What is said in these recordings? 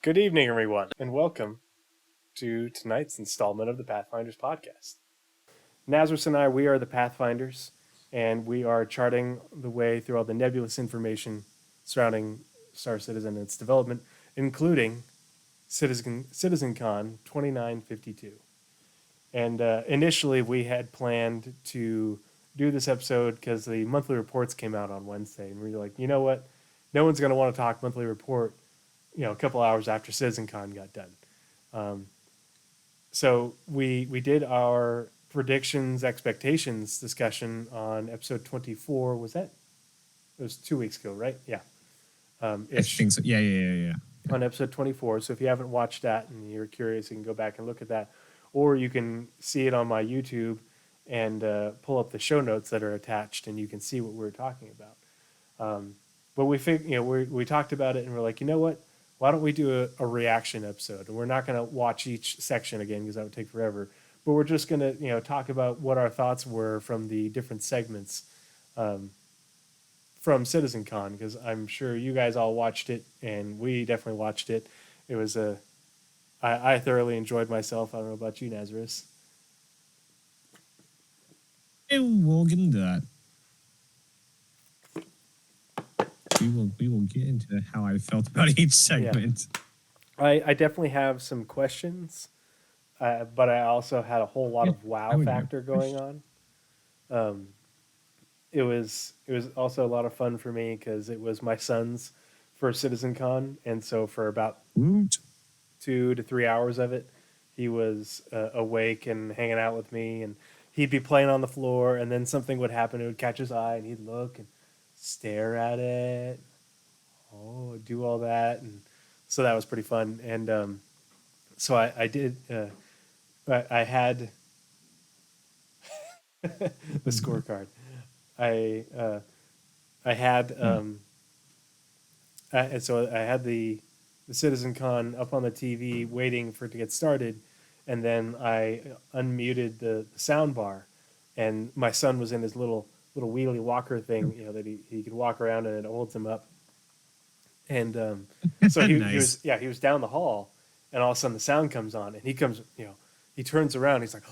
Good evening, everyone, and welcome to tonight's installment of the Pathfinders podcast. Nazeris and I, we are the Pathfinders, and we are charting the way through all the nebulous information surrounding Star Citizen and its development, including CitizenCon 2952. And initially, we had planned to do this episode because the monthly reports came out on Wednesday, and we were like, you know what? No one's going to want to talk monthly report, a couple hours after CitizenCon got done. So we did our predictions, expectations discussion on episode 24. Was that? It was 2 weeks ago, right? Yeah. I think so. Yeah. On episode 24. So if you haven't watched that and you're curious, you can go back and look at that. Or you can see it on my YouTube and pull up the show notes that are attached, and you can see what we're talking about. But we talked about it, and we're like, you know what? Why don't we do a reaction episode? And we're not going to watch each section again because that would take forever. But we're just going to talk about what our thoughts were from the different segments from CitizenCon, because I'm sure you guys all watched it, and we definitely watched it. It was I thoroughly enjoyed myself. I don't know about you, Nazeris. And we'll get into that. We will get into how I felt about each segment. Yeah. I definitely have some questions, but I also had a whole lot of wow factor going on. It was also a lot of fun for me because it was my son's first CitizenCon, and so for about 2 to 3 hours of it, he was awake and hanging out with me, and he'd be playing on the floor, and then something would happen. It would catch his eye, and he'd look and stare at it. Do all that, and so that was pretty fun. And so I did. I had the scorecard. I had and so I had the CitizenCon up on the TV waiting for it to get started, and then I unmuted the sound bar, and my son was in his little wheelie walker thing, that he could walk around and it holds him up. And so Nice. he was down the hall, and all of a sudden the sound comes on, and he comes, he turns around, he's like,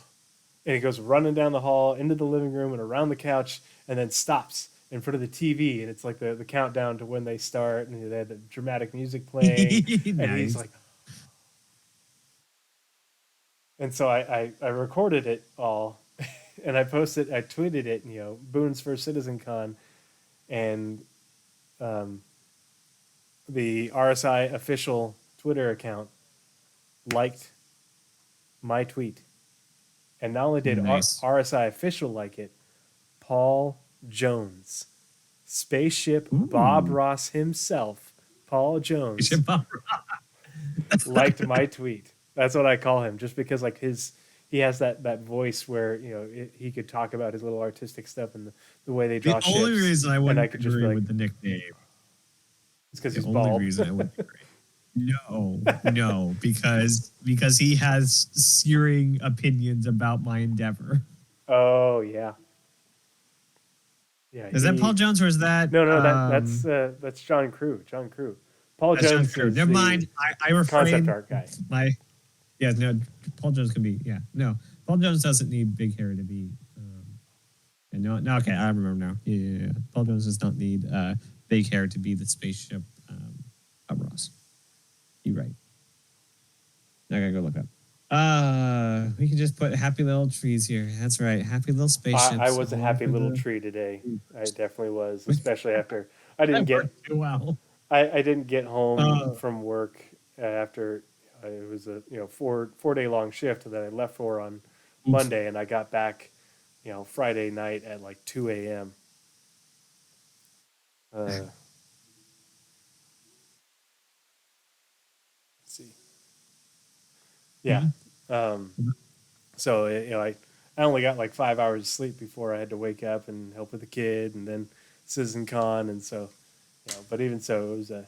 and he goes running down the hall into the living room and around the couch, and then stops in front of the TV, and it's like the countdown to when they start, and they had the dramatic music playing, Nice. and he's like, and so I recorded it all. And I tweeted it, Boone's first CitizenCon, and the RSI official Twitter account liked my tweet. And not only did RSI official like it, Paul Jones, Spaceship Bob Ross himself, Paul Jones, liked my tweet. That's what I call him, just because he has that voice where he could talk about his little artistic stuff and the way they draw ships. The only reason I wouldn't agree with the nickname is because he's bald. The only reason I wouldn't agree. No, because he has searing opinions about my endeavor. Oh yeah. Is that Paul Jones or is that no? That's John Crew. John Crew. Paul Jones. John Crew. Never mind. I refrain. Concept art guy. Paul Jones can be. Yeah, no. Paul Jones doesn't need big hair to be. Okay, I remember now. Yeah. Paul Jones does not need big hair to be the spaceship Ross. You're right. I gotta go look up. We can just put happy little trees here. That's right. Happy little spaceships. I was a happy little tree today. I definitely was, especially after I didn't get well. I didn't get home from work after it was a 4-day long shift that I left for on Monday, and I got back Friday night at like 2 a.m. Let's see. Yeah. So I only got like 5 hours of sleep before I had to wake up and help with the kid, and then CitizenCon, and so but even so, it was a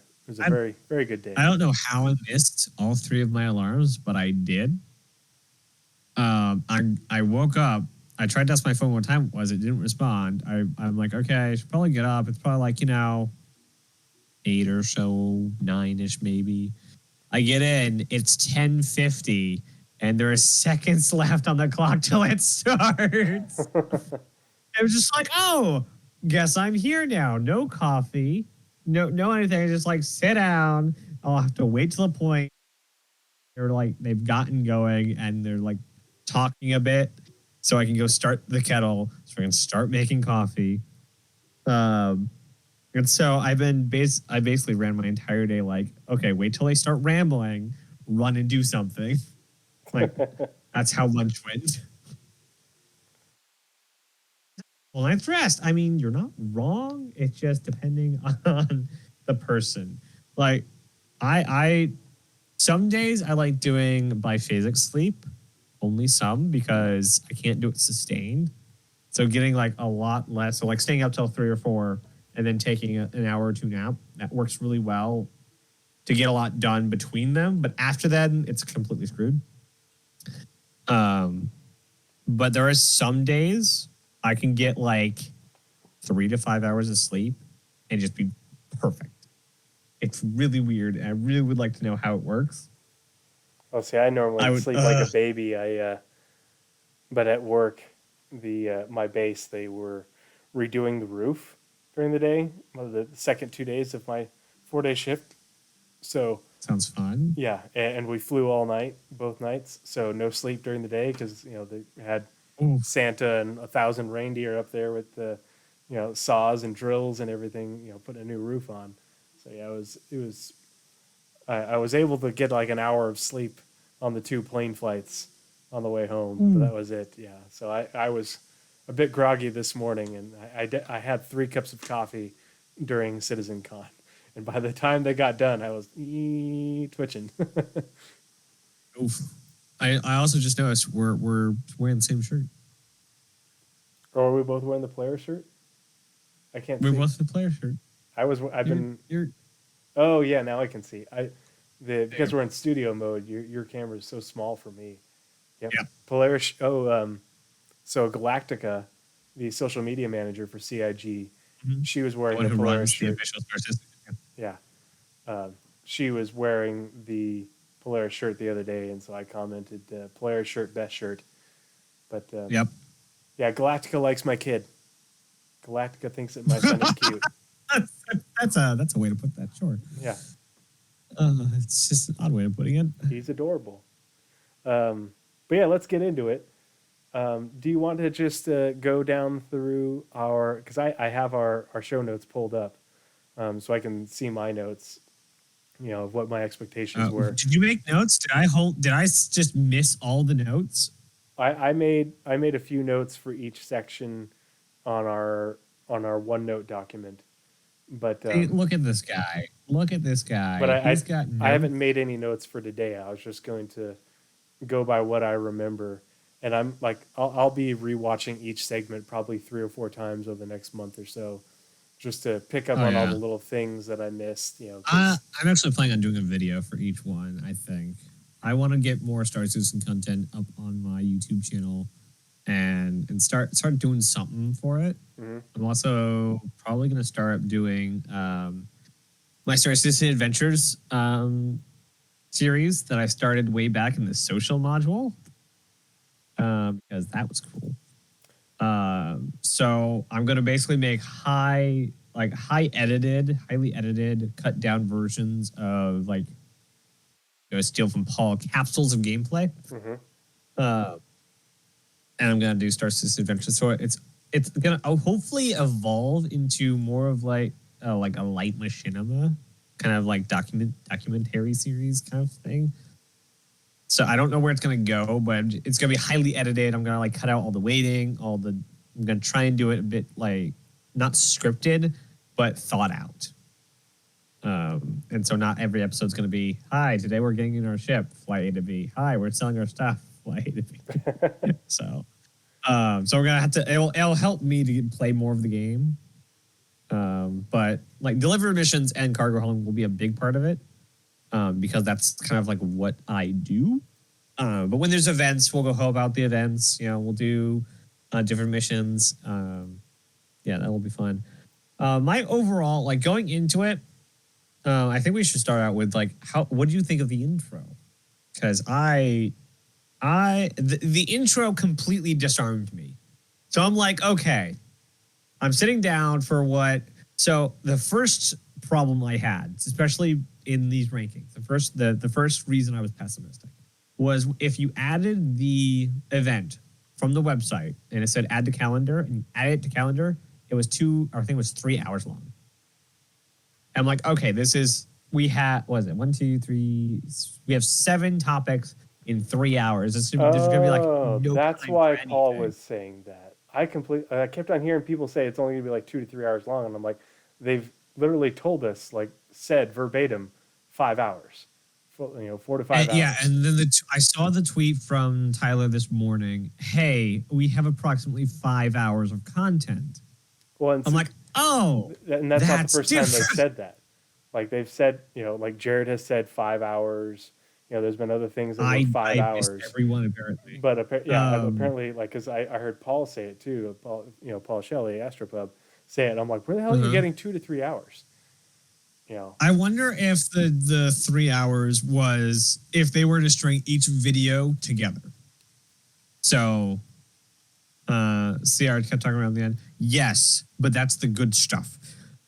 very, very good day. I don't know how I missed all 3 of my alarms, but I did. I woke up. I tried to ask my phone what time it was. It didn't respond. I'm like, okay, I should probably get up. It's probably like 8 or so, 9-ish maybe. I get in, it's 10:50, and there are seconds left on the clock till it starts. I was just like, oh, guess I'm here now. No coffee, no anything. I just like sit down. I'll have to wait till the point they're like they've gotten going and they're like talking a bit, so I can go start the kettle, so I can start making coffee. And so I basically ran my entire day like, okay, wait till they start rambling, run and do something. Like that's how lunch went. Well, night's rest. I mean, you're not wrong. It's just depending on the person. Like, I some days I like doing biphasic sleep, only some because I can't do it sustained. So getting like a lot less, so like staying up till 3 or 4 and then taking an hour or 2 nap, that works really well to get a lot done between them. But after that, it's completely screwed. But there are some days I can get like 3 to 5 hours of sleep and just be perfect. It's really weird. And I really would like to know how it works. Oh, see, I normally sleep like a baby. But at work, my base, they were redoing the roof during the day, the second 2 days of my 4-day shift. So sounds fun. Yeah, and we flew all night, both nights. So no sleep during the day because they had Santa and 1,000 reindeer up there with the saws and drills and everything. Putting a new roof on. So yeah, it was. I was able to get like an hour of sleep on the 2 plane flights on the way home, but that was it. Yeah, so I was a bit groggy this morning, and I had 3 cups of coffee during CitizenCon, and by the time they got done, I was twitching. Oof. I also just noticed we're wearing the same shirt. Or are we both wearing the player shirt? I can't. We're see. both the player shirt. Oh yeah, now I can see. Because we're in studio mode, your camera is so small for me. Yep. Yeah. Polaris. So Galactica, the social media manager for CIG, she was wearing the Polaris shirt. The official Star Citizen. Yeah. She was wearing the Polaris shirt the other day, and so I commented, Polaris shirt, best shirt. But yep. Yeah, Galactica likes my kid. Galactica thinks that my son is cute. That's a way to put that, sure. Yeah. It's just an odd way of putting it. He's adorable. But yeah, let's get into it. Do you want to just go down through because I have our show notes pulled up, so I can see my notes, of what my expectations were. Did you make notes? Did I just miss all the notes? I made a few notes for each section on our OneNote document. But hey, look at this guy. Look at this guy. But I haven't made any notes for today. I was just going to go by what I remember. And I'm like, I'll be rewatching each segment probably 3 or 4 times over the next month or so, just to pick up on all the little things that I missed. I'm actually planning on doing a video for each one. I think I want to get more Star Citizen content up on my YouTube channel, and start doing something for it. Mm-hmm. I'm also probably going to start doing my Star Citizen Adventures series that I started way back in the social module. Because that was cool. So I'm gonna basically make highly edited, cut down versions of steal from Paul capsules of gameplay. Mm-hmm. And I'm gonna do Star Citizen Adventures. So it's gonna hopefully evolve into more of like a light machinima kind of like documentary series kind of thing. So I don't know where it's going to go, but it's going to be highly edited. I'm going to cut out all the waiting, I'm going to try and do it a bit not scripted, but thought out. And so not every episode's going to be, hi, today we're getting in our ship, flight A to B. Hi, we're selling our stuff, flight A to B. So we're going to have to, it'll help me to play more of the game. But delivery missions and cargo hauling will be a big part of it. Because that's kind of what I do. But when there's events, we'll go help out the events. We'll do different missions. Yeah, that will be fun. My overall, going into it, I think we should start out with like what do you think of the intro? Because the intro completely disarmed me. So I'm like, okay, I'm sitting down for what? So the first problem I had, especially in these rankings, the first reason I was pessimistic was if you added the event from the website and it said add to calendar and you add it to calendar, it was 3 hours long. I'm like, okay, we have 1, 2, 3, we have 7 topics in 3 hours. There's gonna be like no that's time why for Paul anything. was saying that. I kept on hearing people say it's only gonna be like 2 to 3 hours long, and I'm like, they've literally told us, like, said verbatim, 5 hours, 4 to 5 hours. Yeah, and then I saw the tweet from Tyler this morning. Hey, we have approximately 5 hours of content. Well, I'm like, oh, and that's not the first time different. they've said that. Like they've said, like Jared has said 5 hours. There's been other things that were 5 missed hours. everyone apparently. But apparently, like, because I heard Paul say it too. Paul Shelley, Astropub, say it. And I'm like, where the hell are you getting 2 to 3 hours? I wonder if the 3 hours was if they were to string each video together. So, CR kept talking around the end. Yes, but that's the good stuff.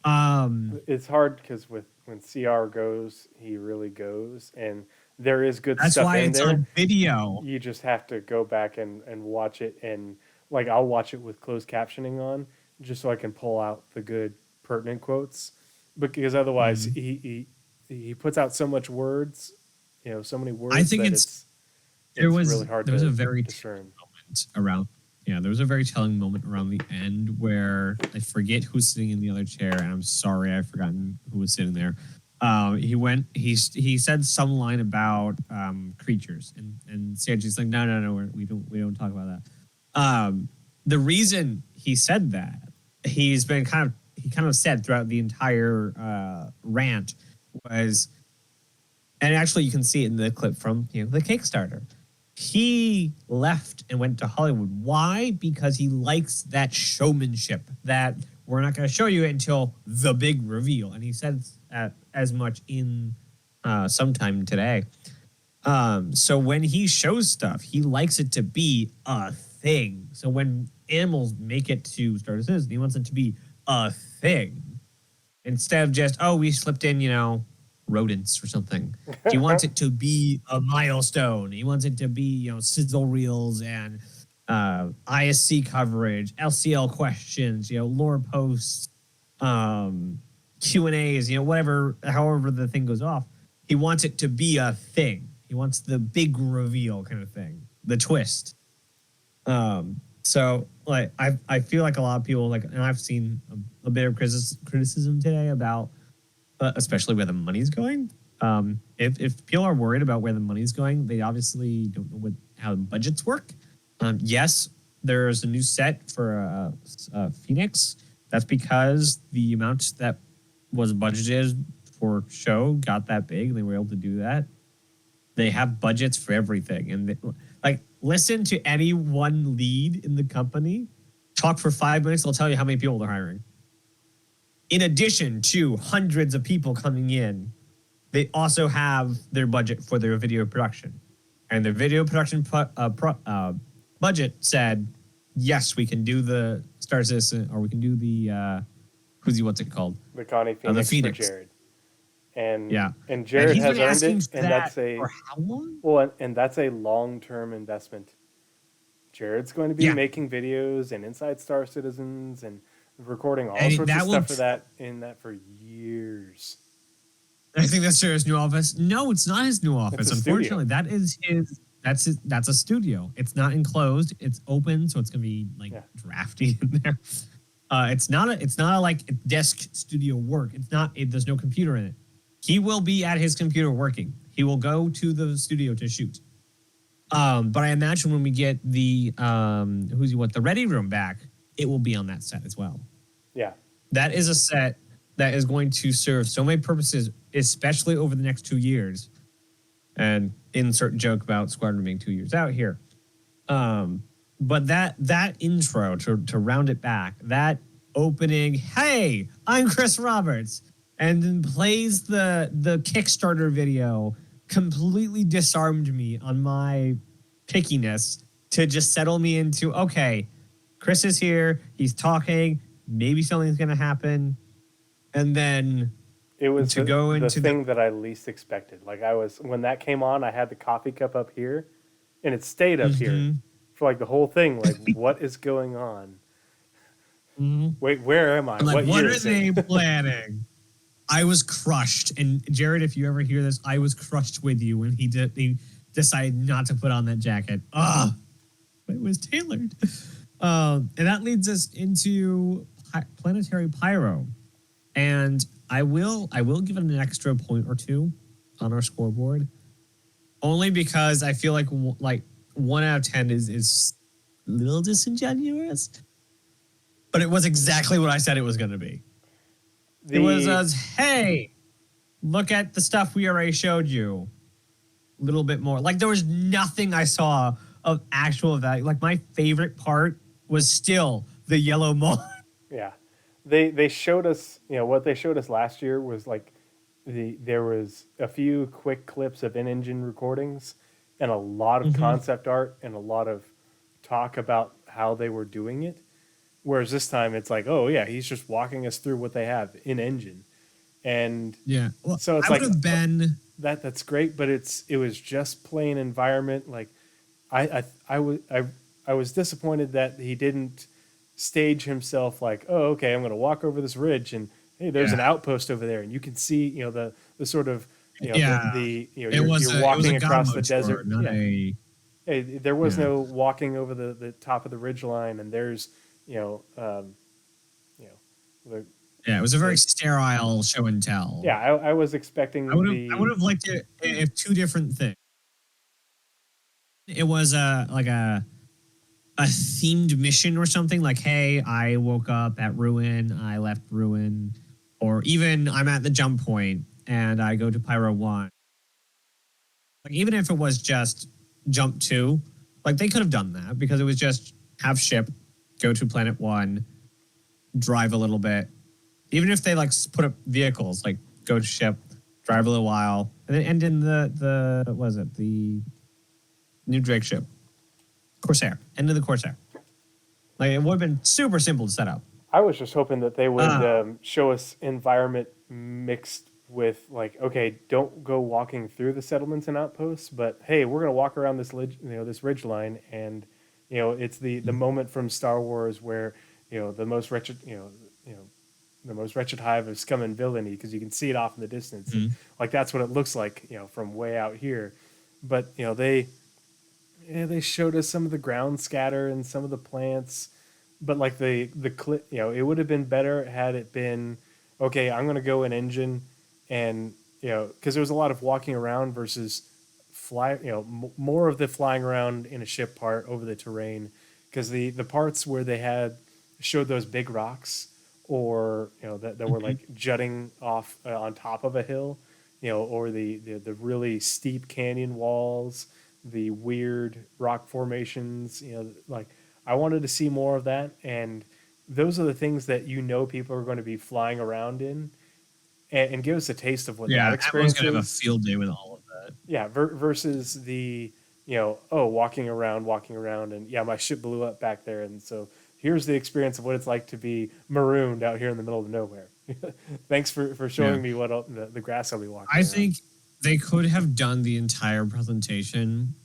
It's hard because when CR goes, he really goes, and there is good That's stuff why in it's there. on video. You just have to go back and watch it, and like I'll watch it with closed captioning on, just so I can pull out the good pertinent quotes, because otherwise he puts out so much words, so many words. I think it's really hard. There was a very discern moment around. Yeah, there was a very telling moment around the end where I forget who's sitting in the other chair, and I'm sorry I've forgotten who was sitting there. He said some line about creatures, and Sergi's like, no, we don't talk about that. The reason he said that, he kind of said throughout the entire rant was, and actually you can see it in the clip from the Kickstarter. He left and went to Hollywood. Why? Because he likes that showmanship that we're not going to show you until the big reveal. And he said as much in sometime today. So when he shows stuff, he likes it to be a thing. So when animals make it to Star Citizen, he wants it to be a thing. Instead of just, we slipped in, rodents or something. He wants it to be a milestone. He wants it to be, sizzle reels and ISC coverage, LCL questions, lore posts, Q&As, however the thing goes off. He wants it to be a thing. He wants the big reveal kind of thing, the twist. So like I feel like a lot of people and I've seen a bit of criticism today about, especially where the money's going. If people are worried about where the money's going, they obviously don't know how budgets work. Yes, there's a new set for Phoenix. That's because the amount that was budgeted for show got that big, and they were able to do that. They have budgets for everything, and listen to any one lead in the company talk for 5 minutes. They'll tell you how many people they're hiring. In addition to hundreds of people coming in, they also have their budget for their video production. And their video production budget said, yes, we can do the Star Citizen, or we can do the, what's it called? the Connie Phoenix for Jared. And Jared has earned it, and that's for how long? Well, and that's a long-term investment. Jared's going to be making videos and inside Star Citizens and recording all sorts of stuff for years. I think that's Jared's new office. No, it's not his new office. Unfortunately, that is his. That's a studio. It's not enclosed. It's open, so it's gonna be drafty in there. It's not a desk studio work. It's not. There's no computer in it. He will be at his computer working. He will go to the studio to shoot. But I imagine when we get the the Ready Room back, it will be on that set as well. Yeah. That is a set that is going to serve so many purposes, especially over the next 2 years. And insert joke about Squadron being 2 years out here. But that intro to round it back, that opening, hey, I'm Chris Roberts. and then plays the Kickstarter video, completely disarmed me on my pickiness to just settle me into, okay, Chris is here, he's talking, maybe something's going to happen. And then It was to go the into thing that I least expected. Like when that came on, I had the coffee cup up here, and it stayed up here for like the whole thing. Like, what is going on? Wait, where am I? I'm like, what what year are is it? they planning? I was crushed. And Jared, if you ever hear this, I was crushed with you when he decided not to put on that jacket. Ah, it was tailored. And that leads us into planetary pyro. And I will give it an extra point or two on our scoreboard, only because I feel like 1 out of 10 is a little disingenuous. But it was exactly what I said it was going to be. It was hey, look at the stuff we already showed you. A little bit more. Like, there was nothing I saw of actual value. Like, my favorite part was still the yellow mold. Yeah, they showed us. What they showed us last year was like there was a few quick clips of in-engine recordings and a lot of concept art and a lot of talk about how they were doing it. Whereas this time it's like, oh yeah, he's just walking us through what they have in engine, and Yeah, well, so it's I like would have been that's great, but it was just plain environment. Like I was disappointed that he didn't stage himself like, oh okay, I'm going to walk over this ridge and hey, there's an outpost over there, and you can see the sort of you're walking across the desert. Not a Hey, there was no walking over the top of the ridge line, and there's the, it was a very sterile show and tell. yeah. I was expecting I would have liked it if two different things. It was a themed mission or something, like, hey, I woke up at Ruin, I left Ruin, or even I'm at the jump point and I go to Pyro 1. Like, even if it was just jump 2, like, they could have done that, because it was just have ship, go to planet 1, drive a little bit. Even if they like put up vehicles, like go to ship, drive a little while, and then end in the what was it, the new Drake ship, Corsair, end of the Corsair. Like, it would have been super simple to set up. I was just hoping that they would show us environment mixed with like, okay, don't go walking through the settlements and outposts, but hey, we're gonna walk around this ridge line, and it's the moment from Star Wars where the most wretched the most wretched hive of scum and villainy, because you can see it off in the distance. And, like, that's what it looks like from way out here. But they showed us some of the ground scatter and some of the plants, but like the clip, it would have been better had it been, okay, I'm gonna go in engine, and because there was a lot of walking around versus fly, more of the flying around in a ship part over the terrain, because the parts where they had showed those big rocks, or that were like jutting off on top of a hill, or the really steep canyon walls, the weird rock formations, like, I wanted to see more of that, and those are the things that people are going to be flying around in, and give us a taste of what that experience is. Going to have a field day with all of that. Yeah, versus the walking around, and yeah, my ship blew up back there, and so here's the experience of what it's like to be marooned out here in the middle of nowhere. Thanks for showing me what the grass I'll be walking I around. think they could have done the entire presentation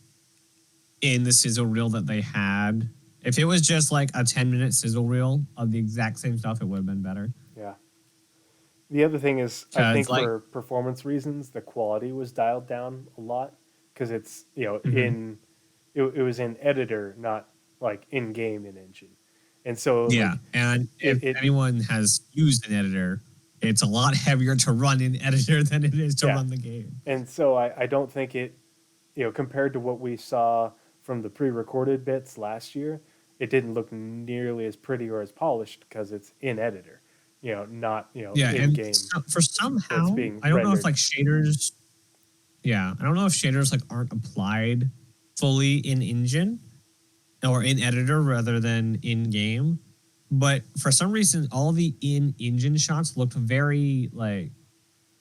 in the sizzle reel that they had. If it was just like a 10-minute sizzle reel of the exact same stuff, it would have been better. Yeah. The other thing is, I think for performance reasons, the quality was dialed down a lot, because it's it was in editor, not like in game in engine. And so and if anyone has used an editor, it's a lot heavier to run in editor than it is to run the game. And so I don't think it, compared to what we saw from the pre-recorded bits last year, it didn't look nearly as pretty or as polished, because it's in editor, not in game. For somehow, I don't know if like shaders. Yeah, I don't know if shaders like aren't applied fully in engine, or in editor rather than in game, but for some reason all the in engine shots looked very like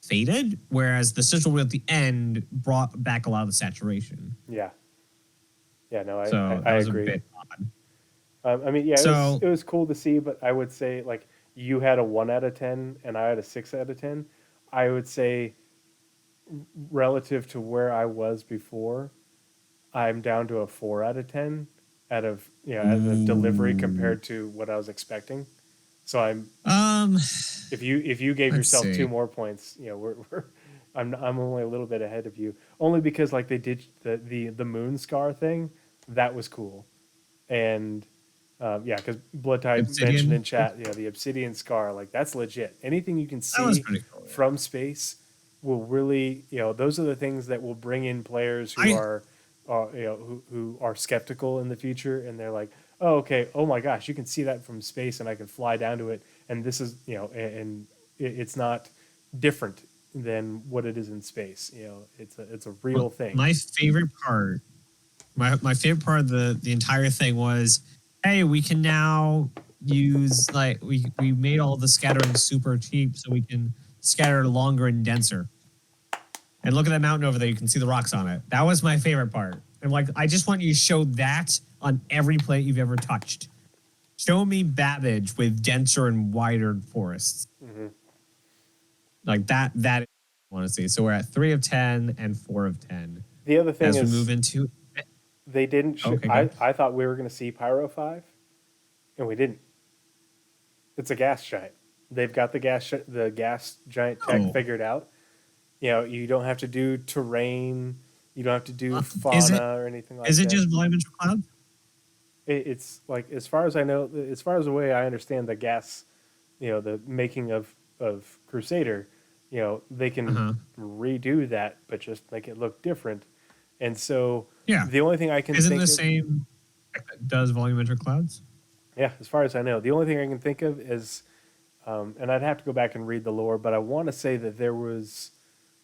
faded, whereas the sizzle reel at the end brought back a lot of the saturation. Yeah. Yeah, no, So I that was a agree. bit odd. I mean, yeah, So it was cool to see, but I would say like you had a 1 out of 10 and I had a 6 out of 10. I would say relative to where I was before, I'm down to a 4 out of 10 out of as a delivery ooh, compared to what I was expecting. So I'm um, if you gave let's yourself two see. more points, we're I'm only a little bit ahead of you. Only because like they did the moon scar thing, that was cool. And yeah, because Blood Tide mentioned in Obsidian. chat, the Obsidian Scar, like that's legit. Anything you can That was see pretty cool. Yeah. from space will really, those are the things that will bring in players who I are, who are skeptical in the future, and they're like, oh, okay, oh my gosh, you can see that from space, and I can fly down to it, and this is, and it's not different than what it is in space. It's a real thing. my favorite part. My favorite part of the entire thing was, hey, we can now use like we made all the scattering super cheap, so we can scatter longer and denser. And look at that mountain over there; you can see the rocks on it. That was my favorite part. And like, I just want you to show that on every planet you've ever touched. Show me Babbage with denser and wider forests. Hmm. Like that. That I want to see. So we're at 3 of 10 and 4 of 10 The other thing as we is move into. they didn't. Okay, go. I thought we were going to see Pyro 5, and we didn't. It's a gas giant. They've got the gas giant tech Oh, figured out. You don't have to do terrain. You don't have to do is it? fauna or anything like Is it that. just volumetric cloud? It's like, as far as I know, as far as the way I understand the gas, the making of Crusader, they can Uh-huh. redo that, but just make it look different. And so Yeah. the only thing I can Isn't think the of, same that does volumetric clouds? yeah, as far as I know, the only thing I can think of is, and I'd have to go back and read the lore, but I want to say that there was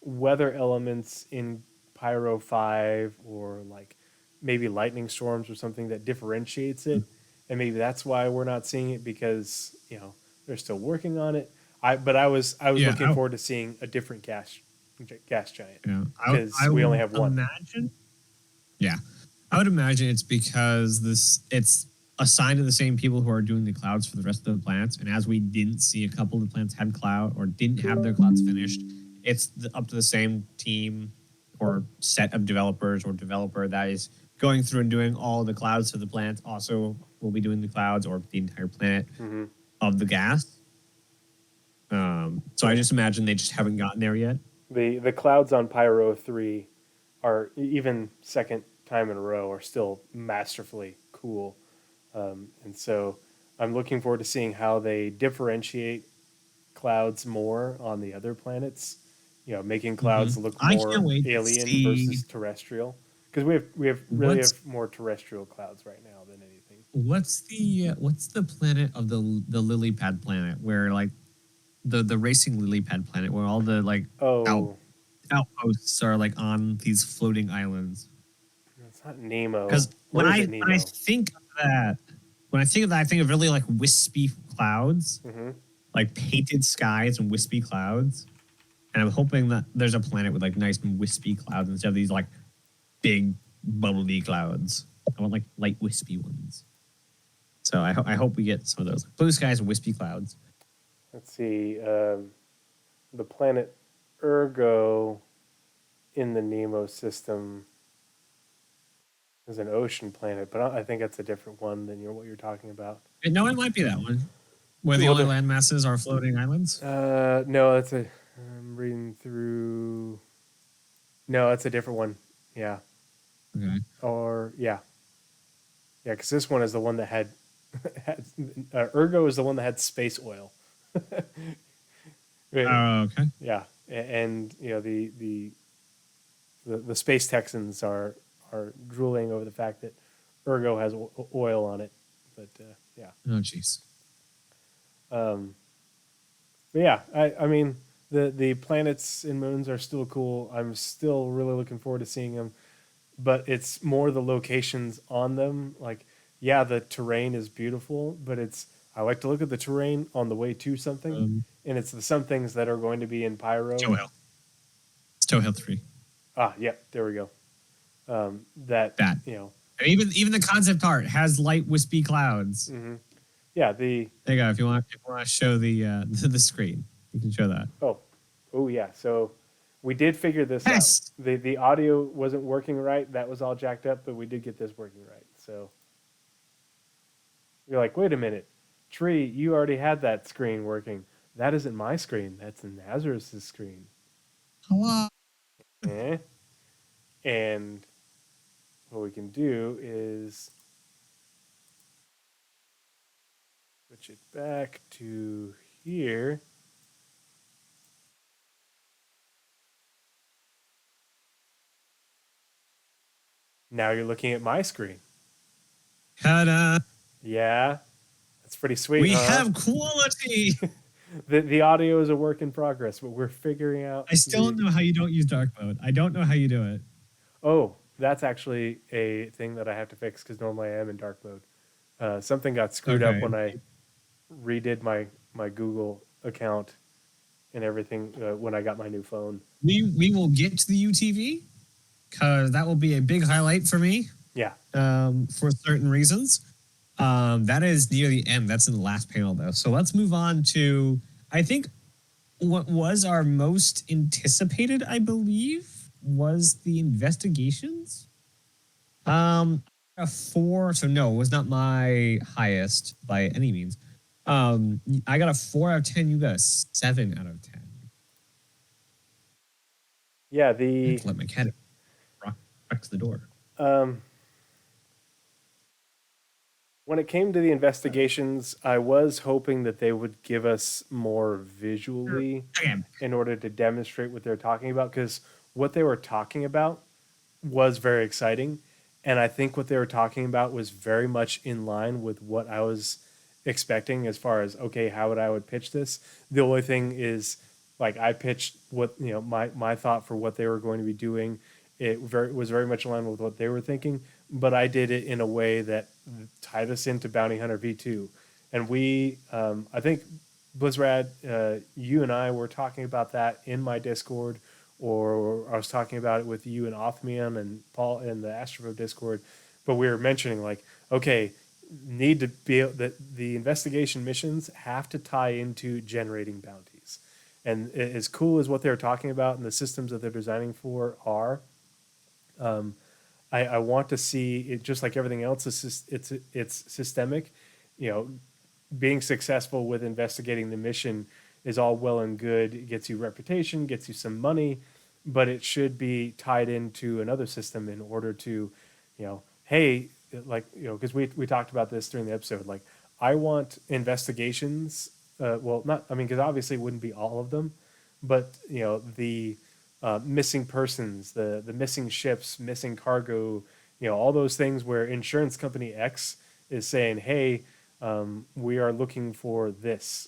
weather elements in Pyro 5, or like maybe lightning storms or something that differentiates it. And maybe that's why we're not seeing it, because, they're still working on it. I was Yeah. looking forward to seeing a different gas giant, Yeah. because I we only would have one. imagine. Yeah. I would imagine it's because it's assigned to the same people who are doing the clouds for the rest of the planets. And as we didn't see a couple of the planets had cloud or didn't have their clouds finished, it's up to the same team or set of developers or developer that is going through and doing all the clouds for the planets. Also, will be doing the clouds or the entire planet Hmm. of the gas. So I just imagine they just haven't gotten there yet. The clouds on Pyro 3 are, even second time in a row, are still masterfully cool. And so I'm looking forward to seeing how they differentiate clouds more on the other planets. Making clouds look I can't more wait to alien see versus terrestrial, because we really what's have more terrestrial clouds right now than anything. what's the planet of the lily pad planet where like the racing lily pad planet where all the like out Oh, outposts are like on these floating islands. it's not Nemo. Because Or is it when I Nemo? think of that, I think of really like wispy clouds, Hmm. like painted skies and wispy clouds. And I'm hoping that there's a planet with like nice and wispy clouds instead of these like big bubbly clouds. I want like light wispy ones. So I hope we get some of those blue skies and wispy clouds. Let's see. The planet Ergo in the Nemo system is an ocean planet, but I think that's a different one than what you're talking about. No, it might be that one where the Well, only land masses are floating islands. no, that's a. I'm reading through. No, that's a different one. Yeah, Okay. or yeah, because this one is the one that had, had Ergo is the one that had space oil. Right. Oh, okay. Yeah, and the space Texans are drooling over the fact that Ergo has oil on it, but yeah. Oh, jeez. Um, but yeah, I mean the planets and moons are still cool. I'm still really looking forward to seeing them, but it's more the locations on them. Like, yeah, the terrain is beautiful, but I like to look at the terrain on the way to something, and it's some things that are going to be in Pyro. Toe Hill. It's Toe Hill 3. Yeah, there we go. That you know, and even the concept art has light wispy clouds. Mm-hmm. Yeah, there you go. If you want to show the screen, you can show that. Oh yeah. So we did figure this out. The audio wasn't working right. That was all jacked up, but we did get this working right. So you're like, wait a minute, Tree, you already had that screen working. That isn't my screen. That's Nazeris' screen. Hello. And what we can do is switch it back to here. Now you're looking at my screen. Ta-da. Yeah, that's pretty sweet. We have quality. The audio is a work in progress, but we're figuring out. I still don't know how you don't use dark mode. I don't know how you do it. Oh, that's actually a thing that I have to fix because normally I am in dark mode. Something got screwed up when I redid my Google account and everything when I got my new phone. We will get to the UTV because that will be a big highlight for me. Yeah. For certain reasons. That is near the end. That's in the last panel, though. So let's move on to, I think, what was our most anticipated, I believe, was the investigations. A 4. So no, it was not my highest by any means. I got a 4 out of 10. You got a 7 out of 10. Yeah, let my cat rock to the door. When it came to the investigations, I was hoping that they would give us more visually in order to demonstrate what they're talking about, because what they were talking about was very exciting. And I think what they were talking about was very much in line with what I was expecting as far as, okay, how would I pitch this? The only thing is, like, I pitched what, my thought for what they were going to be doing. It was very much in line with what they were thinking, but I did it in a way that tied us into Bounty Hunter V2. And we, I think, Blizzrad, you and I were talking about that in my Discord, or I was talking about it with you and Othman and Paul in the Astro Discord, but we were mentioning, like, okay, need to be that the investigation missions have to tie into generating bounties. And as cool as what they're talking about and the systems that they're designing for are, I want to see it, just like everything else. It's systemic. Being successful with investigating the mission is all well and good. It gets you reputation, gets you some money, but it should be tied into another system in order to, hey, because we talked about this during the episode. Like, I want investigations. Because obviously it wouldn't be all of them, but the missing persons, the missing ships, missing cargo, all those things where insurance company X is saying, hey, we are looking for this,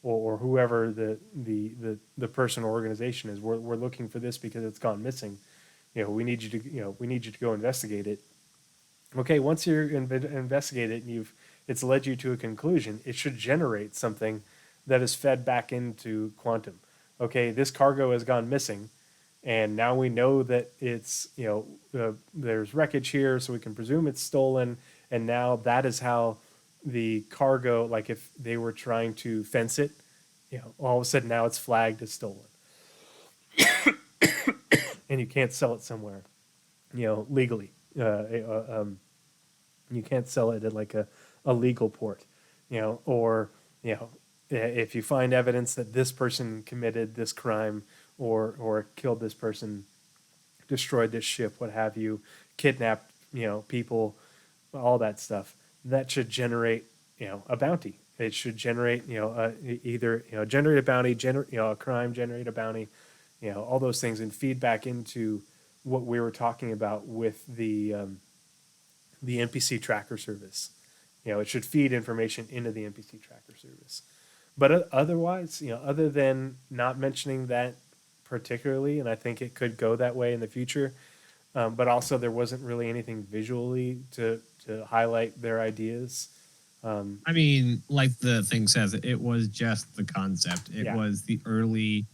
or whoever the person or organization is, we're looking for this because it's gone missing. We need you to go investigate it. Okay, once you investigate it and it's led you to a conclusion, it should generate something that is fed back into Quantum. Okay, this cargo has gone missing, and now we know that it's, there's wreckage here, so we can presume it's stolen, and now that is how the cargo, like if they were trying to fence it, all of a sudden now it's flagged as stolen. And you can't sell it somewhere, legally. You can't sell it at like a legal port, or, if you find evidence that this person committed this crime or killed this person, destroyed this ship, what have you, kidnapped, people, all that stuff, that should generate, a bounty. It should generate, either, generate a bounty, a crime, generate a bounty, all those things, and feed back into what we were talking about with the NPC tracker service. It should feed information into the NPC tracker service. But otherwise, other than not mentioning that particularly, and I think it could go that way in the future, but also there wasn't really anything visually to highlight their ideas. I mean, like the thing says, it was just the concept. It was the early,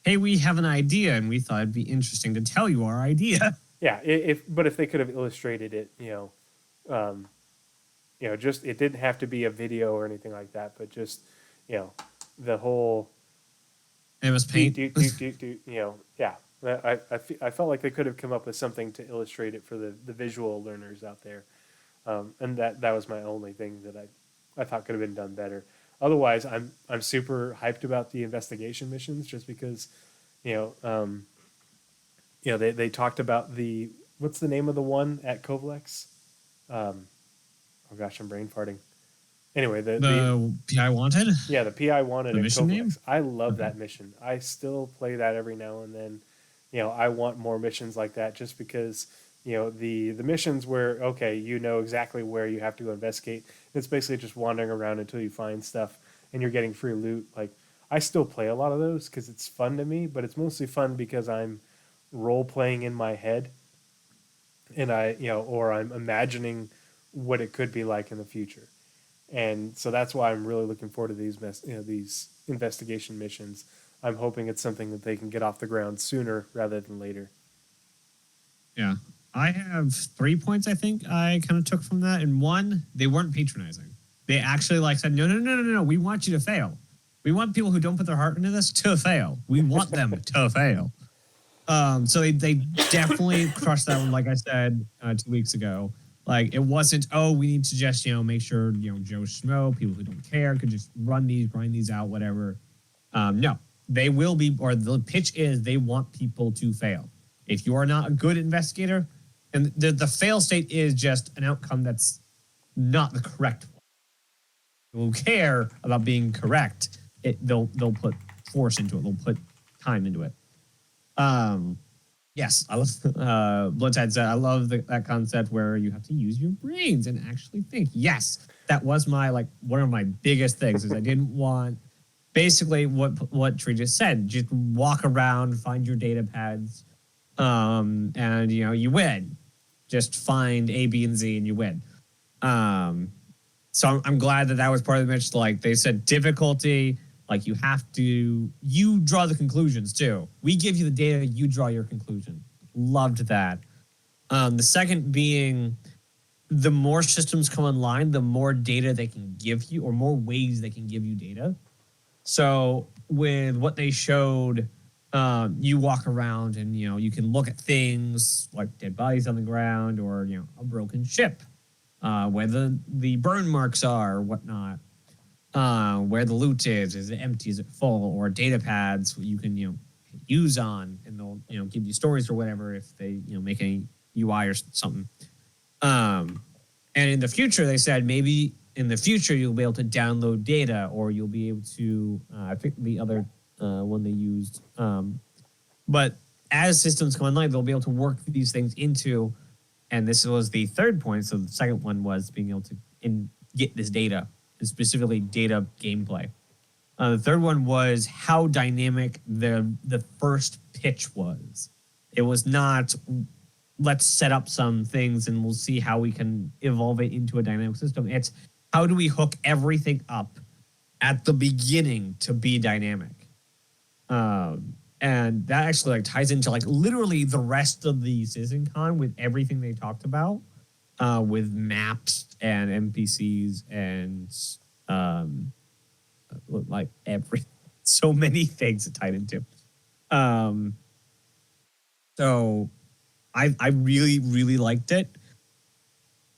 hey, we have an idea and we thought it'd be interesting to tell you our idea. Yeah, but if they could have illustrated it, just it didn't have to be a video or anything like that, but just, the whole It was paint. yeah. I felt like they could have come up with something to illustrate it for the visual learners out there, and that was my only thing that I thought could have been done better. Otherwise, I'm super hyped about the investigation missions just because, they talked about what's the name of the one at Kovalex? Oh gosh, I'm brain farting. Anyway, the PI wanted. Yeah, the PI wanted the at mission Kovalex. name. I love that mission. I still play that every now and then. I want more missions like that just because the missions where exactly where you have to go investigate. It's basically just wandering around until you find stuff and you're getting free loot. Like I still play a lot of those because it's fun to me, but it's mostly fun because I'm role playing in my head, and or I'm imagining what it could be like in the future. And so that's why I'm really looking forward to these investigation missions. I'm hoping it's something that they can get off the ground sooner rather than later. Yeah. I have 3 points I think I kind of took from that. And one, they weren't patronizing. They actually said, no. We want you to fail. We want people who don't put their heart into this to fail. We want them to fail. So they definitely crushed that one, like I said 2 weeks ago. Like it wasn't, we need to just, make sure, Joe Schmo, people who don't care, could just grind these out, whatever. No, they will be, or the pitch is they want people to fail. If you are not a good investigator, and the fail state is just an outcome that's not the correct one. Who care about being correct, they'll put force into it. They'll put time into it. Yes, I love Bloodside said, I love that concept where you have to use your brains and actually think. Yes, that was one of my biggest things is I didn't want basically what Tree just said. Just walk around, find your data pads, and you win. Just find A, B, and Z and you win. So I'm glad that was part of the mission. Like they said, difficulty. Like you draw the conclusions too. We give you the data, you draw your conclusion. Loved that. The second being, the more systems come online, the more data they can give you, or more ways they can give you data. So with what they showed, you walk around and you can look at things like dead bodies on the ground, or a broken ship, where the burn marks are, or whatnot. Where the loot is it empty, is it full, or data pads you can use on, and they'll give you stories or whatever if they make any UI or something. And in the future, they said maybe in the future you'll be able to download data, or you'll be able to I think the other one they used, but as systems come online, they'll be able to work these things into, and this was the third point. So the second one was being able to get this data, and specifically data gameplay. The third one was how dynamic the first pitch was. It was not, let's set up some things and we'll see how we can evolve it into a dynamic system. It's how do we hook everything up at the beginning to be dynamic. And that actually ties into literally the rest of the CitizenCon with everything they talked about, with maps and NPCs and so many things it tied into. So I really, really liked it.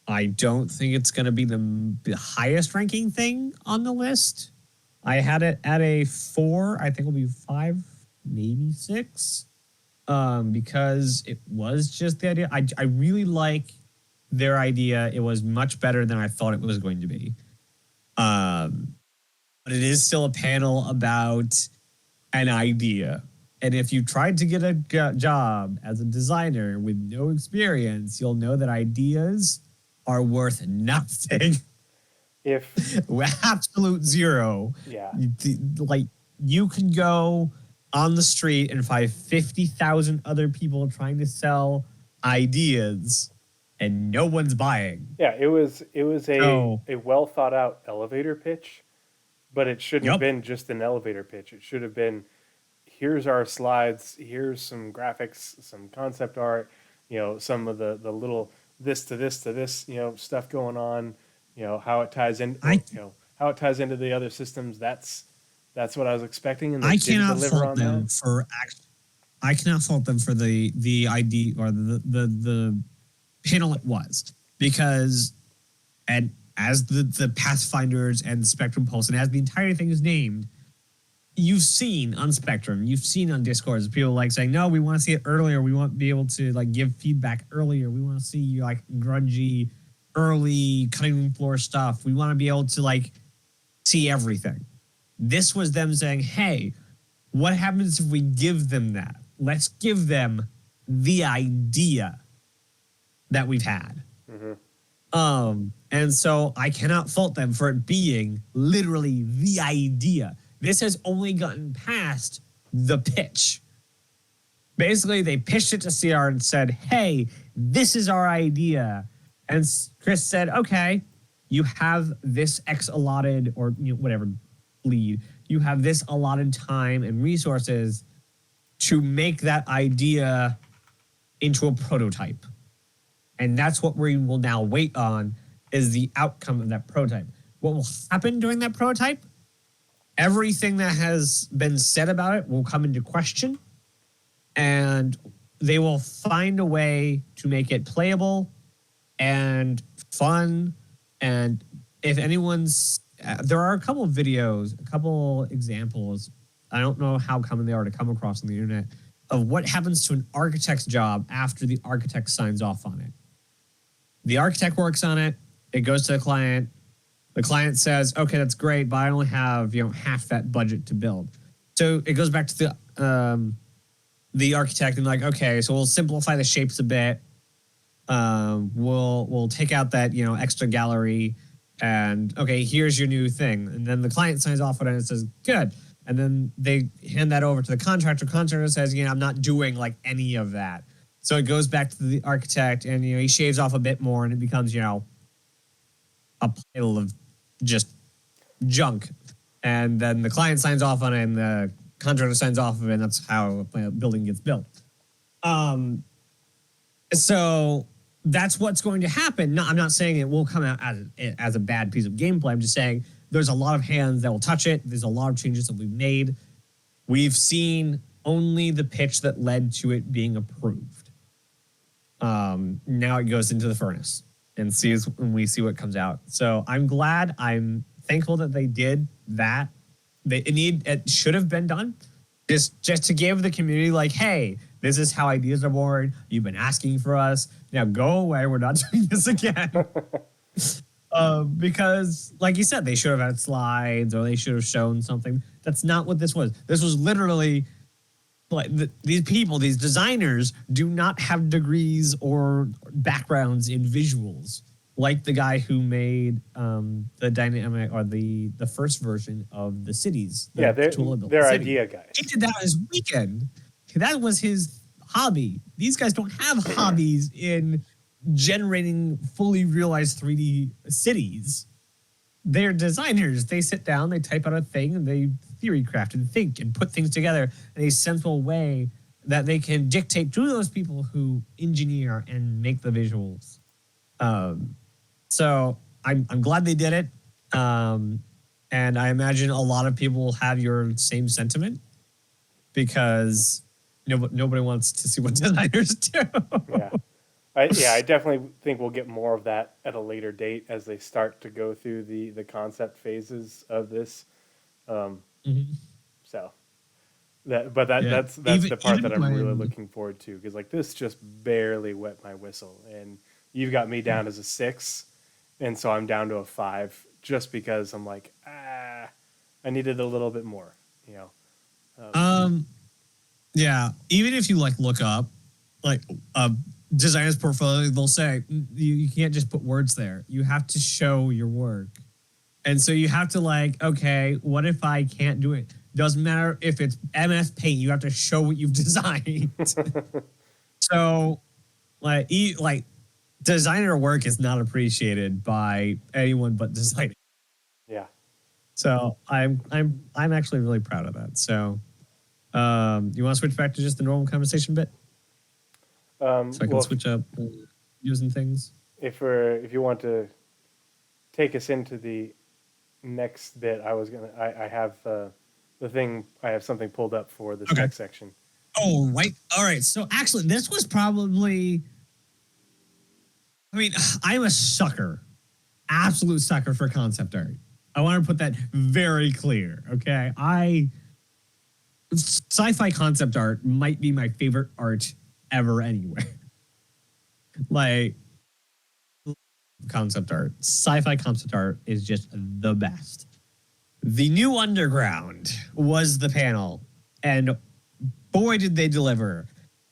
I don't think it's going to be the highest ranking thing on the list. I had it at a 4. I think it'll be 5, maybe 6, because it was just the idea. I really like their idea. It was much better than I thought it was going to be. But it is still a panel about an idea. And if you tried to get a job as a designer with no experience, you'll know that ideas are worth nothing. Absolute zero. Yeah. You can go on the street and find 50,000 other people trying to sell ideas, and no one's buying. Yeah, it was So, a well thought out elevator pitch, but it shouldn't have yep. been just an elevator pitch. It should have been, here's our slides, here's some graphics, some concept art, some of the little this to this to this, stuff going on, how it ties in, I how it ties into the other systems. That's what I was expecting, and they I didn't cannot deliver fault on them that. for I cannot fault them for the ID or the panel it was, because and as the Pathfinders and Spectrum Pulse and as the entire thing is named, you've seen on Spectrum, you've seen on Discord people like saying, no, we want to see it earlier. We want to be able to like give feedback earlier. We want to see like grungy, early cutting room floor stuff. We want to be able to like see everything. This was them saying, hey, what happens if we give them that? Let's give them the idea that we've had. And so I cannot fault them for it being literally the idea. This has only gotten past the pitch. Basically, they pitched it to CR and said, hey, this is our idea. And Chris said, okay, you have this X allotted or whatever lead. You have this allotted time and resources to make that idea into a prototype. And that's what we will now wait on, is the outcome of that prototype. What will happen during that prototype? Everything that has been said about it will come into question, and they will find a way to make it playable and fun. And if anyone's, there are a couple of videos, a couple examples, I don't know how common they are to come across on the internet, of what happens to an architect's job after the architect signs off on it. The architect works on it, it goes to the client. The client says, okay, that's great, but I only have, half that budget to build. So it goes back to the architect and like, okay, so we'll simplify the shapes a bit. We'll take out that, extra gallery, and okay, here's your new thing. And then the client signs off on it and says, good. And then they hand that over to the contractor. Contractor says, I'm not doing like any of that. So it goes back to the architect, and he shaves off a bit more, and it becomes, a pile of just junk. And then the client signs off on it, and the contractor signs off of it, and that's how a building gets built. So that's what's going to happen. No, I'm not saying it will come out as a bad piece of gameplay. I'm just saying there's a lot of hands that will touch it. There's a lot of changes that we've made. We've seen only the pitch that led to it being approved. Now it goes into the furnace and we see what comes out. So I'm glad. I'm thankful that they did that. It should have been done just to give the community like, hey, this is how ideas are born. You've been asking for us. Now go away. We're not doing this again. Because, like you said, they should have had slides or they should have shown something. That's not what this was. This was literally like these people, these designers, do not have degrees or backgrounds in visuals. Like the guy who made the dynamic or the first version of the cities. Their idea guy. He did that his weekend. That was his hobby. These guys don't have hobbies in generating fully realized 3D cities. They're designers. They sit down, they type out a thing, and they theory craft and think and put things together in a sensible way that they can dictate to those people who engineer and make the visuals. So I'm glad they did it. And I imagine a lot of people will have your same sentiment, because nobody wants to see what designers do. I definitely think we'll get more of that at a later date as they start to go through the concept phases of this. So that's the part that I'm really looking forward to, because like this just barely wet my whistle, and you've got me down as a 6, and so I'm down to a 5 just because I'm like, I needed a little bit more, Yeah, even if you like look up like a designer's portfolio, they'll say you can't just put words there. You have to show your work. And so you have to like, okay, what if I can't do it? Doesn't matter if it's MS Paint, you have to show what you've designed. So like designer work is not appreciated by anyone but designers. Yeah. So I'm actually really proud of that. So you want to switch back to just the normal conversation bit? So I can Well, switch up using things. if you want to take us into the next bit, I have I have something pulled up for this Okay. next section. Oh, right. All right. So actually, this was probably, I mean, I'm a sucker, absolute sucker for concept art. I want to put that very clear. Okay. Sci-fi concept art might be my favorite art ever anywhere. Like, concept art, sci-fi concept art is just the best. The New Underground was the panel, and boy, did they deliver.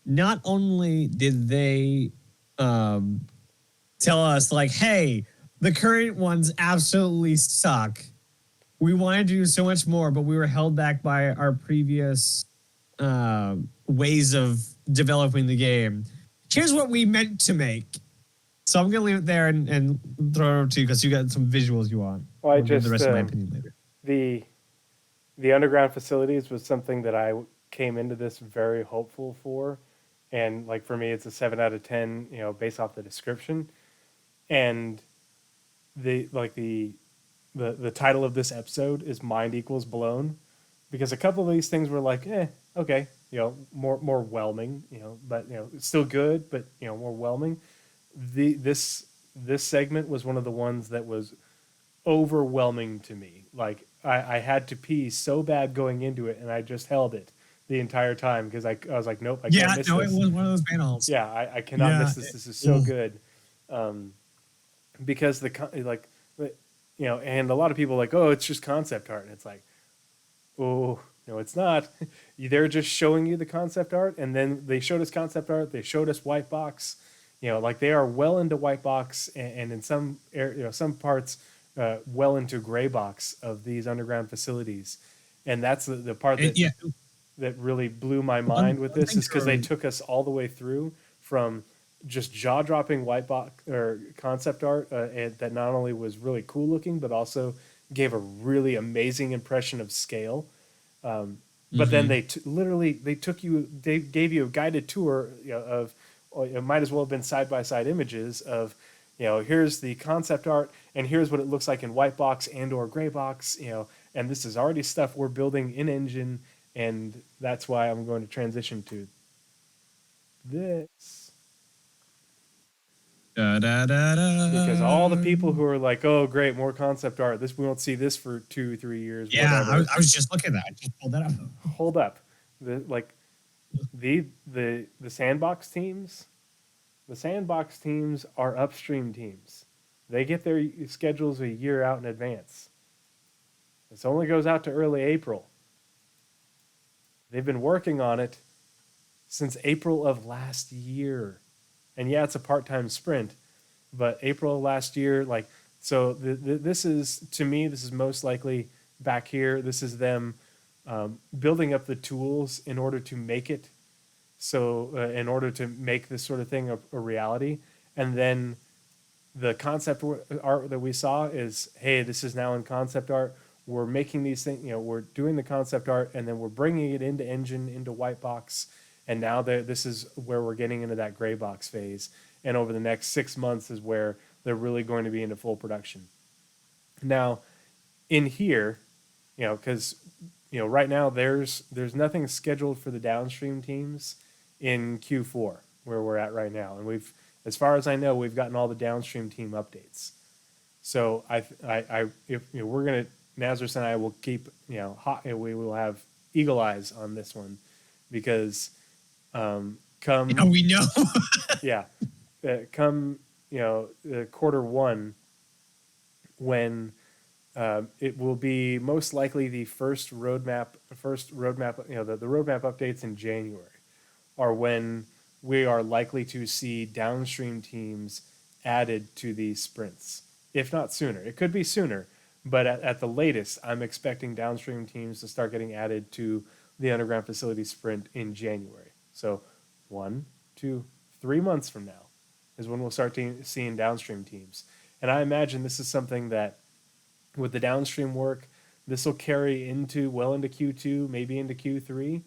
Not only did they tell us, like, hey, the current ones absolutely suck. We wanted to do so much more, but we were held back by our previous ways of developing the game. Here's what we meant to make. So I'm going to leave it there and throw it over to you because you got some visuals you want. Well, I'll give the rest of my opinion later. The underground facilities was something that I came into this very hopeful for, and like for me, it's a 7 out of 10, based off the description, and the title of this episode is "Mind Equals Blown," because a couple of these things were like, okay, more whelming, but it's still good, but more whelming. This segment was one of the ones that was overwhelming to me. Like I had to pee so bad going into it, and I just held it the entire time because I was like, nope, I can't miss this. It was one of those panels. Yeah, I cannot miss this. This is so good. Because and a lot of people are like, oh, it's just concept art, and it's like, oh no, it's not. They're just showing you the concept art, and then they showed us concept art. They showed us white box. Like they are well into white box, and in some some parts, well into gray box of these underground facilities, and that's the part that that really blew my mind with this is because they took us all the way through from just jaw-dropping white box or concept art that not only was really cool looking but also gave a really amazing impression of scale. But then they gave you a guided tour of, it might as well have been side-by-side images of, here's the concept art and here's what it looks like in white box and or gray box, and this is already stuff we're building in engine, and that's why I'm going to transition to this. Because all the people who are like, oh great, more concept art, we won't see this for 2-3 years. Yeah, I was just looking at that. I just pulled that up. Hold up. The sandbox teams, are upstream teams. They get their schedules a year out in advance. This only goes out to early April. They've been working on it since April of last year. And yeah, it's a part-time sprint, but April of last year, so this is, to me, this is most likely back here. This is them building up the tools in order to make it. So in order to make this sort of thing a reality. And then the concept art that we saw is, hey, this is now in concept art. We're making these things, we're doing the concept art and then we're bringing it into engine, into white box. And now this is where we're getting into that gray box phase. And over the next 6 months is where they're really going to be into full production. Now, in here, because right now there's nothing scheduled for the downstream teams in Q4 where we're at right now, and as far as I know, we've gotten all the downstream team updates. So if we're gonna, Nazeris and I will keep we will have eagle eyes on this one because we know come Q1 when it will be most likely the first roadmap, the roadmap updates in January are when we are likely to see downstream teams added to these sprints, if not sooner. It could be sooner, but at the latest, I'm expecting downstream teams to start getting added to the underground facility sprint in January. So 1, 2, 3 months from now, is when we'll start seeing downstream teams. And I imagine this is something that, with the downstream work, this will carry into Q2, maybe into Q3,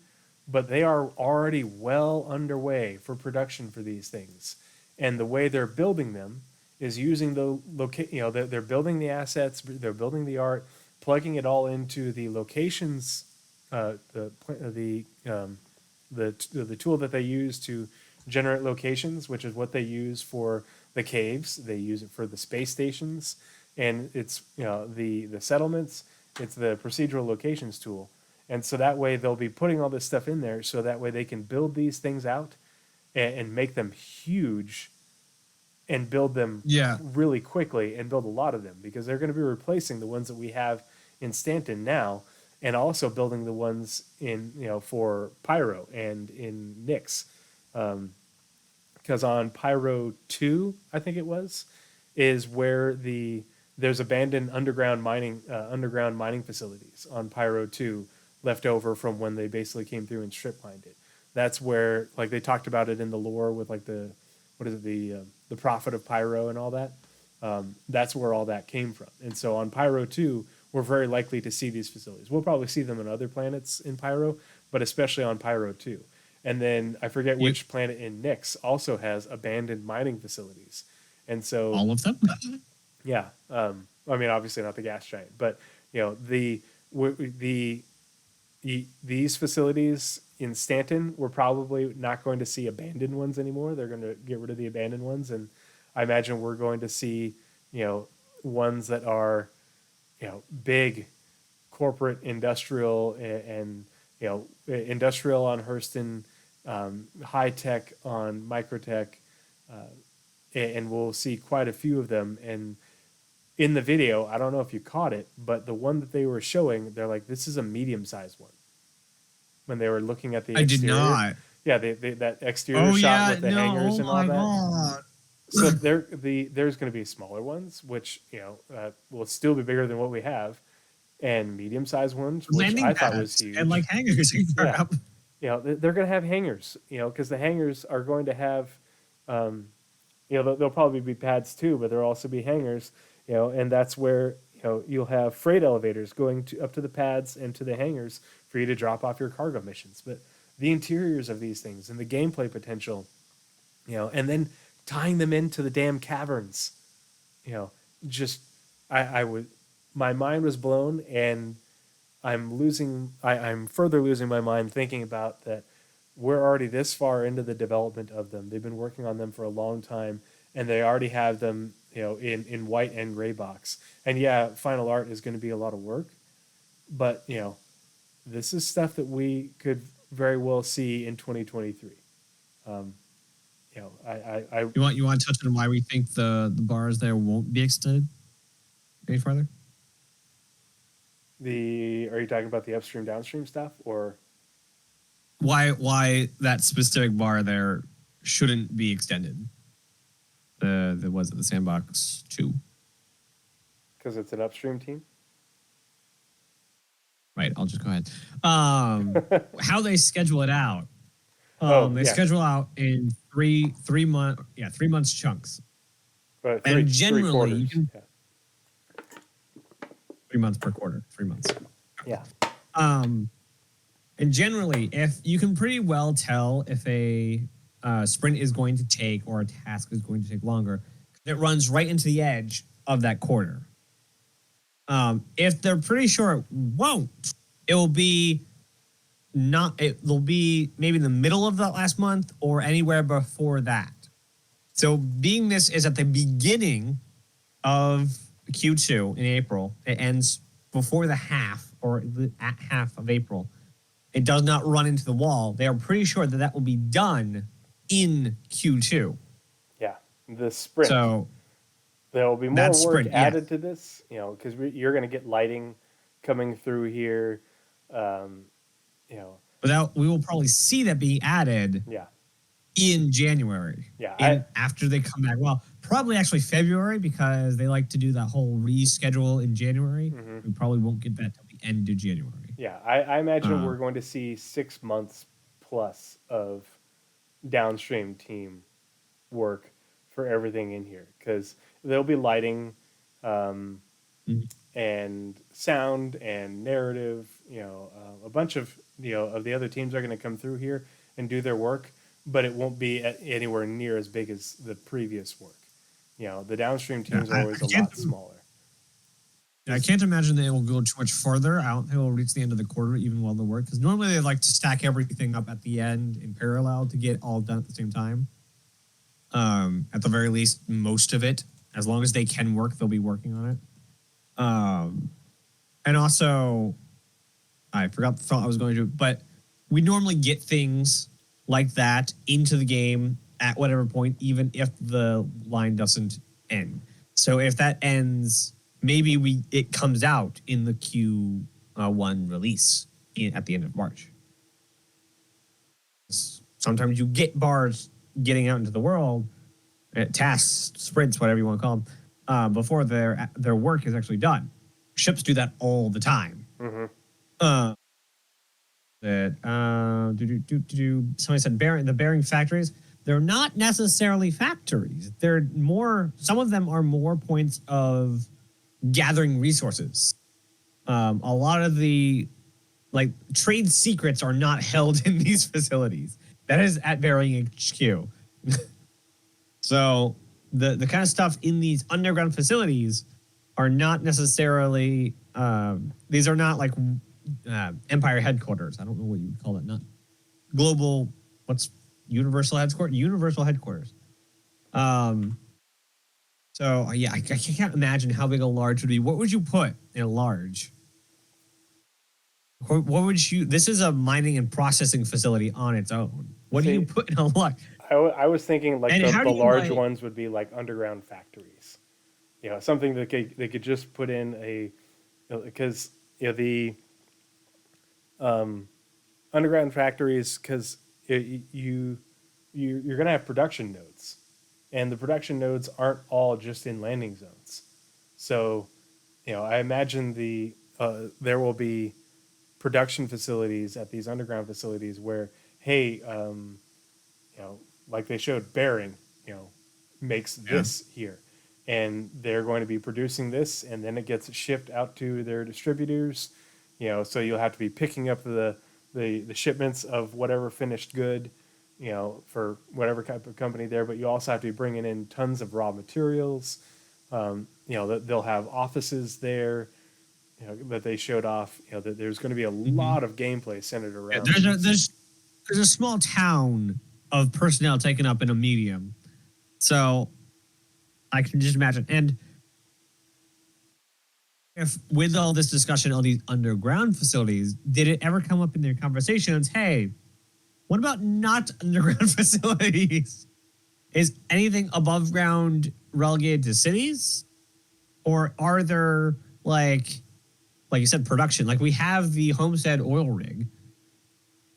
but they are already well underway for production for these things. And the way they're building them is using they're building the assets, they're building the art, plugging it all into the locations, the tool that they use to generate locations, which is what they use for the caves. They use it for the space stations, and it's the settlements. It's the procedural locations tool, and so that way they'll be putting all this stuff in there, so that way they can build these things out and make them huge, and build them really quickly, and build a lot of them, because they're going to be replacing the ones that we have in Stanton now, and also building the ones in for Pyro and in Nyx, because on Pyro 2, I think it was, is where there's abandoned underground mining facilities on Pyro 2, left over from when they basically came through and strip mined it. That's where, like, they talked about it in the lore with, like, the prophet of Pyro and all that. That's where all that came from. And so on Pyro 2, we're very likely to see these facilities. We'll probably see them on other planets in Pyro, but especially on Pyro 2. And then I forget which planet in Nyx also has abandoned mining facilities. And so all of them? Yeah. I mean, obviously not the gas giant, but these facilities in Stanton, we're probably not going to see abandoned ones anymore. They're going to get rid of the abandoned ones, and I imagine we're going to see ones that are big corporate industrial and industrial on Hurston, high tech on Microtech, and we'll see quite a few of them. And in the video, I don't know if you caught it, but the one that they were showing, they're like, this is a medium-sized one. When they were looking at the exterior. I did not. Yeah, that exterior shot with the hangers and all that. God. So there's going to be smaller ones, which will still be bigger than what we have, and medium-sized ones, which Landing I thought pads was huge. and like hangers. Yeah. They're going to have hangers, because the hangers are going to have, there'll probably be pads too, but there'll also be hangers, and that's where you'll have freight elevators going up to the pads and to the hangars for you to drop off your cargo missions. But the interiors of these things and the gameplay potential, and then tying them into the damn caverns, just my mind was blown, and I'm further losing my mind thinking about that. We're already this far into the development of them. They've been working on them for a long time, and they already have them, in white and gray box. And yeah, final art is going to be a lot of work, but this is stuff that we could very well see in 2023. You want to touch on why we think the bars there won't be extended any farther? Are you talking about the upstream downstream stuff, or why that specific bar there shouldn't be extended? The Sandbox 2? Because it's an upstream team. Right, I'll just go ahead. How they schedule it out? They schedule out in three months chunks. But and generally, you can 3 months per quarter. 3 months. Yeah. And generally, if you can pretty well tell if a sprint is going to take or a task is going to take longer, it runs right into the edge of that quarter. If they're pretty sure it won't, it'll be maybe in the middle of that last month or anywhere before that. So being this is at the beginning of Q2 in April, it ends before the half or at half of April. It does not run into the wall. They are pretty sure that will be done in Q2. Yeah, the sprint. So there will be more work added to this, because you're going to get lighting coming through here. But we will probably see that being added. Yeah. In January. Yeah. After they come back. Well, probably actually February, because they like to do that whole reschedule in January. Mm-hmm. We probably won't get that till the end of January. Yeah, I imagine we're going to see 6 months plus of downstream team work for everything in here, because there'll be lighting, and sound and narrative. A bunch of of the other teams are going to come through here and do their work, but it won't be anywhere near as big as the previous work. The downstream teams are always a lot smaller. I can't imagine they will go too much further. I don't think it will reach the end of the quarter even while they work, because normally they like to stack everything up at the end in parallel to get all done at the same time. At the very least, most of it, as long as they can work, they'll be working on it. And also, I forgot the thought I was going to, but we normally get things like that into the game at whatever point, even if the line doesn't end. So if that ends, maybe it comes out in the Q1 release at the end of March. Sometimes you get bars getting out into the world, tasks, sprints, whatever you want to call them, before their work is actually done. Ships do that all the time. Somebody said the bearing factories. They're not necessarily factories. They're more. Some of them are more points of gathering resources. A lot of the trade secrets are not held in these facilities. That is at Bearing HQ. So the kind of stuff in these underground facilities are not necessarily. These are not like Empire headquarters. I don't know what you would call it. Not global. What's universal headquarters? Universal headquarters. So yeah, I can't imagine how big a large would be. What would you put in a large? What would you? This is a mining and processing facility on its own. What do you put in a large? I was thinking like the large ones would be like underground factories. Something that they could just put in because the underground factories, because you're going to have production nodes, and the production nodes aren't all just in landing zones. So, I imagine there will be production facilities at these underground facilities where, hey, like they showed, Bearing, makes this here, and they're going to be producing this, and then it gets shipped out to their distributors. So you'll have to be picking up the shipments of whatever finished good, for whatever type of company there, but you also have to be bringing in tons of raw materials. They'll have offices there, that they showed off. That there's going to be a lot of gameplay centered around. Yeah, there's a small town of personnel taken up in a medium, so I can just imagine. And if with all this discussion on these underground facilities, did it ever come up in their conversations? Hey, what about not underground facilities? Is anything above ground relegated to cities? Or are there, like you said, production? Like we have the Homestead oil rig,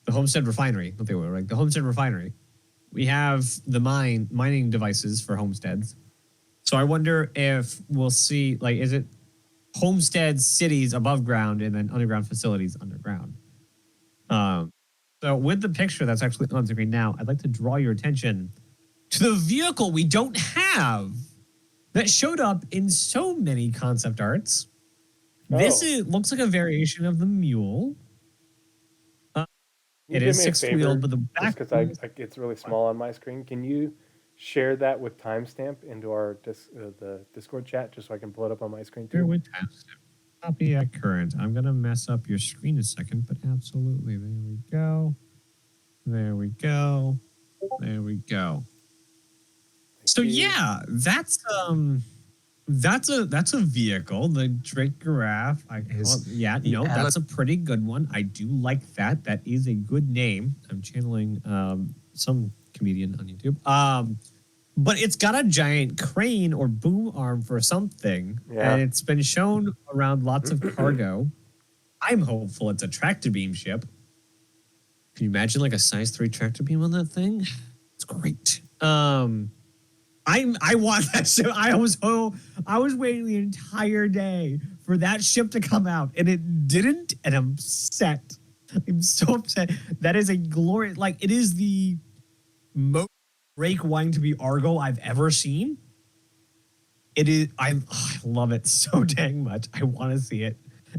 the Homestead refinery, not the oil rig, the Homestead refinery. We have the mining devices for homesteads. So I wonder if we'll see, is it homestead cities above ground and then underground facilities underground? So with the picture that's actually on screen now, I'd like to draw your attention to the vehicle we don't have that showed up in so many concept arts. This looks like a variation of the mule. It is six-wheeled, but the back... Just because it's really small on my screen. Can you share that with timestamp into our the Discord chat, just so I can pull it up on my screen too? Share with timestamp. Copy at current. I'm going to mess up your screen a second, but absolutely. There we go. There we go. There we go. So yeah, that's a vehicle. The Drake Giraffe. That's a pretty good one. I do like that. That is a good name. I'm channeling some comedian on YouTube. But it's got a giant crane or boom arm for something, and it's been shown around lots of cargo. I'm hopeful it's a tractor beam ship. Can you imagine like a size 3 tractor beam on that thing? It's great. I want that ship. I was waiting the entire day for that ship to come out, and it didn't, and I'm so upset. That is a glorious, it is the most Drake wanting to be Argo I've ever seen. It is. I love it so dang much. I want to see it.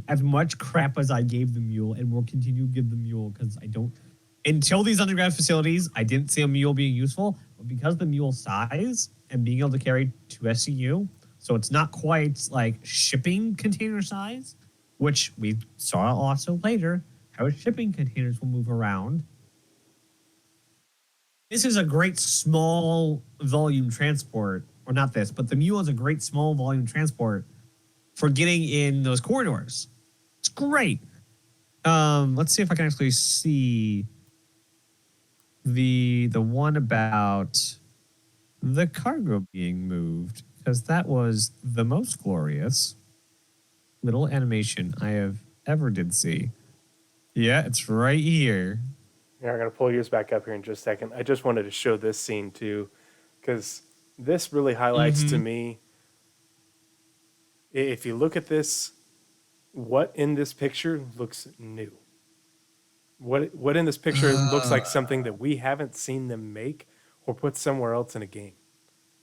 As much crap as I gave the mule, and will continue to give the mule, because I don't. Until these underground facilities, I didn't see a mule being useful. But because the mule size and being able to carry 2 SCU, so it's not quite like shipping container size, which we saw also later how shipping containers will move around. This is a great small volume transport, or not this, but the mule is a great small volume transport for getting in those corridors. It's great. Let's see if I can actually see the one about the cargo being moved, because that was the most glorious little animation I have ever did see. Yeah, it's right here. Yeah, I'm going to pull yours back up here in just a second. I just wanted to show this scene too, because this really highlights to me, if you look at this, what in this picture looks new. What in this picture looks like something that we haven't seen them make or put somewhere else in the game.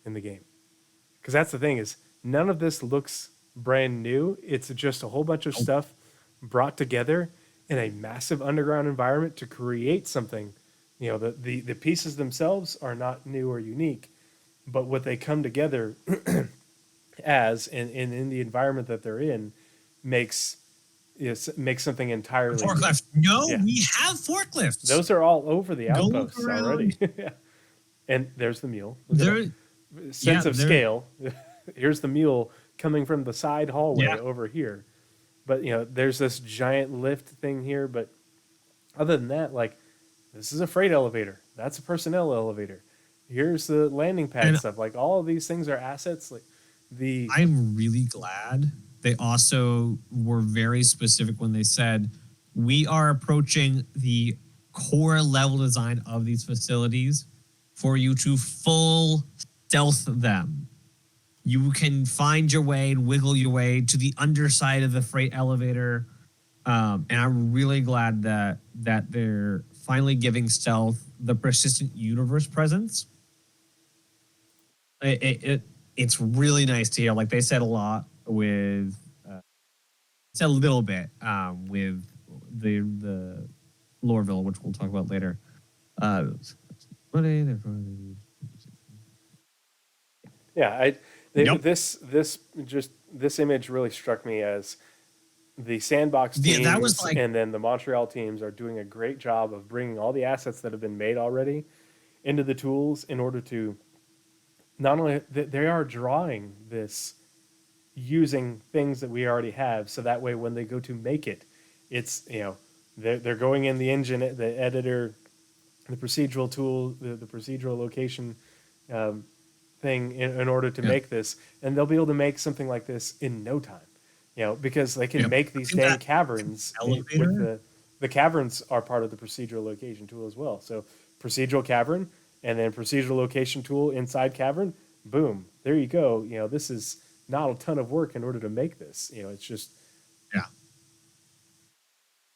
Because that's the thing, is none of this looks brand new. It's just a whole bunch of stuff brought together in a massive underground environment to create something. You know, the pieces themselves are not new or unique, but what they come together as and in the environment that they're in makes something entirely new. Forklift. No, Yeah. we have forklifts. Those are all over the Go look outposts around. already. And there's the mule. Look at There, that. Sense of scale. Here's the mule coming from the side hallway over here. But, you know, there's this giant lift thing here. But other than that, like, this is a freight elevator. That's a personnel elevator. Here's the landing pad stuff. Like, all of these things are assets. Like, I'm really glad they also were very specific when they said, we are approaching the core level design of these facilities for you to full stealth them. You can find your way and wiggle your way to the underside of the freight elevator. And I'm really glad that they're finally giving stealth the persistent universe presence. It's really nice to hear. Like, they said a lot with, said a little bit with the Loreville, which we'll talk about later. Yeah, this image really struck me as the sandbox teams that was like, and then the Montreal teams are doing a great job of bringing all the assets that have been made already into the tools in order to not only they are drawing this using things that we already have, so that way when they go to make it, it's, you know, they're going in the engine, the editor, the procedural tool, the procedural location thing in order to make this, and they'll be able to make something like this in no time, you know, because they can make these dang caverns with the caverns are part of the procedural location tool as well. So procedural cavern and then procedural location tool inside cavern, boom, there you go. You know, this is not a ton of work in order to make this. You know, it's just I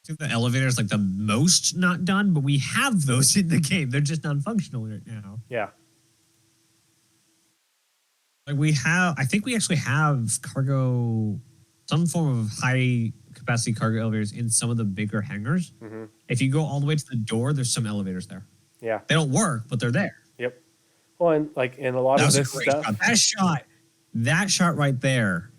think the elevator is like the most not done, but we have those in the game. They're just non-functional right now. Yeah. Like, I think we actually have cargo, some form of high capacity cargo elevators in some of the bigger hangars. Mm-hmm. If you go all the way to the door, there's some elevators there. Yeah. They don't work, but they're there. Yep. Well, and like in a lot of this stuff. That shot right there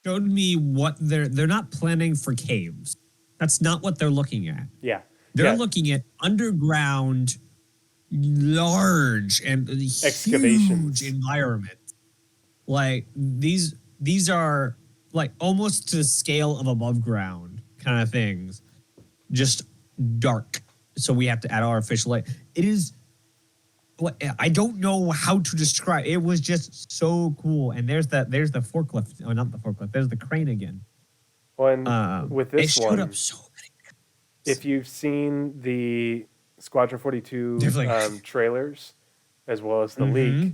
showed me what they're not planning for caves. That's not what they're looking at. Yeah. They're looking at underground, large and excavations, huge environment. Like, these are like almost to the scale of above ground kind of things. Just dark. So we have to add artificial light. It is, I don't know how to describe. It was just so cool. And there's the forklift. Oh, not the forklift. There's the crane again. Well, and with this one, up so many. If you've seen the Squadron 42 trailers, as well as the leak,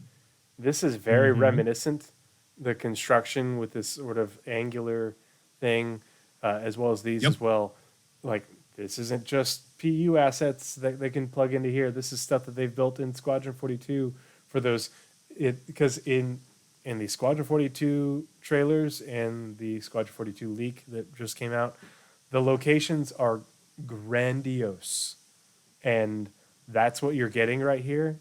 this is very reminiscent. The construction with this sort of angular thing, as well as these as well, like this isn't just PU assets that they can plug into here. This is stuff that they've built in Squadron 42 for those. Because in the Squadron 42 trailers and the Squadron 42 leak that just came out, the locations are grandiose, and that's what you're getting right here.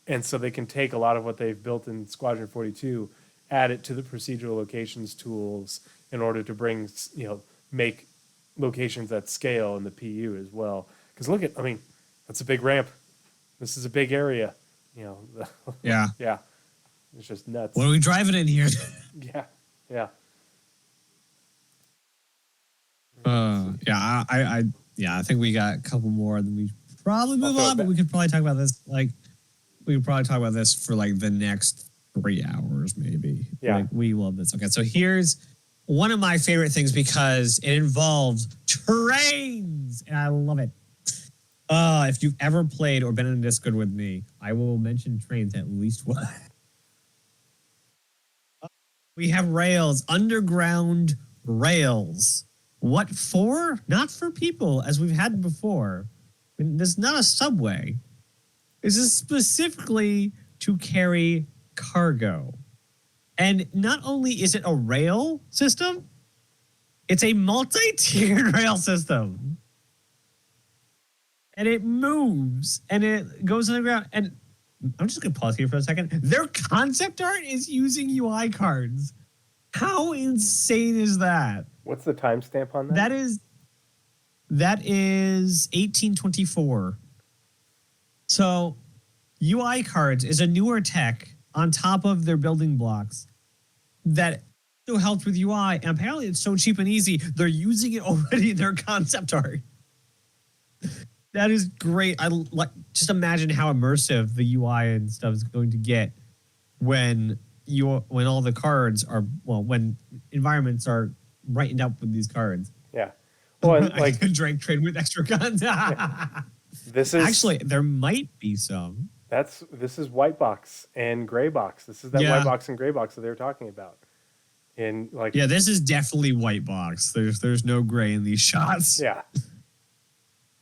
And so they can take a lot of what they've built in Squadron 42, add it to the procedural locations tools in order to bring, make locations at scale in the PU as well. Because look at, I mean, that's a big ramp. This is a big area. Yeah. Yeah. It's just nuts. What are we driving in here? Yeah. Yeah. I think we got a couple more, then we probably move on, but we could probably talk about this for like the next 3 hours, maybe. Yeah. Like, we love this. Okay, so here's one of my favorite things because it involves trains, and I love it. If you've ever played or been in Discord with me, I will mention trains at least once. We have rails, underground rails. What for? Not for people, as we've had before. This is not a subway. This is specifically to carry cargo. And not only is it a rail system, it's a multi-tiered rail system. And it moves, and it goes underground. And I'm just going to pause here for a second. Their concept art is using UI cards. How insane is that? What's the timestamp on that? That is 1824. So UI cards is a newer tech on top of their building blocks that also helps with UI. And apparently it's so cheap and easy, they're using it already in their concept art. That is great. Just imagine how immersive the UI and stuff is going to get when all the cards are, when environments are brightened up with these cards. Yeah. Well, I could drink trade with extra guns. Yeah. This is actually, there might be some. This is white box and gray box. This is that white box and gray box that they were talking about. And this is definitely white box. There's no gray in these shots. Yeah.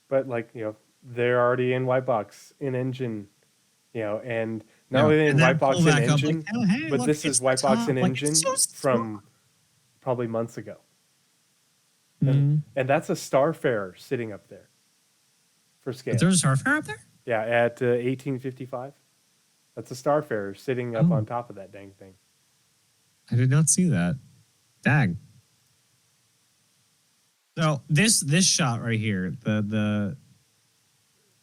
But they're already in white box in engine, and not only in white box in engine, but this is white box in engine from probably months ago. And that's a Starfarer sitting up there for scale. But there's a Starfarer up there? Yeah, at 1855. That's a Starfarer sitting up on top of that dang thing. I did not see that. Dang. So this shot right here,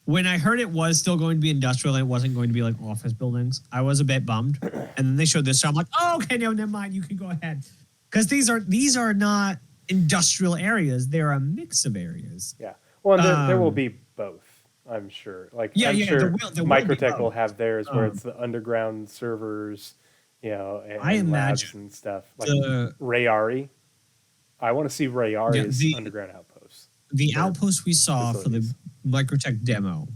when I heard it was still going to be industrial and it wasn't going to be like office buildings, I was a bit bummed. And then they showed this, so I'm like, oh, okay, no, never mind, you can go ahead. Because these are not industrial areas; they're a mix of areas. Yeah, well, and there will be both, I'm sure. I'm sure Microtech will have theirs where it's the underground servers, and I imagine labs and stuff like Rayari. I want to see Rayari's underground outpost. The outpost we saw for the Microtech demo,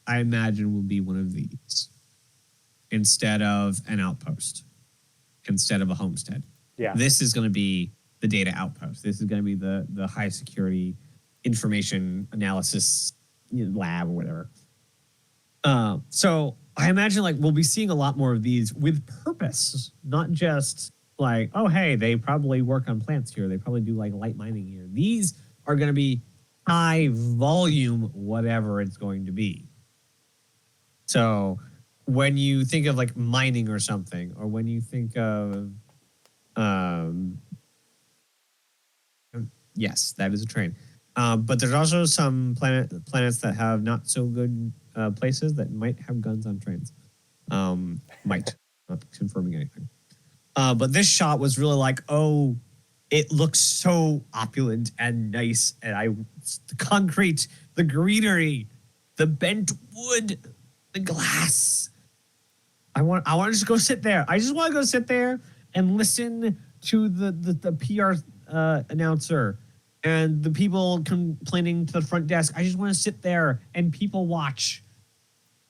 I imagine, will be one of these instead of an outpost, instead of a homestead. Yeah, this is going to be the data outpost. This is going to be the high security information analysis lab or whatever. So I imagine we'll be seeing a lot more of these with purpose, not just oh, hey, they probably work on plants here. They probably do light mining here. These are going to be high volume, whatever it's going to be. So when you think of mining or something, or when you think of, yes, that is a train. But there's also some planets that have not so good places that might have guns on trains. Might, not confirming anything. But this shot was really it looks so opulent and nice. And the concrete, the greenery, the bent wood, the glass. I want to just go sit there. I just want to go sit there and listen to the PR announcer and the people complaining to the front desk. I just want to sit there and people watch.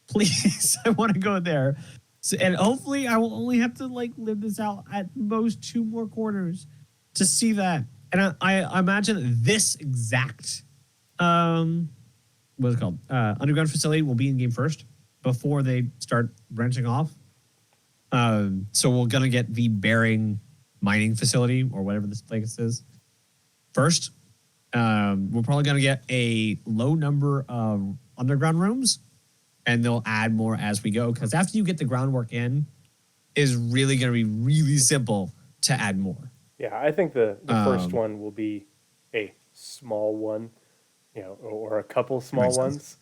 Please, I want to go there. So, and hopefully I will only have to live this out at most 2 more quarters to see that. And I imagine this exact What's it called? Underground facility will be in game first before they start branching off. So we're gonna get the bearing mining facility or whatever this place is first. We're probably gonna get a low number of underground rooms, and they'll add more as we go. Because after you get the groundwork in, is really gonna be really simple to add more. Yeah, I think the first one will be a small one, or a couple small Makes sense. ones,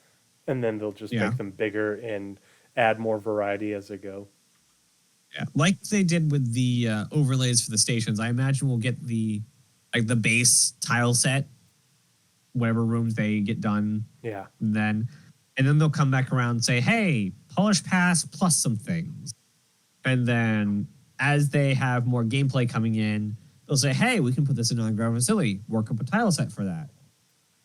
and then they'll just Yeah. make them bigger and add more variety as they go. Yeah, like they did with the overlays for the stations. I imagine we'll get the base tile set, whatever rooms they get done. Yeah. And then they'll come back around and say, "Hey, polish pass plus some things." And then as they have more gameplay coming in, they'll say, "Hey, we can put this in an underground facility. Work up a tile set for that."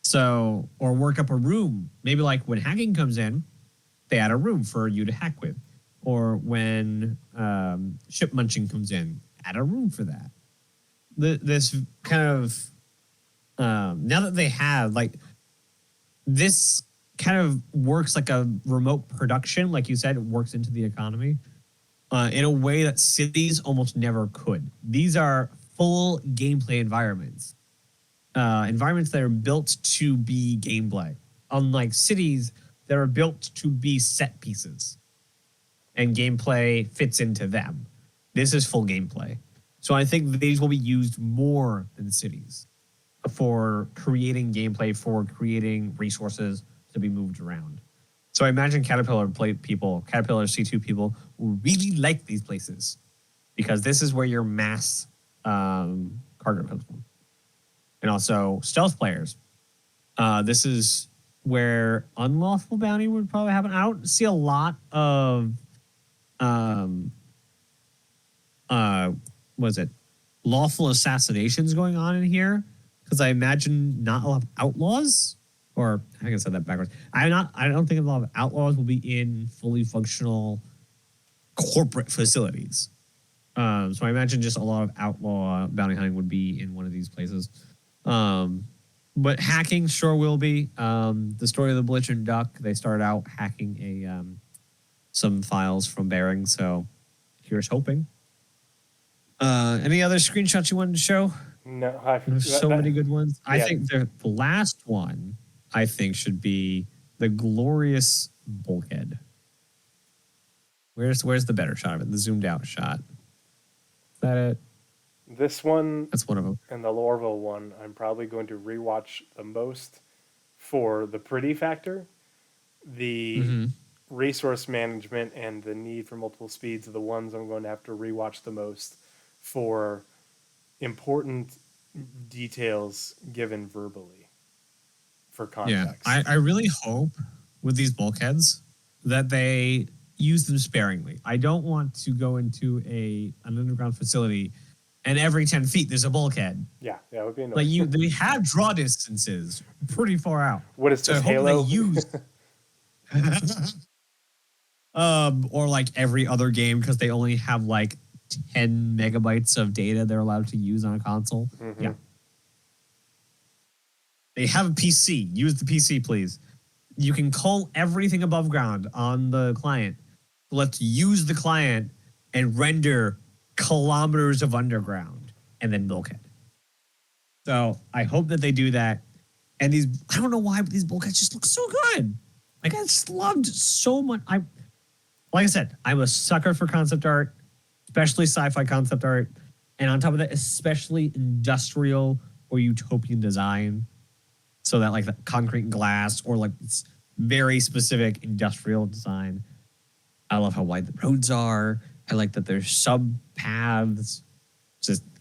So, or work up a room. Maybe like when hacking comes in, they add a room for you to hack with. Or when ship munching comes in, add a room for that. This kind of now that they have this kind of works like a remote production, like you said, it works into the economy in a way that cities almost never could. These are full gameplay environments, environments that are built to be gameplay, unlike cities that are built to be set pieces. And gameplay fits into them. This is full gameplay. So I think these will be used more than cities for creating gameplay, for creating resources to be moved around. So I imagine Caterpillar C2 people will really like these places because this is where your mass cargo comes from. And also stealth players. This is where unlawful bounty would probably happen. I don't see a lot of lawful assassinations going on in here because I imagine not a lot of outlaws, or I think I said that backwards. I don't think a lot of outlaws will be in fully functional corporate facilities. So I imagine just a lot of outlaw bounty hunting would be in one of these places. But hacking sure will be. The story of the Belligerent Duck, they started out hacking some files from Bearing, so here's hoping. Any other screenshots you wanted to show? No, There's so many good ones. Yeah. I think the last one, I think, should be the glorious bulkhead. Where's the better shot of it? The zoomed out shot. Is that it? This one, That's one of them. and the Lorville one, I'm probably going to rewatch the most for the pretty factor. The resource management and the need for multiple speeds are the ones I'm going to have to rewatch the most for important details given verbally for context. Yeah, I really hope with these bulkheads that they use them sparingly. I don't want to go into an underground facility and every 10 feet there's a bulkhead. Yeah, that would be annoying. Like they have draw distances pretty far out. What is this, Halo? They use or like every other game because they only have like 10 megabytes of data they're allowed to use on a console. Mm-hmm. Yeah. They have a PC. Use the PC, please. You can call everything above ground on the client. Let's use the client and render kilometers of underground and then bulkhead. So I hope that they do that. And I don't know why, but these bulkheads just look so good. Like I just loved so much. Like I said, I'm a sucker for concept art, especially sci-fi concept art. And on top of that, especially industrial or utopian design. So that like the concrete and glass or like it's very specific industrial design. I love how wide the roads are. I like that there's sub paths.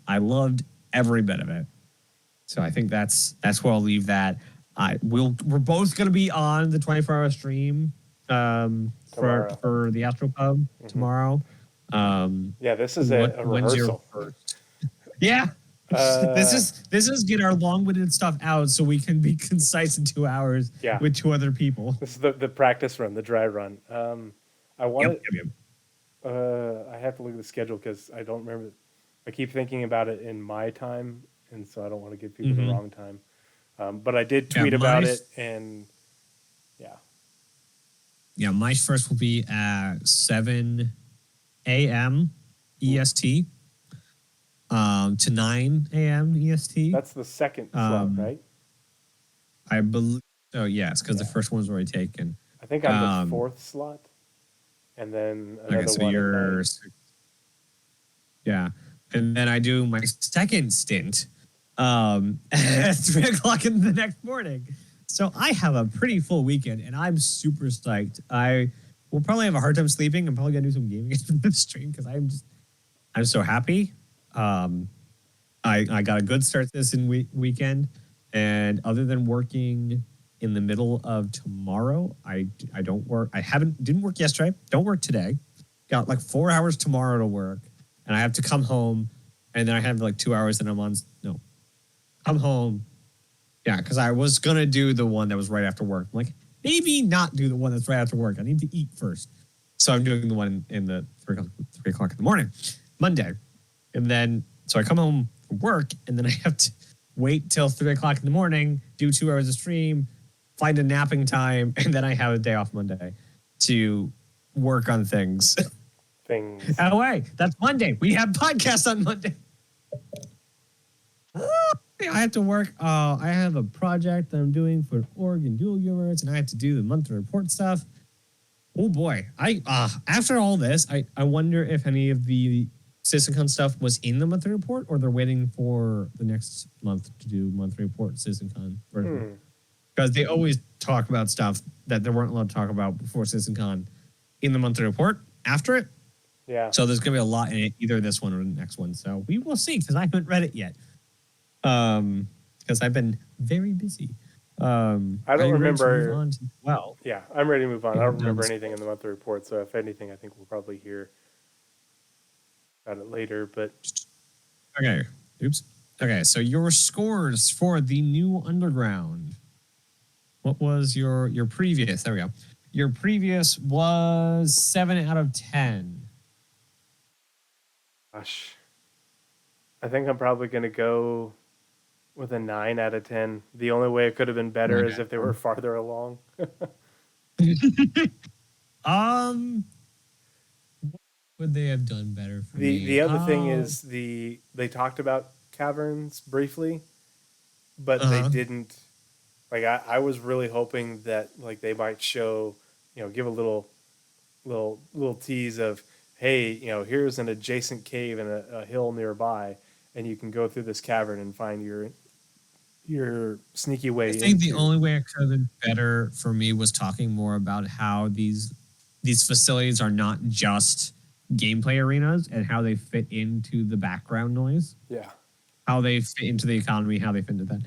I loved every bit of it. So I think that's where I'll leave that. We're both going to be on the 24-hour stream for the Astro Pub tomorrow. Yeah, this is a rehearsal. Yeah. This is get our long-winded stuff out so we can be concise in 2 hours with two other people. This is the practice run, the dry run. I want Yep. I have to look at the schedule because I don't remember. I keep thinking about it in my time, and so I don't want to give people the wrong time. But I did tweet about it, and yeah. Yeah, my first will be at 7 a.m. EST to 9 a.m. EST. That's the second slot, right? I believe so, yes, because the first one was already taken. I think I'm the fourth slot, and then another so one. You're, yeah, and then I do my second stint at 3 o'clock in the next morning. So I have a pretty full weekend, and I'm super psyched. I will probably have a hard time sleeping. I'm probably gonna do some gaming in the stream because I'm so happy. I got a good start to this weekend, and other than working in the middle of tomorrow, I don't work. Didn't work yesterday. Don't work today. Got like 4 hours tomorrow to work, and I have to come home, and then I have like 2 hours, and come home. Yeah, because I was gonna do the one that was right after work. I'm like, maybe not do the one that's right after work. I need to eat first. So I'm doing the one in the 3 o'clock in the morning, Monday. And then, so I come home from work, and then I have to wait till 3 o'clock in the morning, do 2 hours of stream, find a napping time, and then I have a day off Monday to work on things. Oh, wait, that's Monday. We have podcasts on Monday. I have to work. I have a project that I'm doing for Oregon Dual Universe, and I have to do the monthly report stuff. Oh boy! After all this, I wonder if any of the CitizenCon stuff was in the monthly report, or they're waiting for the next month to do monthly report CitizenCon. Because they always talk about stuff that they weren't allowed to talk about before CitizenCon in the monthly report. After it, yeah. So there's gonna be a lot in it, either this one or the next one. So we will see, because I haven't read it yet. Because I've been very busy. I don't remember. Well, yeah, I'm ready to move on. I don't remember anything in the monthly report, so if anything, I think we'll probably hear about it later. But okay, oops. Okay, so your scores for the new Underground. What was your previous? There we go. Your previous was 7 out of 10. Gosh, I think I'm probably going to go with a 9 out of 10. The only way it could have been better is if they were farther along. What would they have done better for me? The other thing is they talked about caverns briefly, but they didn't. Like I was really hoping that like they might show, give a little tease of, hey, here's an adjacent cave and a hill nearby, and you can go through this cavern and find your sneaky way. I think the only way it could have been better for me was talking more about how these facilities are not just gameplay arenas and how they fit into the background noise. Yeah. How they fit into the economy, how they fit into that.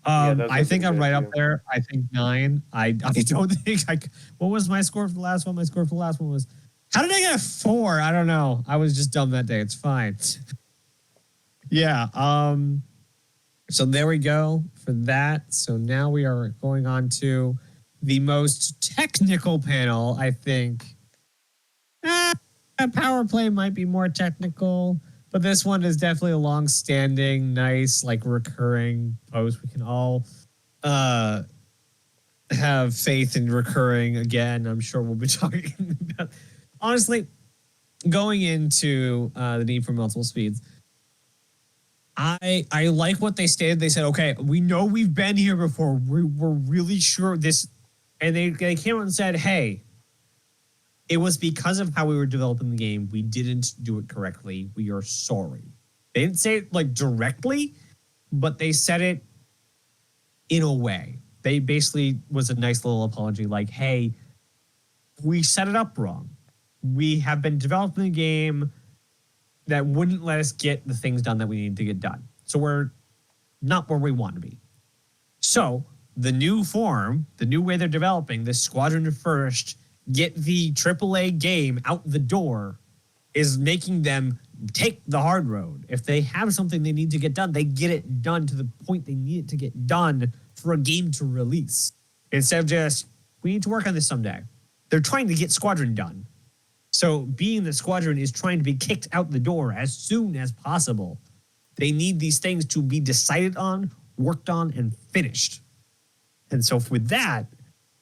I think I'm right up there. I think 9. I don't think what was my score for the last one? My score for the last one was, how did I get a 4? I don't know. I was just dumb that day. It's fine. Yeah. So there we go for that. So now we are going on to the most technical panel, I think. Power play might be more technical, but this one is definitely a long-standing, nice, like recurring post. We can all have faith in recurring again. I'm sure we'll be talking about. Honestly, going into the need for multiple speeds, I like what they stated. They said, okay, we know we've been here before. We're really sure this. And they came out and said, hey, it was because of how we were developing the game. We didn't do it correctly. We are sorry. They didn't say it like directly, but they said it in a way. They basically was a nice little apology like, hey, we set it up wrong. We have been developing a game that wouldn't let us get the things done that we need to get done. So we're not where we want to be. So the new form, the new way they're developing this Squadron First, get the AAA game out the door, is making them take the hard road. If they have something they need to get done, they get it done to the point they need it to get done for a game to release. Instead of just, we need to work on this someday. They're trying to get Squadron done. So being that Squadron is trying to be kicked out the door as soon as possible, they need these things to be decided on worked on and finished. And so with that,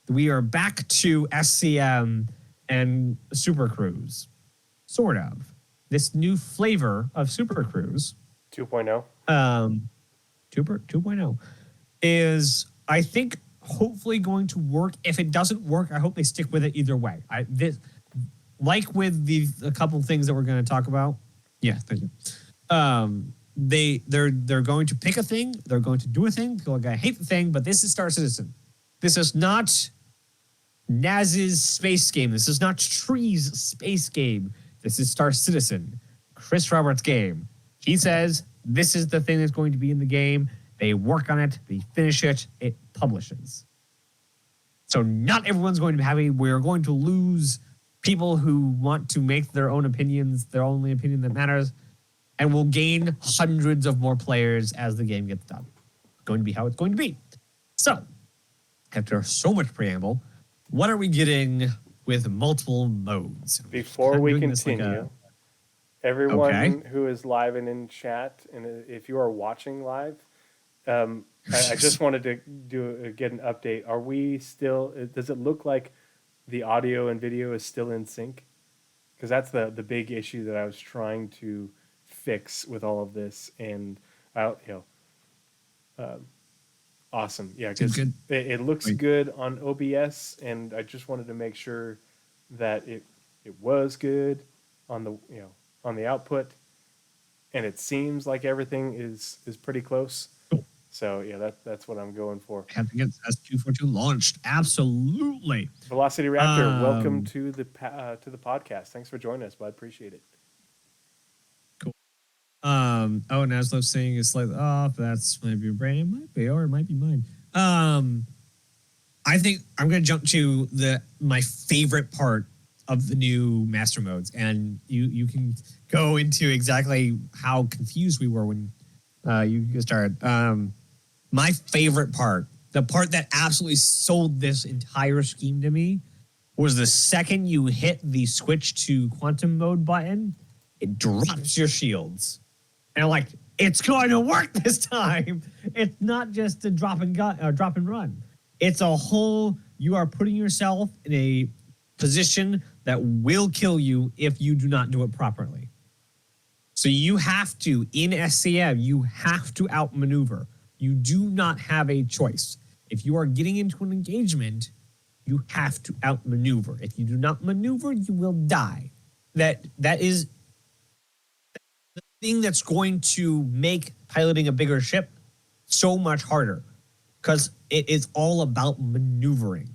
we are back to SCM and Super Cruise, sort of. This new flavor of Super Cruise, 2.0. 2.0, is, I think, hopefully going to work. If it doesn't work, I hope they stick with it either way. Like with a couple things that we're going to talk about. Yeah, thank you. They're going to pick a thing. They're going to do a thing. People are going to hate the thing, but this is Star Citizen. This is not Naz's space game. This is not Tree's space game. This is Star Citizen, Chris Roberts' game. He says this is the thing that's going to be in the game. They work on it. They finish it. It publishes. So not everyone's going to be happy. We're going to lose people who want to make their own opinions, their only opinion that matters, and we'll gain hundreds of more players as the game gets done. Going to be how it's going to be. So, after so much preamble, what are we getting with multiple modes? Before we continue, everyone Okay. who is live and in chat, and if you are watching live, I just wanted to get an update. Are we still? Does it look like the audio and video is still in sync? Because that's the big issue that I was trying to fix with all of this, and awesome, yeah, because it looks good on OBS, and I just wanted to make sure that it was good on the output, and it seems like everything is pretty close. Cool. So yeah, that's what I'm going for. Have to get S242 launched. Absolutely. Velocity Raptor, welcome to the podcast. Thanks for joining us, bud. Appreciate it. Cool. Naslo's saying it's slightly off. That's maybe your brain. It might be, or it might be mine. I think I'm going to jump to my favorite part of the new master modes, and you can go into exactly how confused we were when you started. My favorite part, the part that absolutely sold this entire scheme to me, was the second you hit the switch to quantum mode button, it drops your shields. And I'm like, it's going to work this time. It's not just a drop and run. It's a whole, you are putting yourself in a position that will kill you if you do not do it properly. So you have to, in SCM, you have to outmaneuver. You do not have a choice. If you are getting into an engagement, you have to outmaneuver. If you do not maneuver, you will die. That is the thing that's going to make piloting a bigger ship so much harder, because it is all about maneuvering.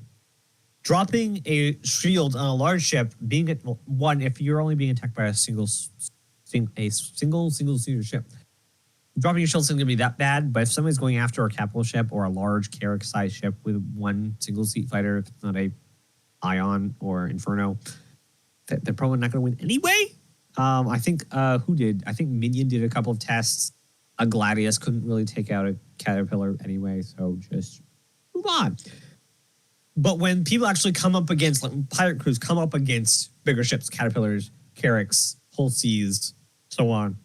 Dropping a shield on a large ship, being at one, if you're only being attacked by a single seater ship, dropping your shield isn't going to be that bad. But if somebody's going after a capital ship or a large Carrack-sized ship with one single seat fighter, if it's not a Ion or Inferno, they're probably not going to win anyway. I think who did? I think Minion did a couple of tests. A Gladius couldn't really take out a Caterpillar anyway, so just move on. But when people actually come up against, like pirate crews come up against bigger ships, Caterpillars, Carracks, Hull Seas, so on,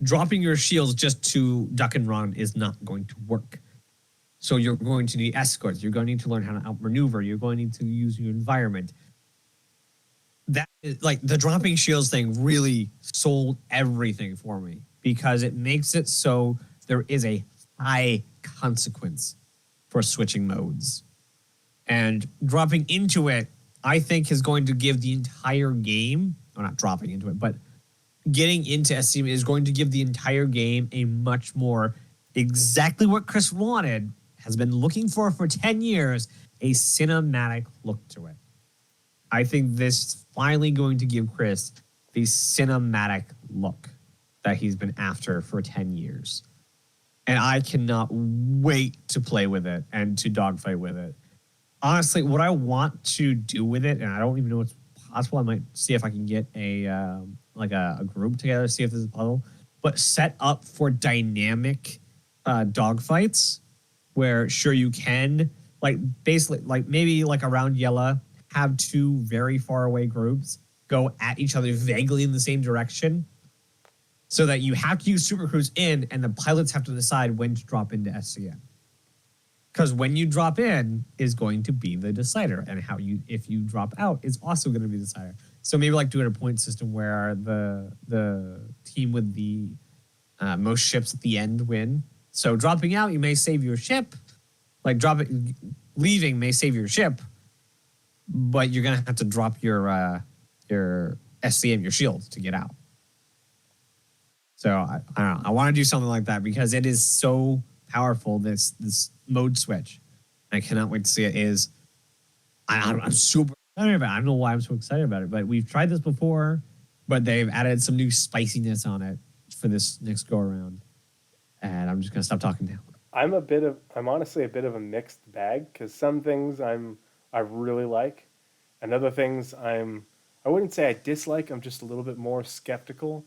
dropping your shields just to duck and run is not going to work. So you're going to need escorts. You're going to need to learn how to outmaneuver. You're going to need to use your environment. That is, like, the dropping shields thing really sold everything for me, because it makes it so there is a high consequence for switching modes. And dropping into it, I think, is going to give the entire game, or not dropping into it, but getting into SCM is going to give the entire game a much more exactly what Chris wanted, has been looking for 10 years, a cinematic look to it. I think this is finally going to give Chris the cinematic look that he's been after for 10 years. And I cannot wait to play with it and to dogfight with it. Honestly, what I want to do with it, and I don't even know what's possible, I might see if I can get a group together, see if this is possible, but set up for dynamic dogfights where, sure, you can, like, basically, like, maybe like around Yella, have two very far away groups go at each other vaguely in the same direction, so that you have to use Super Cruise in, and the pilots have to decide when to drop into SCM. Because when you drop in is going to be the decider, and if you drop out is also going to be the decider. So maybe like doing a point system where the team with the most ships at the end win. So dropping out, you may save your ship. Like leaving may save your ship, but you're gonna have to drop your SCM, your shield, to get out. So I don't know. I want to do something like that because it is so powerful. This mode switch, I cannot wait to see it. I'm super excited about it. I don't know why I'm so excited about it, but we've tried this before, but they've added some new spiciness on it for this next go around. And I'm just gonna stop talking now. I'm honestly a bit of a mixed bag because some things I really like, and other things I wouldn't say I dislike. I'm just a little bit more skeptical,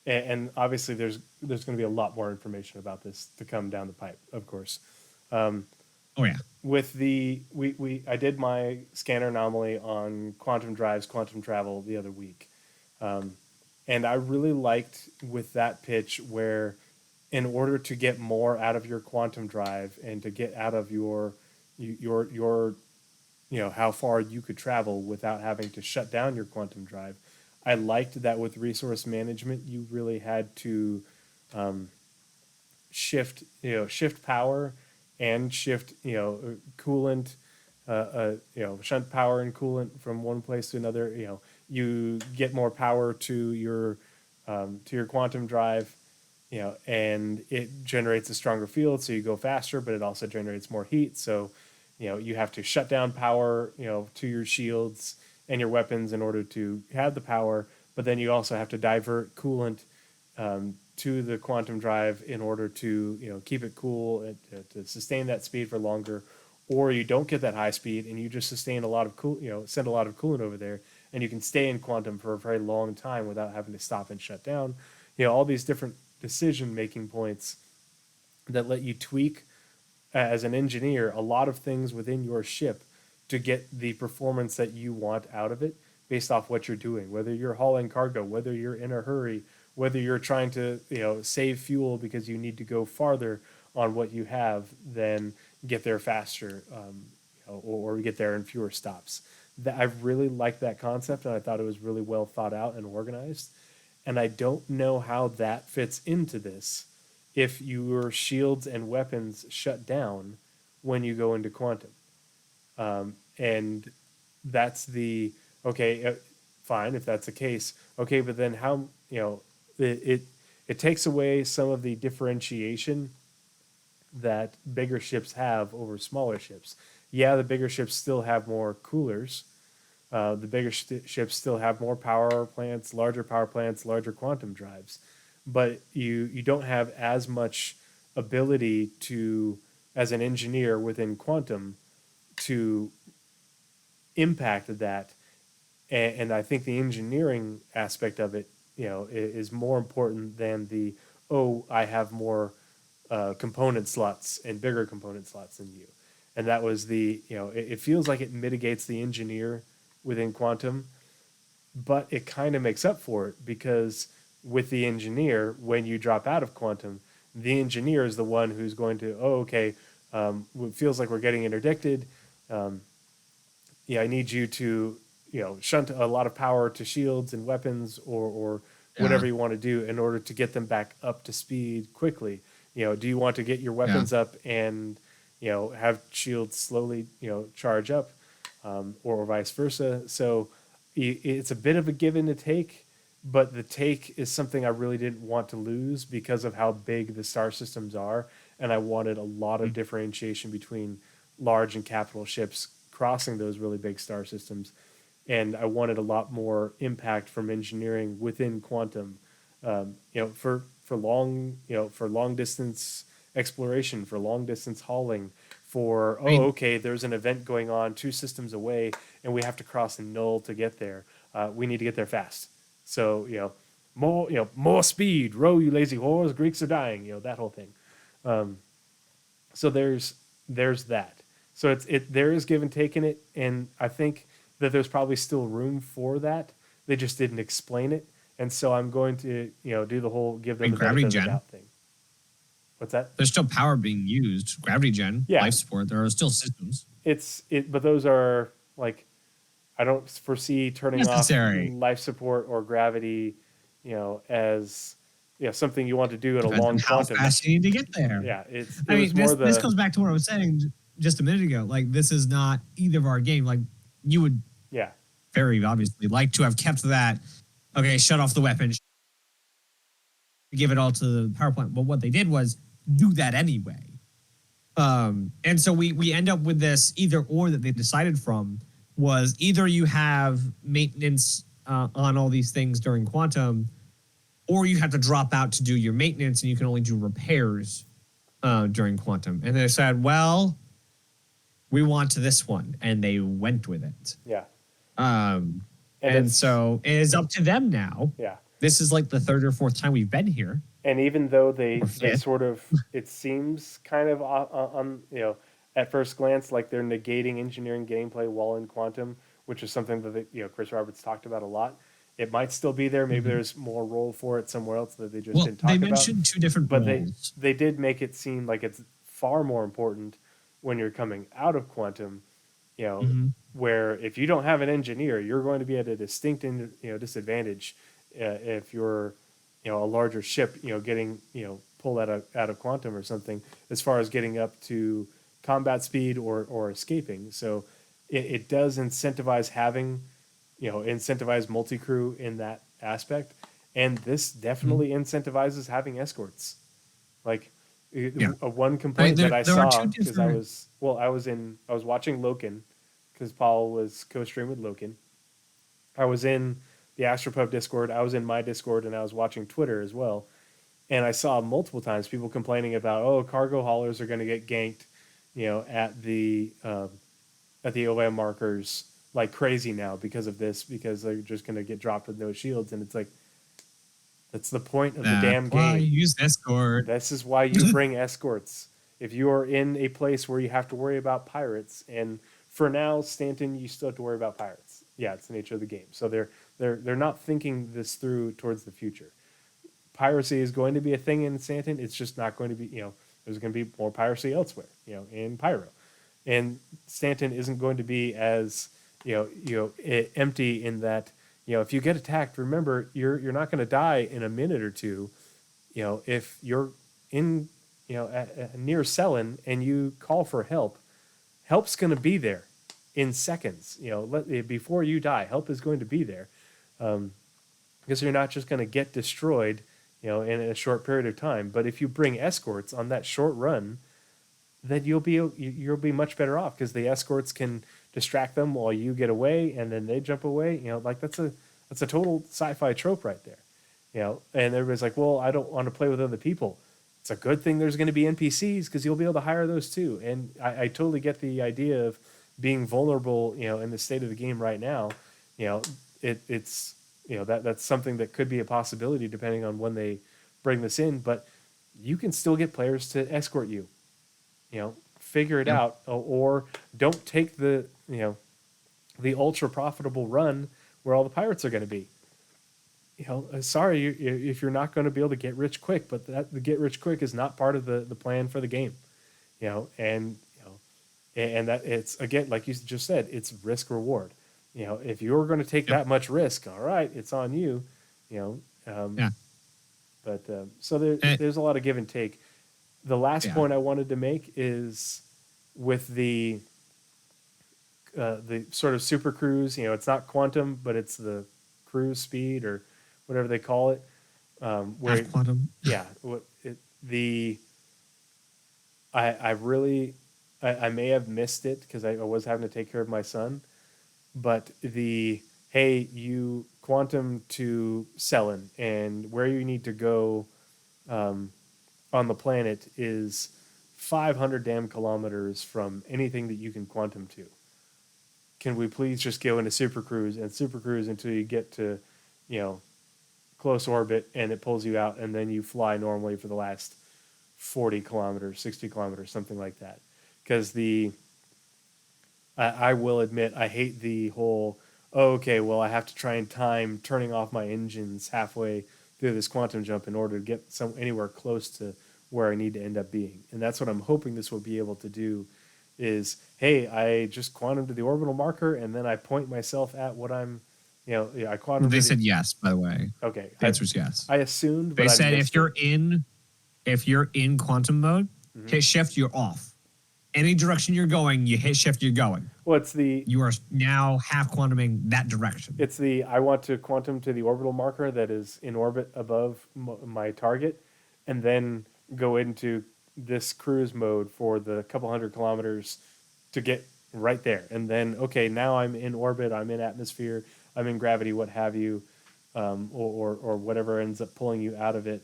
and obviously there's going to be a lot more information about this to come down the pipe, of course. Oh yeah. With I did my scanner anomaly on quantum drives, quantum travel the other week, and I really liked with that pitch where, in order to get more out of your quantum drive and to get out of your how far you could travel without having to shut down your quantum drive, I liked that with resource management you really had to shift power and shift coolant, shunt power and coolant from one place to another. You get more power to your quantum drive, and it generates a stronger field, so you go faster, but it also generates more heat. So, you have to shut down power, to your shields and your weapons in order to have the power, but then you also have to divert coolant to the quantum drive in order to, keep it cool and to sustain that speed for longer, or you don't get that high speed and you just sustain a lot of send a lot of coolant over there, and you can stay in quantum for a very long time without having to stop and shut down. All these different decision-making points that let you tweak, as an engineer, a lot of things within your ship to get the performance that you want out of it based off what you're doing, whether you're hauling cargo, whether you're in a hurry, whether you're trying to save fuel because you need to go farther on what you have than get there faster, or get there in fewer stops. I really liked that concept, and I thought it was really well thought out and organized. And I don't know how that fits into this if your shields and weapons shut down when you go into quantum. And that's okay, fine, if that's the case. Okay, but then how, it takes away some of the differentiation that bigger ships have over smaller ships. Yeah, the bigger ships still have more coolers. The bigger ships still have more power plants, larger quantum drives, but you don't have as much ability to, as an engineer within quantum, to impact that. And I think the engineering aspect of it, is more important than I have more component slots and bigger component slots than you. And that was it feels like it mitigates the engineer within quantum, but it kind of makes up for it, because with the engineer, when you drop out of quantum, the engineer is the one who's going to, it feels like we're getting interdicted. I need you to, shunt a lot of power to shields and weapons, or whatever you want to do in order to get them back up to speed quickly. Do you want to get your weapons up and, have shields slowly, charge up, or vice versa? So it's a bit of a give and a take, but the take is something I really didn't want to lose because of how big the star systems are, and I wanted a lot of differentiation between large and capital ships crossing those really big star systems, and I wanted a lot more impact from engineering within quantum, for long distance exploration, for long distance hauling, for there's an event going on 2 systems away and we have to cross a null to get there. We need to get there fast. So more speed. Row, you lazy whores. Greeks are dying. That whole thing. So there's that. So there is give and take in it, and I think that there's probably still room for that. They just didn't explain it, And so I'm going to, do the whole give them And the gravity benefit of the gen. doubt thing. What's that? There's still power being used. Gravity gen, Yeah. life support. There are still systems. But those are like, I don't foresee turning off Necessary. life support or gravity, as something you want to do at Depends a on long how quantum. fast you need to get there. Yeah, it I was mean, more this goes back to what I was saying just a minute ago. Like, this is not either of our game. Like, you would yeah. very obviously like to have kept that. Okay, shut off the weapon. Give it all to the power plant. But what they did was do that anyway. And so we end up with this either or that they decided from was either you have maintenance on all these things during quantum, or you have to drop out to do your maintenance and you can only do repairs during quantum. And they said, well, we want this one, and they went with it. Yeah. And so it is up to them now. Yeah. This is like the third or fourth time we've been here. And even though they fifth. sort of, it seems kind of on at first glance like they're negating engineering gameplay while in quantum, which is something that Chris Roberts talked about a lot. It might still be there. Maybe there's more role for it somewhere else that they just didn't talk about. They mentioned two different but roles. they did make it seem like it's far more important when you're coming out of quantum, where if you don't have an engineer, you're going to be at a distinct disadvantage if you're a larger ship, getting pulled out of quantum or something, as far as getting up to combat speed or escaping. So it does incentivize having incentivize multi-crew in that aspect, and this definitely incentivizes having escorts. Like one complaint that I saw, because I was watching Loken, because Paul was co-streaming with Loken. I was in the Astropub Discord, I was in my Discord, and I was watching Twitter as well. And I saw multiple times people complaining about, cargo haulers are going to get ganked, at the OM markers like crazy now because of this, because they're just going to get dropped with no shields. And it's like, that's the point of the damn game. Why use escort? This is why you bring escorts. If you are in a place where you have to worry about pirates, and for now, Stanton, you still have to worry about pirates. Yeah, it's the nature of the game. So they're not thinking this through towards the future. Piracy is going to be a thing in Stanton. It's just not going to be, there's going to be more piracy elsewhere, in Pyro. And Stanton isn't going to be as, empty in that, if you get attacked, remember, you're not going to die in a minute or two. If you're in, near Selen and you call for help, help's going to be there in seconds. Before you die, help is going to be there, because you're not just going to get destroyed, in a short period of time. But if you bring escorts on that short run, then you'll be much better off, because the escorts can distract them while you get away, and then they jump away. Like that's a total sci-fi trope right there. And everybody's like, well, I don't want to play with other people. It's a good thing there's going to be NPCs, because you'll be able to hire those too. And I totally get the idea of being vulnerable, in the state of the game right now. It's that's something that could be a possibility depending on when they bring this in. But you can still get players to escort you. Figure it out, or don't take the ultra profitable run where all the pirates are going to be. Sorry if you're not going to be able to get rich quick, but the get rich quick is not part of the plan for the game. And that it's, again, like you just said, it's risk reward. If you're going to take that much risk, all right, it's on you. But so there's a lot of give and take. The last point I wanted to make is with the sort of super cruise. It's not quantum, but it's the cruise speed or whatever they call it. Where quantum. Yeah. I may have missed it because I was having to take care of my son, but hey, you quantum to Selen, and where you need to go on the planet is 500 damn kilometers from anything that you can quantum to. Can we please just go into super cruise until you get to, close orbit, and it pulls you out, and then you fly normally for the last 40 kilometers, 60 kilometers, something like that. Because I will admit, I hate the whole, oh, okay, well, I have to try and time turning off my engines halfway through this quantum jump in order to get anywhere close to where I need to end up being. And that's what I'm hoping this will be able to do is, hey, I just quantum to the orbital marker and then I point myself at what I'm, I quantum They to said yes, by the way. okay. The answer is yes. I assumed, They but said I missed if you're in quantum mode, hit shift, you're off. Any direction you're going, you hit shift, you're going. Well, You are now half quantuming that direction. it's I want to quantum to the orbital marker that is in orbit above my target, and then go into this cruise mode for the couple hundred kilometers to get right there. And then, okay, now I'm in orbit, I'm in atmosphere, I'm in gravity, what have you, or whatever ends up pulling you out of it.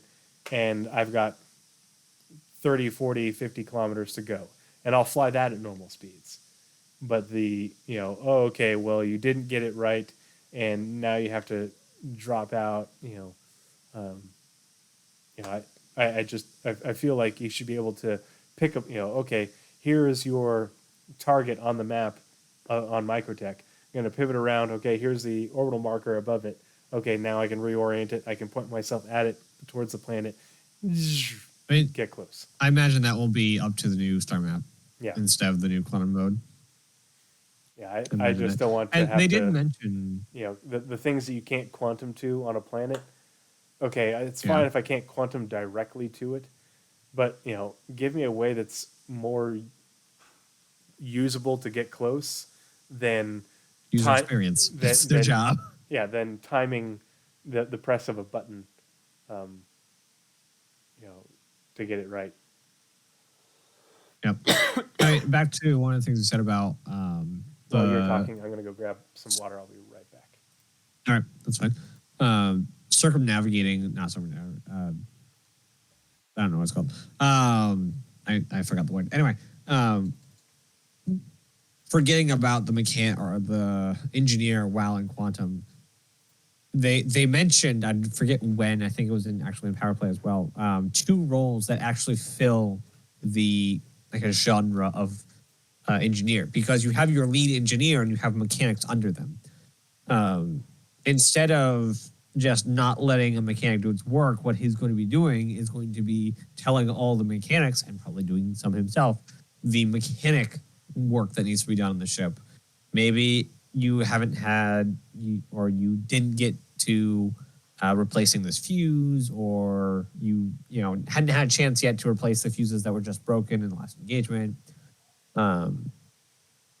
And I've got 30, 40, 50 kilometers to go. And I'll fly that at normal speeds. But oh, okay, well, you didn't get it right, and now you have to drop out, I feel like you should be able to pick up, okay, here is your target on the map on Microtech. I'm going to pivot around. Okay, here's the orbital marker above it. Okay, now I can reorient it. I can point myself at it towards the planet. Get close. I imagine that will be up to the new star map. Yeah. Instead of the new quantum mode. Yeah, I just don't want to and have they to, did mention, the things that you can't quantum to on a planet. Okay, it's fine if I can't quantum directly to it, but give me a way that's more usable to get close than user experience. That's their job. Yeah, than timing the press of a button, to get it right. Yep. All right, back to one of the things you said about While you're talking, I'm going to go grab some water. I'll be right back. All right, that's fine. Not circumnavigating. I don't know what it's called. I forgot the word. Anyway, forgetting about the mechanic or the engineer while in quantum. They mentioned, I forget when, I think it was actually in Power Play as well, 2 roles that actually fill the like a genre of engineer, because you have your lead engineer and you have mechanics under them. Instead of just not letting a mechanic do its work, what he's going to be doing is going to be telling all the mechanics, and probably doing some himself, the mechanic work that needs to be done on the ship. Maybe you haven't had, or you didn't get to replacing this fuse, or you hadn't had a chance yet to replace the fuses that were just broken in the last engagement.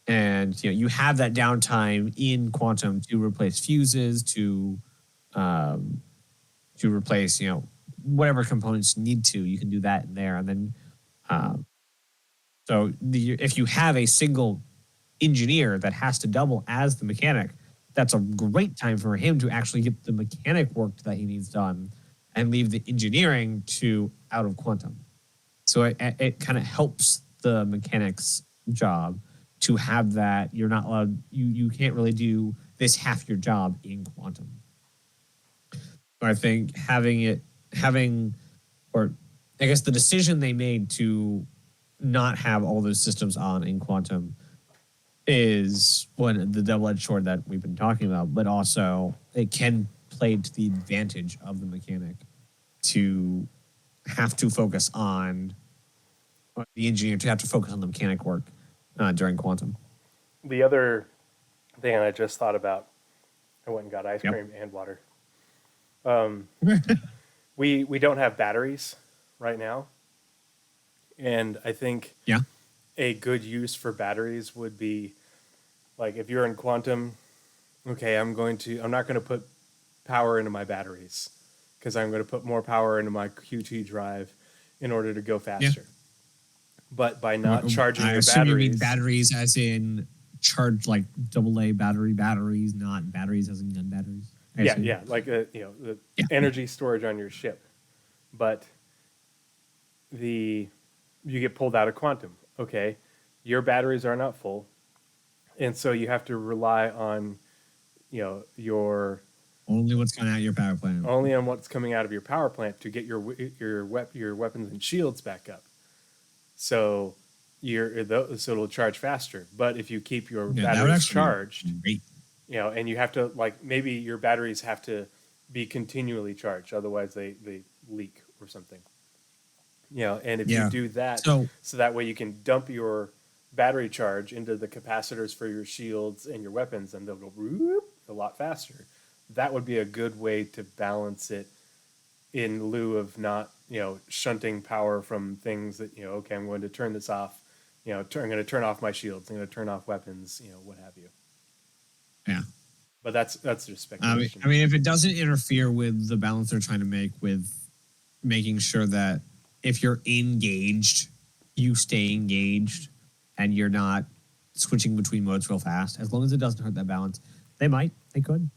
And you have that downtime in quantum to replace fuses, to replace whatever components you need to. You can do that in there, and then if you have a single engineer that has to double as the mechanic, that's a great time for him to actually get the mechanic work that he needs done and leave the engineering out of quantum. So it kind of helps the mechanic's job to have that. You're not allowed, you can't really do this half your job in quantum. So I think or I guess the decision they made to not have all those systems on in quantum is the double-edged sword that we've been talking about, but also it can play to the advantage of the mechanic to have to focus on the engineer, to have to focus on the mechanic work during quantum. The other thing I just thought about, I went and got ice cream and water. We don't have batteries right now, and I think a good use for batteries would be, like, if you're in quantum, okay, I'm not going to put power into my batteries because I'm going to put more power into my QT drive in order to go faster. But by not charging your batteries, you mean batteries as in charge, like AA batteries, not batteries as in gun batteries. Like the energy storage on your ship. But you get pulled out of quantum. Okay, your batteries are not full, and so you have to rely on your only what's coming out of your power plant. Only on what's coming out of your power plant to get your weapons and shields back up. So it'll charge faster. But if you keep your batteries charged, you know, and you have to like maybe your batteries have to be continually charged, otherwise they leak or something. You know, and if you Yeah. do that, So so that way you can dump your battery charge into the capacitors for your shields and your weapons, and they'll go whoop, a lot faster. That would be a good way to balance it in lieu of not, you know, shunting power from things that, you know, okay, I'm going to turn this off, you know, I'm going to turn off my shields, I'm going to turn off weapons, you know, what have you. yeah. But that's just I speculation. mean, if it doesn't interfere with the balance they're trying to make with making sure that if you're engaged, you stay engaged and you're not switching between modes real fast, as long as it doesn't hurt that balance, they could.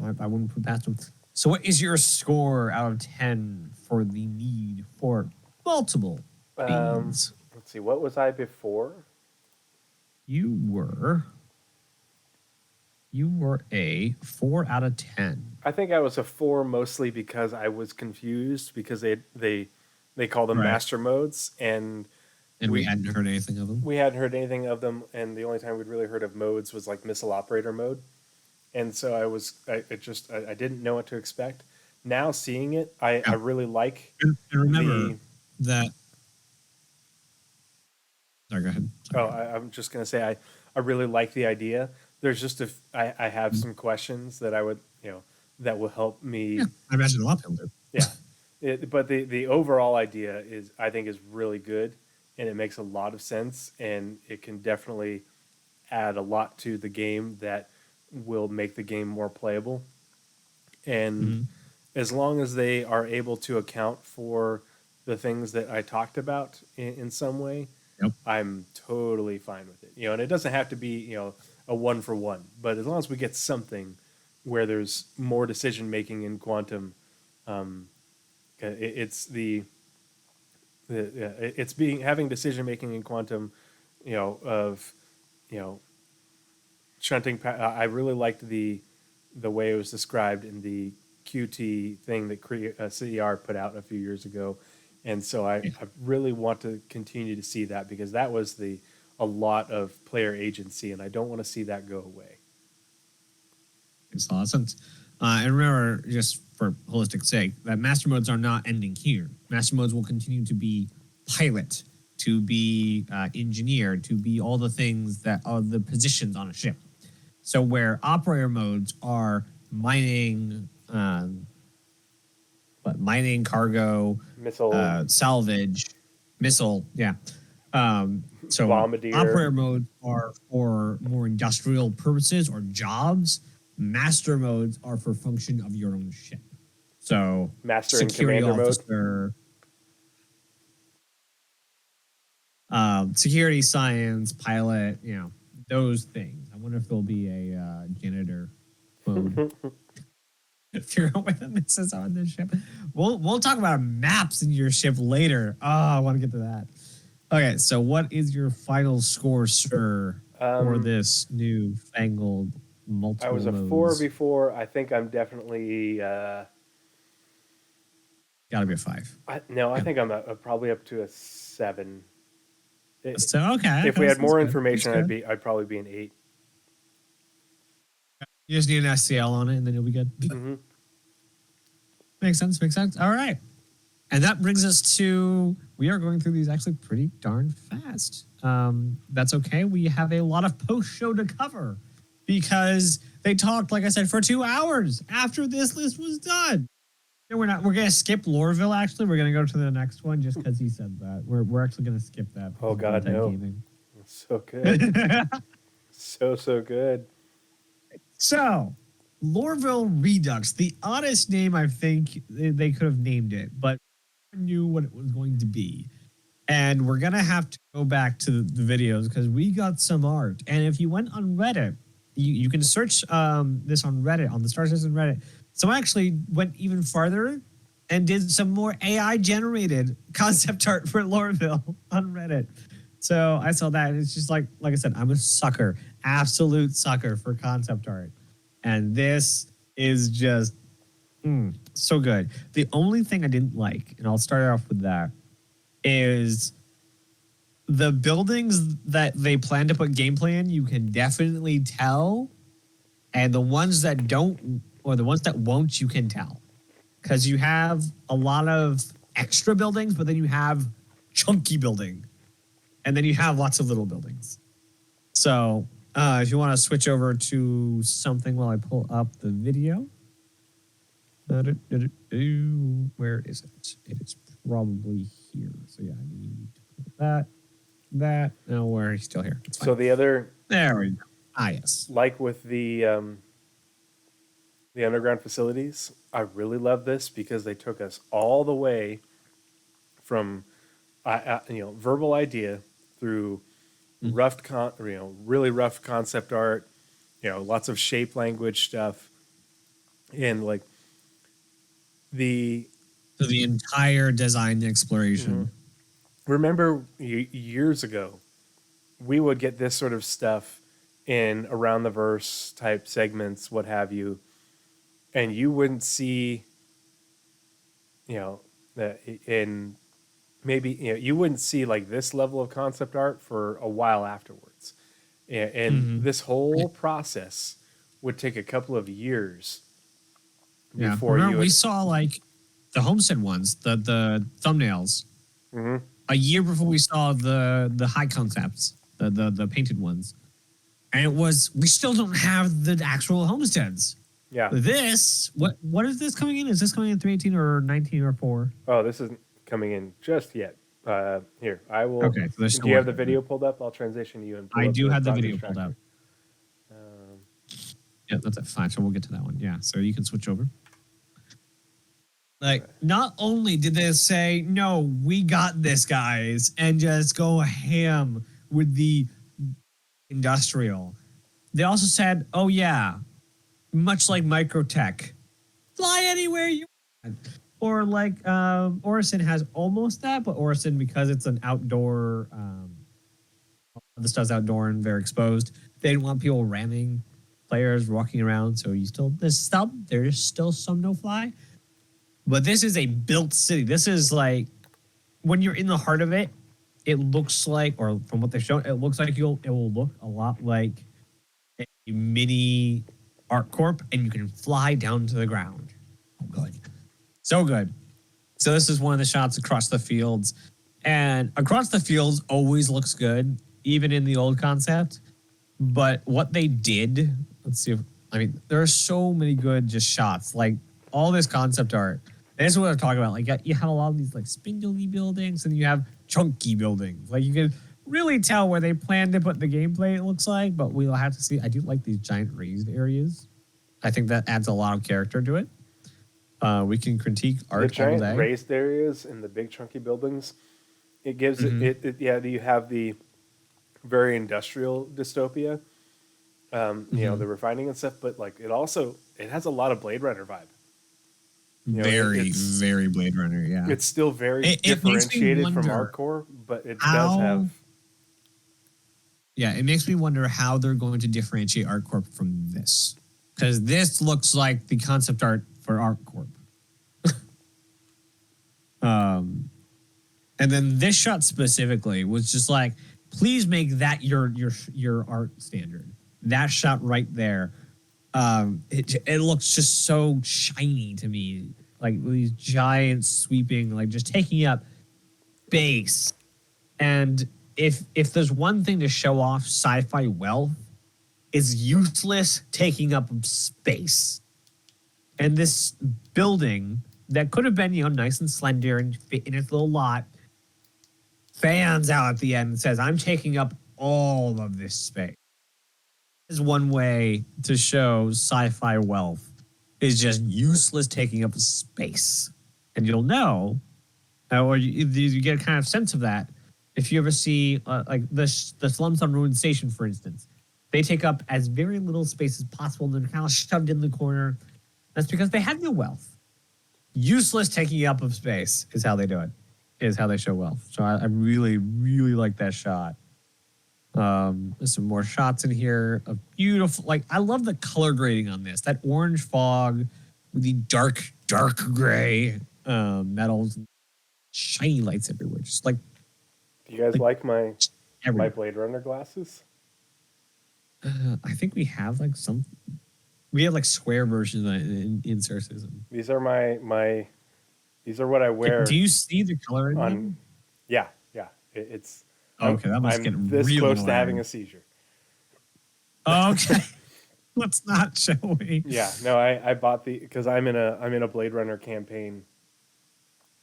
I wouldn't put past them. So what is your score out of 10 for the need for multiple beans? Let's see, what was I before? You were a 4 out of 10. I think I was a 4 mostly because I was confused because they call them Right. master modes, and we hadn't heard anything of them. we hadn't heard anything of them, and the only time we'd really heard of modes was like missile operator mode. And so I didn't know what to expect. Now seeing it, I really like. And remember that. Sorry, go ahead. Sorry. I'm just gonna say I really like the idea. There's just I have some questions that I would, you know, that will help me. Yeah, I imagine a lot of people do. Yeah, but the overall idea is I think is really good, and it makes a lot of sense, and it can definitely add a lot to the game that will make the game more playable. And as long as they are able to account for the things that I talked about in some way, I'm totally fine with it. You know, and it doesn't have to be, you know, a 1-for-1, but as long as we get something where there's more decision making in quantum, it's having decision making in quantum, you know, of, you know, shunting. I really liked the way it was described in the QT thing that CER put out a few years ago, and so I really want to continue to see that, because that was a lot of player agency, and I don't want to see that go away. Makes a lot of sense. And remember, just for holistic sake, that master modes are not ending here. Master modes will continue to be pilot, to be engineer, to be all the things that are the positions on a ship. So where operator modes are mining, mining, cargo, missile, salvage, missile, yeah. So bombardier. Operator modes are for more industrial purposes or jobs. Master modes are for function of your own ship. So master security and commander officer, security, science, pilot, you know, those things. I wonder if there'll be a janitor mode. Figure out where the misses are on this ship. We'll talk about maps in your ship later. Oh, I want to get to that. Okay, so what is your final score, sir, for this new fangled multiple? I was a modes? 4 before. I think I'm definitely gotta be a 5. I think I'm probably up to a 7. So okay. If we had more information, I'd probably be an 8. You just need an SCL on it, and then you'll be good. Mm-hmm. Makes sense. All right. And that brings us to, we are going through these actually pretty darn fast. That's okay. We have a lot of post-show to cover because they talked, like I said, for 2 hours after this list was done. And we're going to skip Lorville, actually. We're going to go to the next one just because he said that. We're actually going to skip that. Oh, God, no. Gaming. It's so good. so good. So, Lorville Redux, the oddest name I think they could have named it, but knew what it was going to be. And we're going to have to go back to the videos because we got some art. And if you went on Reddit, you can search this on Reddit, on the Star Citizen Reddit. Someone actually went even farther and did some more AI-generated concept art for Lorville on Reddit. So I saw that, and it's just like I said, I'm a sucker, absolute sucker for concept art. And this is just so good. The only thing I didn't like, and I'll start off with that, is the buildings that they plan to put gameplay in, you can definitely tell And the ones that don't, or the ones that won't, you can tell. Because you have a lot of extra buildings, but then you have chunky building. And then you have lots of little buildings. So if you want to switch over to something while I pull up the video. Where is it? It is probably here. So yeah, I need to put that. No, where he's still here. It's fine. So the other, there we go. Ah, yes. like with the underground facilities, I really love this because they took us all the way from verbal idea through really rough concept art, lots of shape language stuff, and like the entire design exploration. Remember years ago, we would get this sort of stuff in around the verse type segments, what have you, and you wouldn't see, that in maybe you wouldn't see like this level of concept art for a while afterwards, and this whole process would take a couple of years before we saw like the Homestead ones, the thumbnails, a year before we saw the high concepts, the painted ones, and we still don't have the actual homesteads. Yeah. This what is this coming in? Is this coming in 318 or 19 or 4? Oh, this isn't coming in just yet. Here, I will. Okay. So do you have the video pulled up? I'll transition you and. I do have the video pulled up. Yeah, that's fine. So we'll get to that one. Yeah. So you can switch over. Like, not only did they say, no, we got this, guys, and just go ham with the industrial, they also said, oh, yeah, much like Microtech, fly anywhere you want. Or like Orison has almost that, but Orison, because it's an outdoor, the stuff's outdoor and very exposed, they didn't want people ramming players walking around, so there's still some no-fly. But this is a built city. This is like, when you're in the heart of it, it looks like, or from what they've shown, it looks like it will look a lot like a mini ArcCorp, and you can fly down to the ground. Oh, good. So good. So this is one of the shots across the fields. And across the fields always looks good, even in the old concept. But what they did, there are so many good just shots. Like, all this concept art. And this is what I'm talking about. Like, you have a lot of these like spindly buildings, and you have chunky buildings. Like, you can really tell where they plan to put the gameplay, it looks like, but we'll have to see. I do like these giant raised areas. I think that adds a lot of character to it. We can critique art the giant all day. Raised areas and the big chunky buildings, it gives you have the very industrial dystopia, the refining and stuff, but like it has a lot of Blade Runner vibe. Very Blade Runner, yeah. It's still very differentiated from ArcCorp, but it does have. Yeah, it makes me wonder how they're going to differentiate ArcCorp from this, because this looks like the concept art for ArcCorp. And then this shot specifically was just like, please make that your art standard. That shot right there. It looks just so shiny to me, like these giant sweeping, like just taking up space. And if there's one thing to show off sci-fi wealth, it's useless taking up space. And this building that could have been, nice and slender and fit in its little lot, fans out at the end and says, I'm taking up all of this space. Is one way to show sci-fi wealth is just useless taking up space. And you'll know, or you get a kind of sense of that if you ever see like the slums on Ruined Station, for instance. They take up as very little space as possible, and they're kind of shoved in the corner. That's because they have no wealth. Useless taking up of space is how they do it, is how they show wealth. So I really, really like that shot. There's some more shots in here of beautiful, like I love the color grading on this. That orange fog with the dark gray metals, shiny lights everywhere. Just like, do you guys like my Blade Runner glasses? I think we have like some. We had like square versions of that in Star Citizen. These are my these are what I wear Do you see the color in on. them? Yeah, it's. Oh, okay, that must get I'm this really close to annoying. having a seizure. Oh, okay. Let's not show me. Yeah, no, I bought because I'm in a Blade Runner campaign,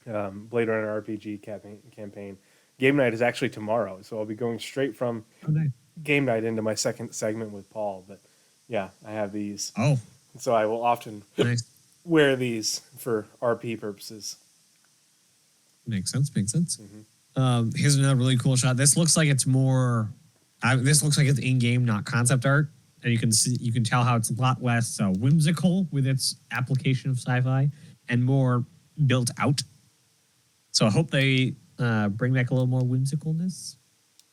Blade Runner RPG campaign. Game night is actually tomorrow, so I'll be going straight from Oh, nice. game night into my second segment with Paul. But yeah, I have these, Oh, so I will often nice. wear these for RP purposes. Makes sense. Makes sense. Mm-hmm. Here's another really cool shot. This looks like it's more. This looks like it's in-game, not concept art, and you can tell how it's a lot less whimsical with its application of sci-fi and more built out. So I hope they bring back a little more whimsicalness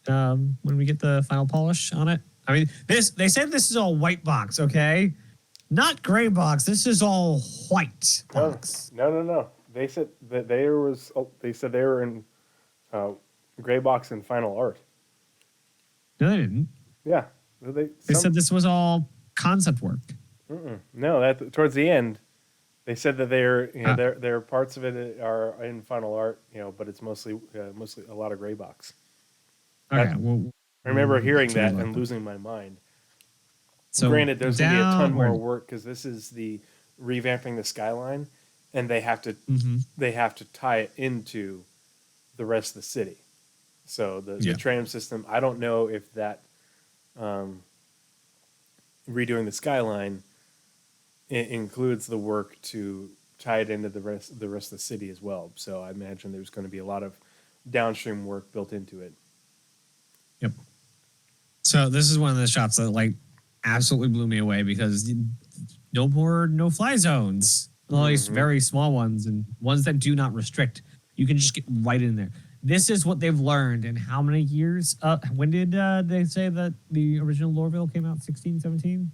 when we get the final polish on it. I mean, they said this is all white box, okay? Not gray box. This is all white box. No. They said that they said they were in gray box and final art. No, they didn't. Yeah, They said this was all concept work. No, that towards the end, they said that they're parts of it are in final art, but it's mostly a lot of gray box. Okay, well, I remember hearing that and losing my mind. So granted, there's going to be a ton more work because this is the revamping the skyline, and they have to tie it into the rest of the city. So the tram system, I don't know if that redoing the skyline includes the work to tie it into the rest of the city as well. So I imagine there's going to be a lot of downstream work built into it. Yep. So this is one of the shots that absolutely blew me away because no more no-fly zones. Well, at least very small ones and ones that do not restrict. You can just get right in there. This is what they've learned in how many years? When did they say that the original Lorville came out? 16, 17?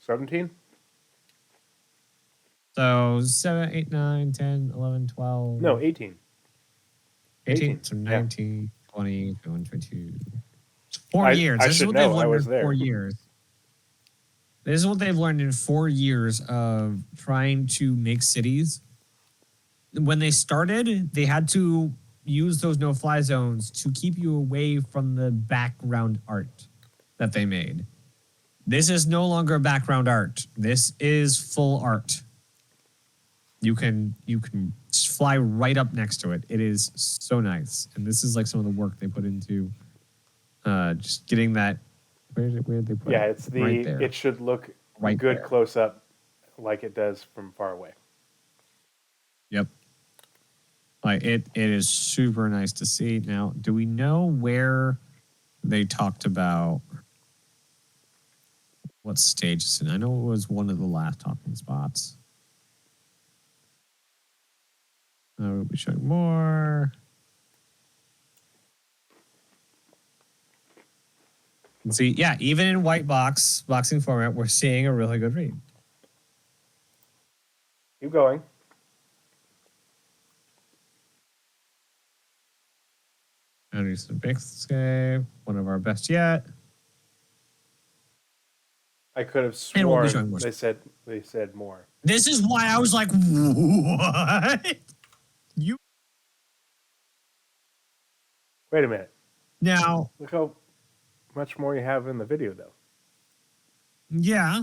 17? So 7, 8, 9, 10, 11, 12. No, 18. 18. So 19, 20, 21, 22. 4 years. This is what they've learned in 4 years. This is what they've learned in 4 years of trying to make cities. When they started, they had to use those no-fly zones to keep you away from the background art that they made. This is no longer background art. This is full art. You can just fly right up next to it. It is so nice. And this is some of the work they put into just getting that. Where did they put it? Yeah, it's right there. It should look Right good there. close up like it does from far away. Yep. It is super nice to see. Now, do we know where they talked about what stage it's in? I know it was one of the last talking spots. We'll be showing more. And see, yeah, even in white boxing format, we're seeing a really good read. Keep going. Anderson Bixscape, one of our best yet. I could have And we'll be sworn showing more. they said more. This is why I was like, what? You Wait a minute. now? Look how much more you have in the video, though. Yeah,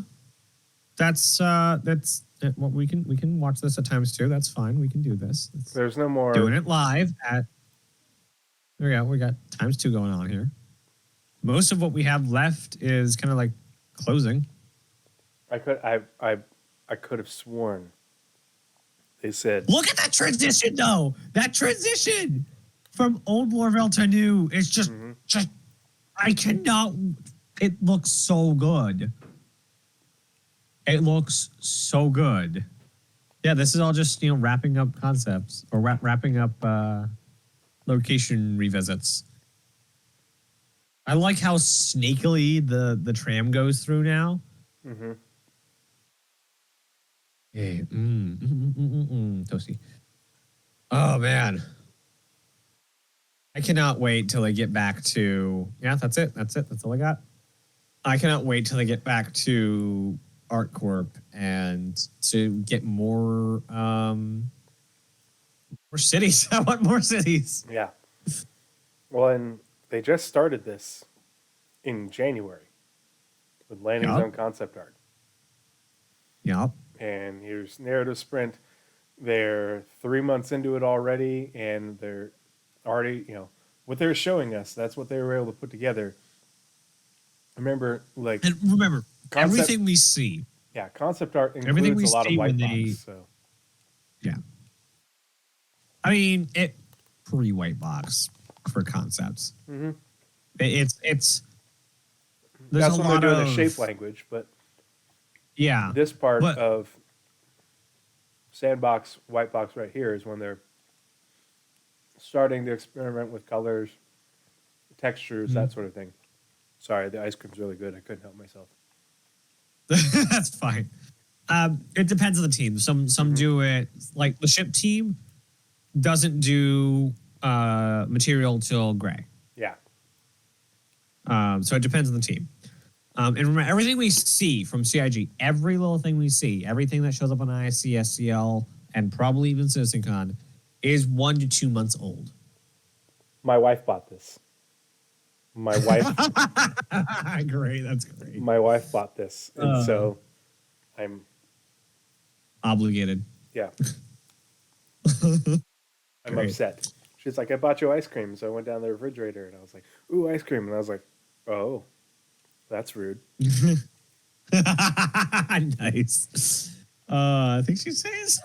that's what we can watch this at times too. That's fine. We can do this. There's no more Doing it live at. There we go. We got ×2 going on here. Most of what we have left is kind of like closing. I could have sworn they said. Look at that transition, though. That transition from old Lorville to new. It's just I cannot. It looks so good. It looks so good. Yeah, this is all just wrapping up concepts or wrapping up location revisits. I like how snakily the tram goes through now. Mm-hmm. Hey, toasty. Oh man, I cannot wait till I get back to. Yeah, that's it. That's all I got. I cannot wait till they get back to ArtCorp and to get more cities. I want more cities. Yeah. Well, and they just started this in January with landing Yup. zone concept art. Yep. And here's narrative sprint. They're 3 months into it already, and they're already, what they're showing us, that's what they were able to put together. Remember, like, And remember, concept, everything we see, yeah, concept art everything includes we a lot of see white when box. they, So yeah. I mean, it pretty white box for concepts. mm-hmm. It's there's That's a when lot they're doing of the shape language, but yeah. this part But of sandbox, white box right here is when they're starting to experiment with colors, textures, that sort of thing. Sorry, the ice cream's really good. I couldn't help myself. that's fine. It depends on the team. Some do it like the ship team doesn't do material till gray. Yeah. So it depends on the team. And remember, everything we see from CIG, every little thing we see, everything that shows up on ISC, SCL, and probably even CitizenCon, is 1 to 2 months old. My wife bought this. My wife. Great, that's great. My wife bought this, and so I'm obligated. Yeah. I'm upset. She's like, I bought you ice cream, so I went down the refrigerator and I was like, ooh, ice cream, and I was like, oh, that's rude. Nice. I think she says.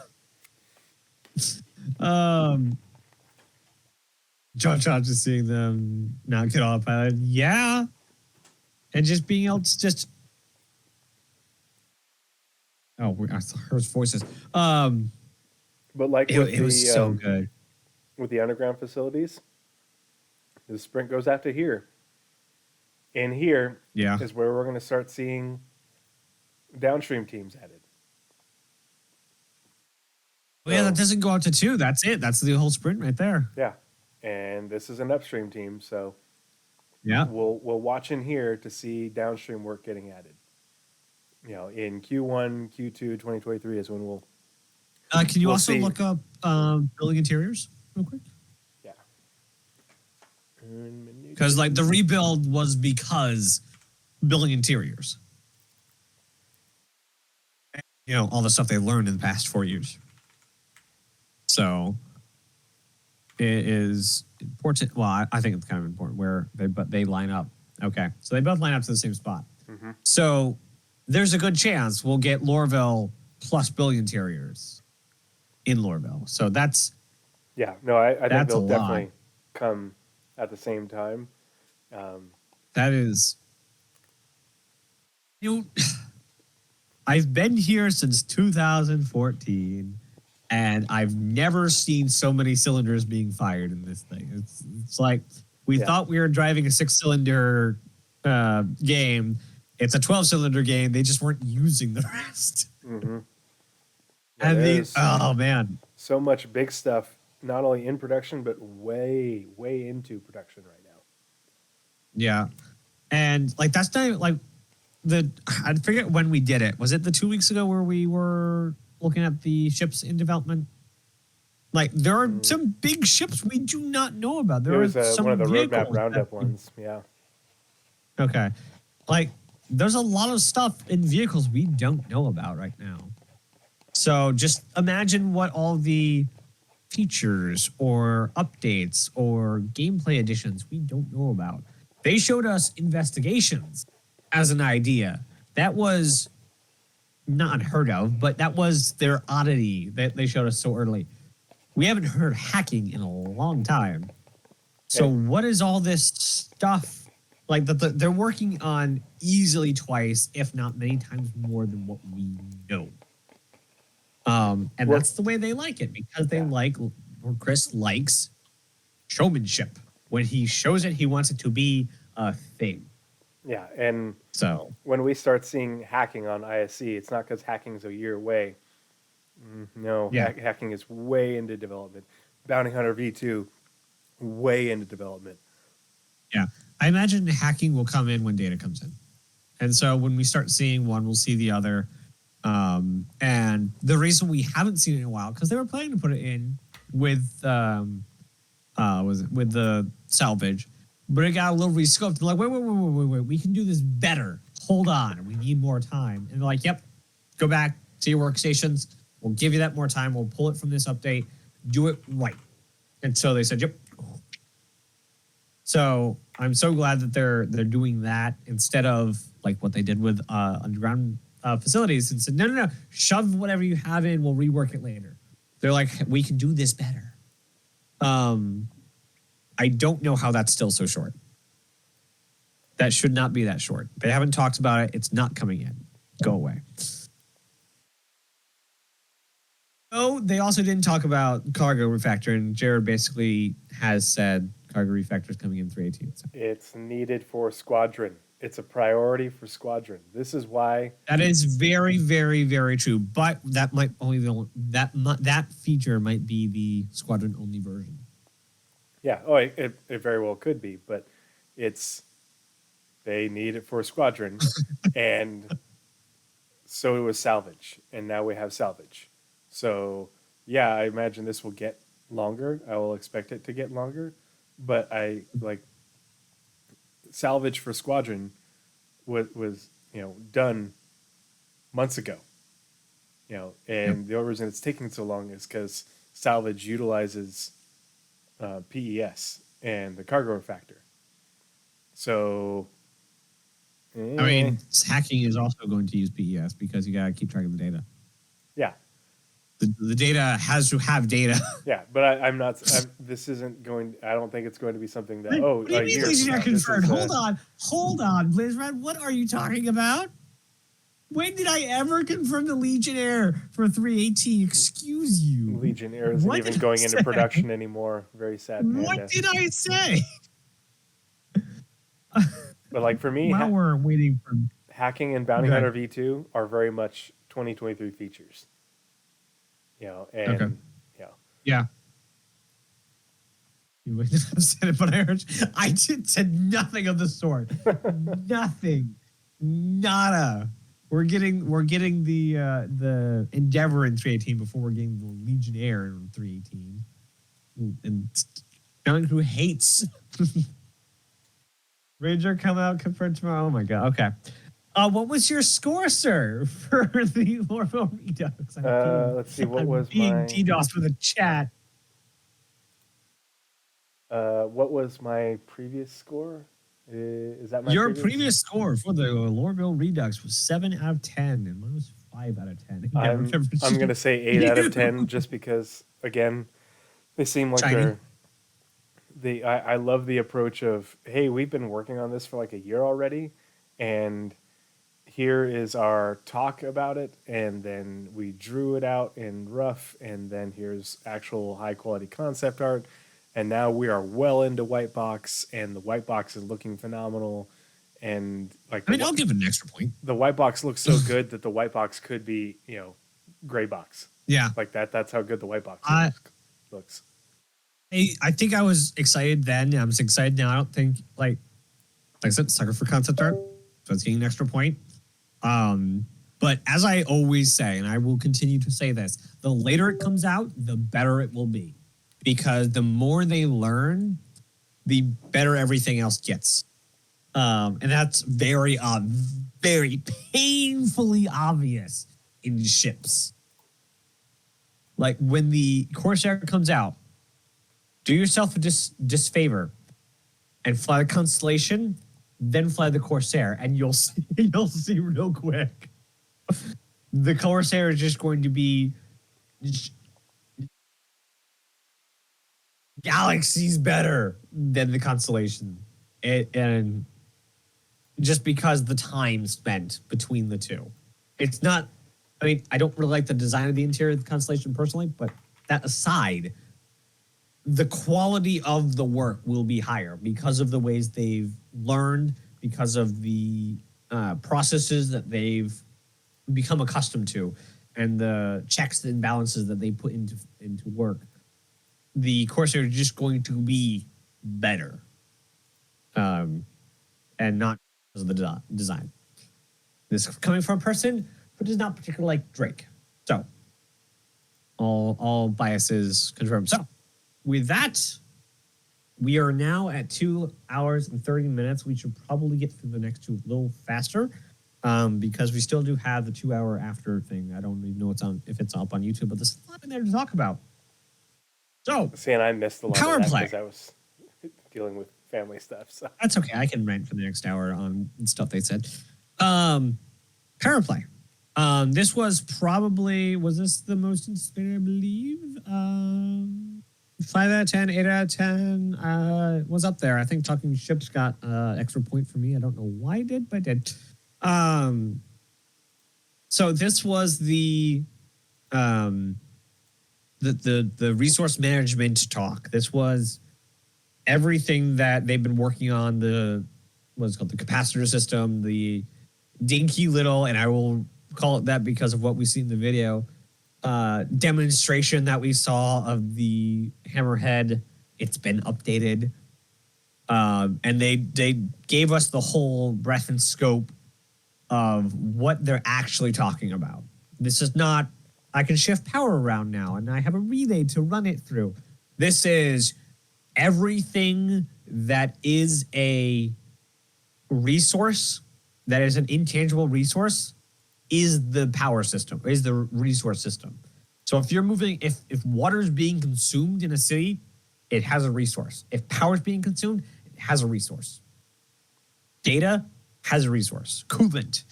Josh just seeing them not get off pilot. Yeah. And just being able to just. Oh, I heard voices. But like it was so good. With the underground facilities, the sprint goes out to here. And here is where we're going to start seeing downstream teams added. Well, yeah, that doesn't go out to 2. That's it. That's the whole sprint right there. Yeah. And this is an upstream team, so yeah, we'll watch in here to see downstream work getting added. In Q1, Q2, 2023 is when we'll. Can you also look up building interiors real quick? Yeah. Because like the rebuild was because building interiors. All the stuff they learned in the past 4 years. So it is important. Well, I think it's kind of important where they line up. Okay, so they both line up to the same spot. Mm-hmm. So there's a good chance we'll get Lorville plus building interiors in Lorville. So that's I think they'll definitely lot. Come at the same time. That is, I've been here since 2014. And I've never seen so many cylinders being fired in this thing. It's like we thought we were driving a 6-cylinder game. It's a 12-cylinder game. They just weren't using the rest. Mm-hmm. And oh man, so much big stuff, not only in production but way into production right now. Yeah, and like that's not like I forget when we did it. Was it the 2 weeks ago where we were looking at the ships in development? Like there are some big ships we do not know about. There was some one of the Roadmap Roundup ones. Yeah. Okay. Like there's a lot of stuff in vehicles we don't know about right now. So just imagine what all the features or updates or gameplay additions we don't know about. They showed us investigations as an idea. That was not unheard of, but that was their oddity that they showed us so early. We haven't heard hacking in a long time. So what is all this stuff? Like they're working on easily twice, if not many times more than what we know. And that's the way they like it, because they or Chris likes showmanship. When he shows it, he wants it to be a thing. Yeah, and so when we start seeing hacking on ISC, it's not because hacking's a year away. No, hacking is way into development. Bounty Hunter V2, way into development. Yeah, I imagine hacking will come in when data comes in, And so when we start seeing one, we'll see the other. And the reason we haven't seen it in a while, because they were planning to put it in with with the salvage, but it got a little rescoped. They're like, wait, we can do this better. Hold on, we need more time. And they're like, yep, go back to your workstations. We'll give you that more time. We'll pull it from this update. Do it right. And so they said, yep. So I'm so glad that they're doing that instead of like what they did with underground facilities and said, no, shove whatever you have in. We'll rework it later. They're like, we can do this better. I don't know how that's still so short. That should not be that short. They haven't talked about it. It's not coming in. Go away. Oh, they also didn't talk about cargo refactor, and Jared basically has said cargo refactor is coming in 318. So. It's needed for Squadron. It's a priority for Squadron. This is why. That is very, very, very true. But that might only that feature might be the Squadron only version. Yeah. Oh, it very well could be, but they need it for Squadron, and so it was salvage, and now we have salvage. So yeah, I imagine this will get longer. I will expect it to get longer, but I like salvage for Squadron was done months ago. And the only reason it's taking so long is because salvage utilizes PES and the cargo refactor. So I mean, hacking is also going to use PES because you got to keep track of the data. Yeah. The data has to have data. Yeah, but I'm not. This isn't going. I don't think it's going to be something that. What do you mean not confirmed? Hold on, Blizzard. What are you talking about? When did I ever confirm the Legionnaire for 318? Excuse you. Legionnaire isn't even going into production anymore. Very sad. What did I say? But like for me, while we're waiting for hacking and Bounty Hunter V2 are very much 2023 features. And yeah. You wouldn't have said it, but I said nothing of the sort. Nothing. Nada. We're getting the Endeavor in 318 before we're getting the Legionnaire in 318. And someone who hates Ranger come out confirmed tomorrow. Oh my god. Okay. What was your score, sir, for the Lorville Redux? Let's see. What was being my DDoS with a chat? What was my previous score? Is that my Your previous score for the Lorville Redux was 7 out of 10, and mine was 5 out of 10. I'm going to say 8 out of 10 just because, again, they seem like I love the approach of, hey, we've been working on this for like a year already, and here is our talk about it, and then we drew it out in rough, and then here's actual high-quality concept art. And now we are well into white box, and the white box is looking phenomenal. And like, I'll give it an extra point. The white box looks so good that the white box could be, gray box. Yeah, like that. That's how good the white box looks. I think I was excited then. I'm excited now. I don't think like I said, sucker for concept art, so it's getting an extra point. But as I always say, and I will continue to say this, the later it comes out, the better it will be. Because the more they learn, the better everything else gets. And that's very painfully obvious in ships. Like when the Corsair comes out, do yourself a disfavor and fly the Constellation, then fly the Corsair, and you'll see real quick. The Corsair is just going to be galaxies better than the Constellation, and just because the time spent between the two. It's not, I mean, I don't really like the design of the interior of the Constellation personally, but that aside, the quality of the work will be higher because of the ways they've learned, because of the processes that they've become accustomed to, and the checks and balances that they put into work. The Corsair is just going to be better, and not because of the design. This is coming from a person who does not particularly like Drake. So, all biases confirmed. So, with that, we are now at 2 hours and 30 minutes. We should probably get through the next two a little faster because we still do have the 2 hour after thing. I don't even know if it's up on YouTube, but there's a lot in there to talk about. So, See, and I missed a lot power of that play. because I was dealing with family stuff. So That's okay. I can rant for the next hour on stuff they said. Power play. This was this the most anticipated, I believe? 5 out of 10, 8 out of 10 was up there. I think Talking Ships got extra point for me. I don't know why it did, but it did. So this was the resource management talk. This was everything that they've been working on, what's called the capacitor system, the dinky little, and I will call it that because of what we see in the video, demonstration that we saw of the Hammerhead. It's been updated. And they gave us the whole breadth and scope of what they're actually talking about. This is not, I can shift power around now and I have a relay to run it through. This is everything that is a resource, that is an intangible resource, is the power system, is the resource system. So if you're moving, if water is being consumed in a city, it has a resource. If power is being consumed, it has a resource. Data has a resource. Coolant,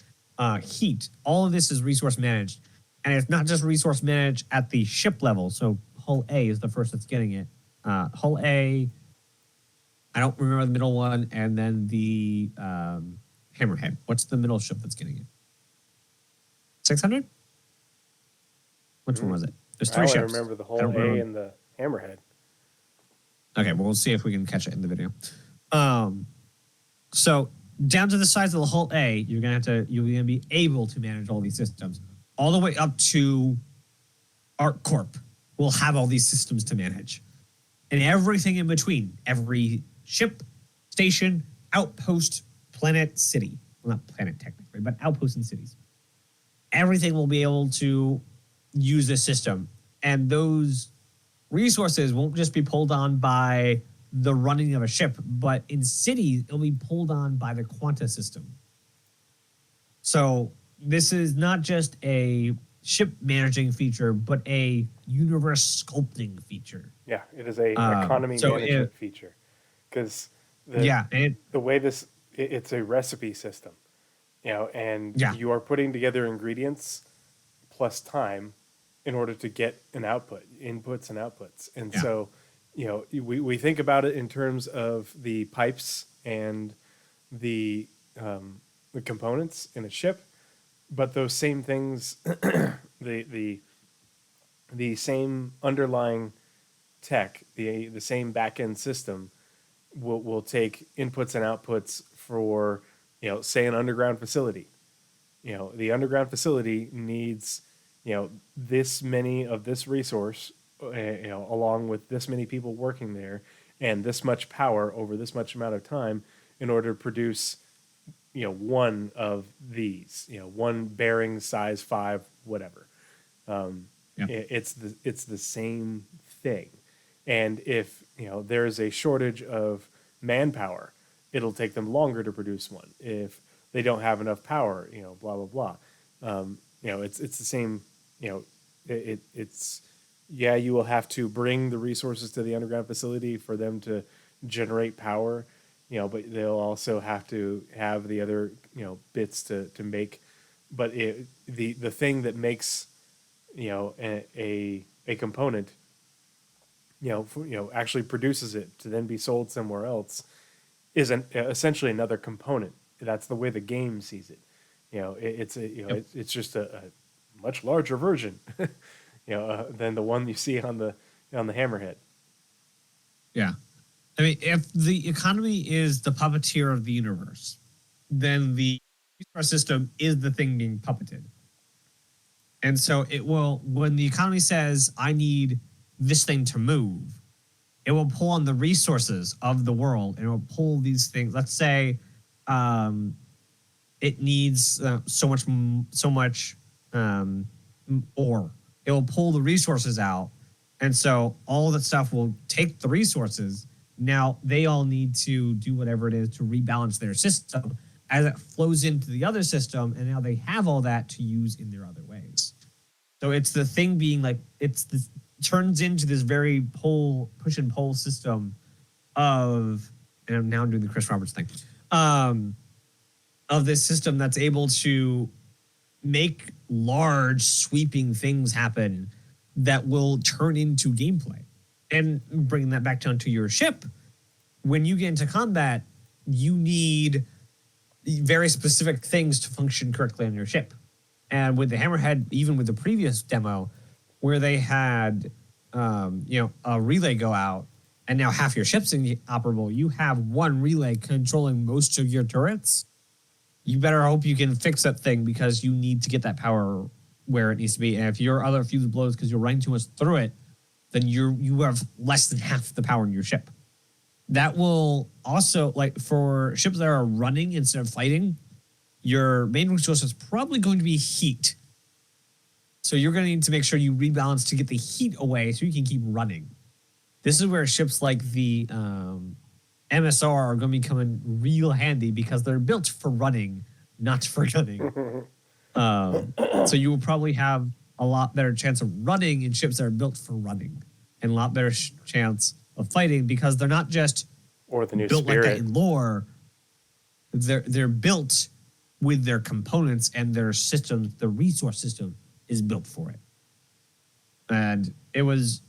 heat, all of this is resource managed. And it's not just resource managed at the ship level. So Hull A is the first that's getting it. Hull A, I don't remember the middle one, and then the Hammerhead. What's the middle ship that's getting it? 600? Which one was it? There's three ships. I remember the Hull A and the Hammerhead. Okay, well, we'll see if we can catch it in the video. So down to the size of the Hull A, you're gonna be able to manage all these systems, all the way up to ArcCorp will have all these systems to manage, and everything in between, every ship, station, outpost, planet, city. Well, not planet technically, but outposts and cities. Everything will be able to use this system, and those resources won't just be pulled on by the running of a ship, but in cities, it'll be pulled on by the quanta system. So this is not just a ship managing feature, but a universe sculpting feature. Yeah, it is a economy management feature. Because the way it's a recipe system, and you are putting together ingredients plus time in order to get an output, inputs and outputs. And so, we think about it in terms of the pipes and the components in a ship, but those same things, the same underlying tech, the same back-end system will take inputs and outputs for, say an underground facility. The underground facility needs, this many of this resource, along with this many people working there and this much power over this much amount of time in order to produce, one of these, one bearing size 5, whatever. It's the same thing. And if, there is a shortage of manpower, it'll take them longer to produce one. If they don't have enough power, blah, blah, blah. It's the same, you will have to bring the resources to the underground facility for them to generate power, but they'll also have to have the other, bits to make. But the thing that makes, a component, actually produces it to then be sold somewhere else is essentially another component. That's the way the game sees it. It's just a much larger version, than the one you see on the Hammerhead. Yeah. I mean, if the economy is the puppeteer of the universe, then the resource system is the thing being puppeted. And so it will, when the economy says, I need this thing to move, it will pull on the resources of the world and it will pull these things. Let's say it needs so much ore. It will pull the resources out, and so all of that stuff will take the resources. Now they all need to do whatever it is to rebalance their system as it flows into the other system, and now they have all that to use in their other ways. So it's the thing being like turns into this very push and pull system of, and I'm now doing the Chris Roberts thing, of this system that's able to make large sweeping things happen that will turn into gameplay. And bringing that back down to your ship, when you get into combat, you need very specific things to function correctly on your ship. And with the Hammerhead, even with the previous demo, where they had a relay go out, and now half your ship's inoperable, you have one relay controlling most of your turrets. You better hope you can fix that thing, because you need to get that power where it needs to be. And if your other fuse blows because you're running too much through it, then you have less than half the power in your ship. That will also, like, for ships that are running instead of fighting, your main resource is probably going to be heat. So you're going to need to make sure you rebalance to get the heat away so you can keep running. This is where ships like the MSR are going to be coming real handy, because they're built for running, not for gunning. So you will probably have a lot better chance of running in ships that are built for running, and a lot better chance of fighting, because they're not just or the new built Spirit. like that in lore. They're built with their components, and their system, the resource system, is built for it. And it was,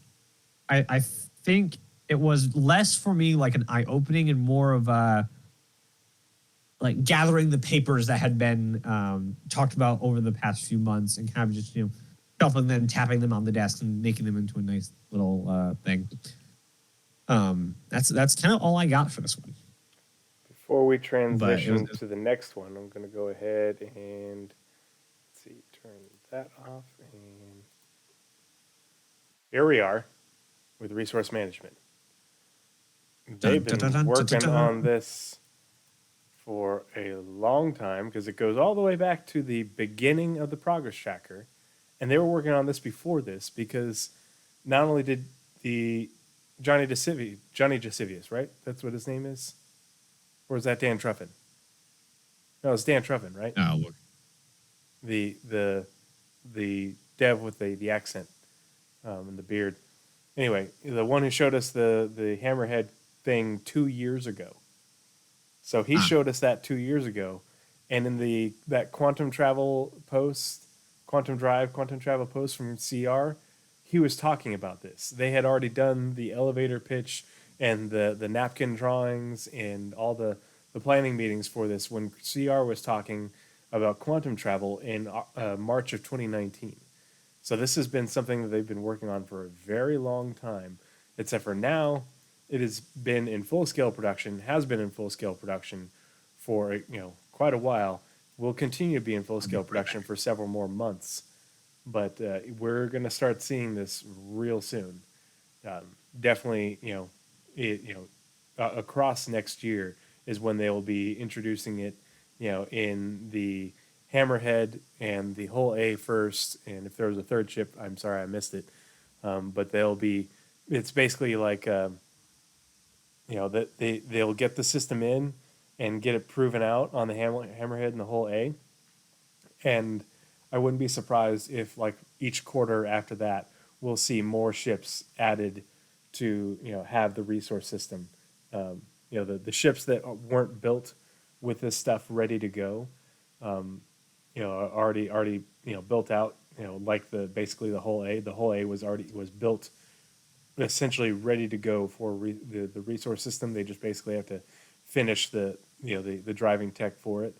I think it was less for me like an eye-opening and more of a, like, gathering the papers that had been talked about over the past few months, and kind of just, shuffling them, tapping them on the desk, and making them into a nice little thing. That's kind of all I got for this one. Before we transition to the next one, I'm going to go ahead and turn that off. And here we are with resource management. They've been working on this for a long time, because it goes all the way back to the beginning of the progress tracker. And they were working on this before this, because not only did the Johnny Jasivius, right? That's what his name is? Or is that Dan Truffin? No, it's Dan Truffin, right? Oh, look. The dev with the accent and the beard. Anyway, the one who showed us the Hammerhead thing 2 years ago. So he showed us that 2 years ago, and in that quantum travel post from CR, he was talking about this. They had already done the elevator pitch and the napkin drawings and all the planning meetings for this when CR was talking about quantum travel in March of 2019. So this has been something that they've been working on for a very long time, except for now it has been in full-scale production for quite a while. Will continue to be in full-scale production for several more months. But we're going to start seeing this real soon. Definitely, across next year is when they will be introducing it, in the Hammerhead and the whole A first. And if there was a third ship, I'm sorry I missed it. But it's basically like, that they'll get the system in and get it proven out on the Hammerhead and the whole A. And I wouldn't be surprised if, like, each quarter after that, we'll see more ships added to, have the resource system. The ships that weren't built with this stuff ready to go, are already built out. Like basically the whole A. The whole A was built, essentially ready to go for the resource system. They just basically have to finish the driving tech for it.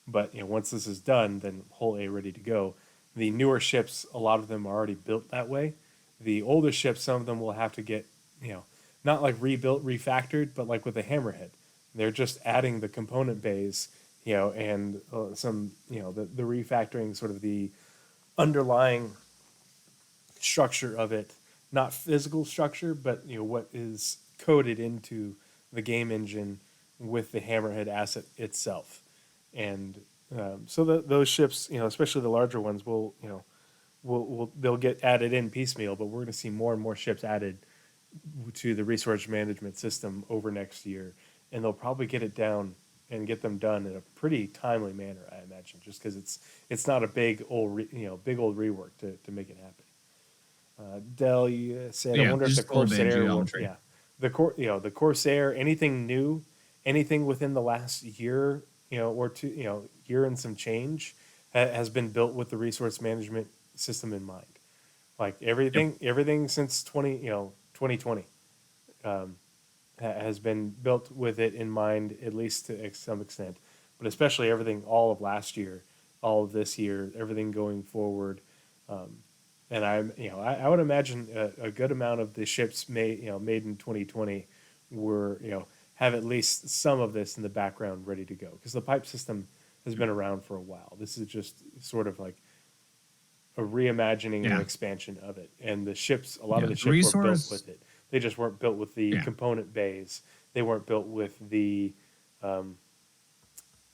But once this is done, then whole A ready to go. The newer ships, a lot of them are already built that way. The older ships, some of them will have to get, not like rebuilt, refactored, but like with the Hammerhead, they're just adding the component bays, and some, the refactoring, sort of the underlying structure of it, not physical structure, but what is coded into the game engine with the Hammerhead asset itself. And So those ships, especially the larger ones, they'll get added in piecemeal, but we're going to see more and more ships added to the resource management system over next year, and they'll probably get it down and get them done in a pretty timely manner, I imagine, just because it's not a big old rework to make it happen. Dell, you said, I Yeah, wonder if the just a little bit of Corsair will, geometry. yeah, the Corsair, anything new, anything within the last year, or two, year and some change, has been built with the resource management system in mind. Like Yep. everything since 2020, has been built with it in mind, at least to some extent, but especially everything, all of last year, all of this year, everything going forward. And I would imagine a good amount of the ships made in 2020 were, have at least some of this in the background ready to go, because the pipe system has been around for a while. This is just sort of like a reimagining and Yeah. expansion of it. And the ships, a lot Yeah. of the The ships were built resource. with it. They just weren't built with the Yeah. component bays. They weren't built with um,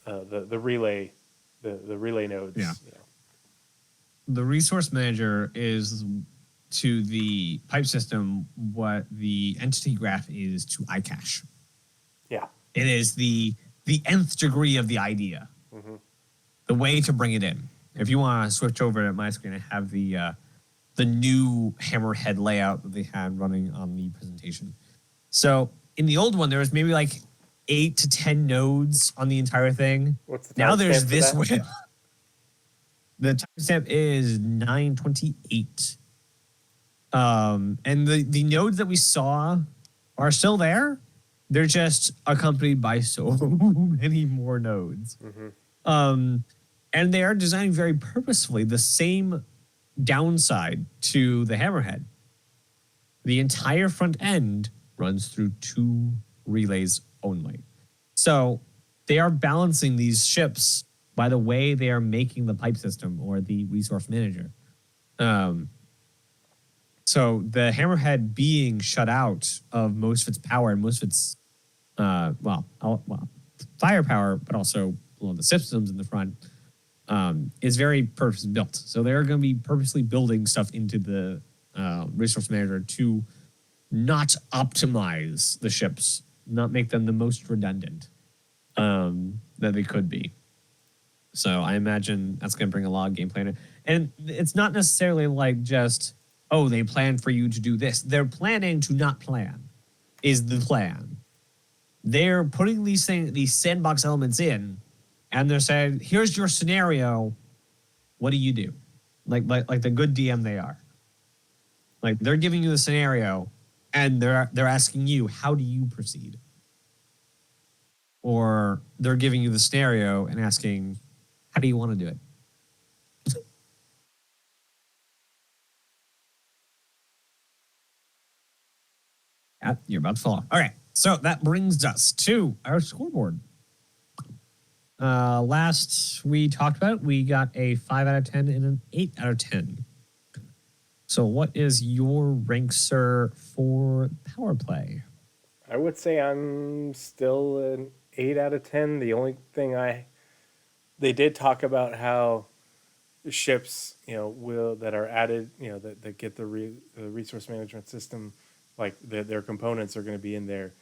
the relay, the relay nodes. Yeah. The resource manager is to the pipe system what the entity graph is to iCache. Yeah. It is the nth degree of the idea. Mm-hmm. The way to bring it in. If you want to switch over to my screen, I have the new hammerhead layout that they had running on the presentation. So in the old one, there was maybe like 8 to 10 nodes on the entire thing. What's the now there's timestamp for this that? width. The timestamp is 9:28. And the nodes that we saw are still there. They're just accompanied by so many more nodes. Mm-hmm. And they are designing very purposefully the same downside to the hammerhead. The entire front end runs through 2 relays only. So they are balancing these ships by the way they are making the pipe system or the resource manager. So the hammerhead being shut out of most of its power and most of its firepower, but also the systems in the front, is very purpose built. So they're going to be purposely building stuff into the resource manager to not optimize the ships, not make them the most redundant that they could be. So I imagine that's going to bring a lot of gameplay in it. And it's not necessarily like just, oh, they plan for you to do this. They're planning to not plan, is the plan. They're putting these sandbox elements in, and they're saying, here's your scenario. What do you do? Like the good DM they are. Like they're giving you the scenario, and they're asking you, how do you proceed? Or they're giving you the scenario and asking, how do you want to do it? Yeah, you're about to fall. All right. So that brings us to our scoreboard. Last we talked about, we got a 5 out of 10 and an 8 out of 10. So what is your rank, sir, for power play? I would say I'm still an 8 out of 10. The only thing they did talk about how ships, that are added, that get the resource management system, like their components are going to be in there.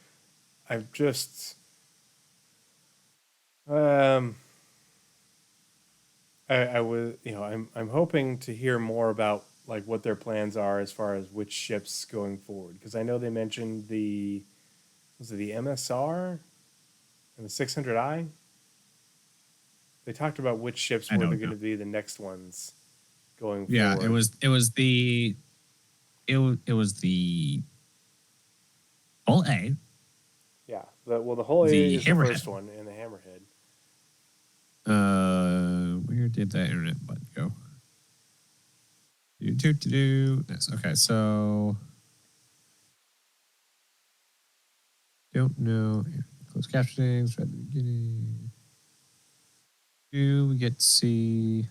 I've just, I was, I'm hoping to hear more about like what their plans are as far as which ships going forward, because I know they mentioned the MSR and the 600i. They talked about which ships were going to be the next ones going forward. Yeah, it was the Hull A. Yeah, the Hull A is the first one, and the Hammerhead. Where did that internet button go? Yes. Okay, so don't know. Closed captioning right at the beginning. We get to see.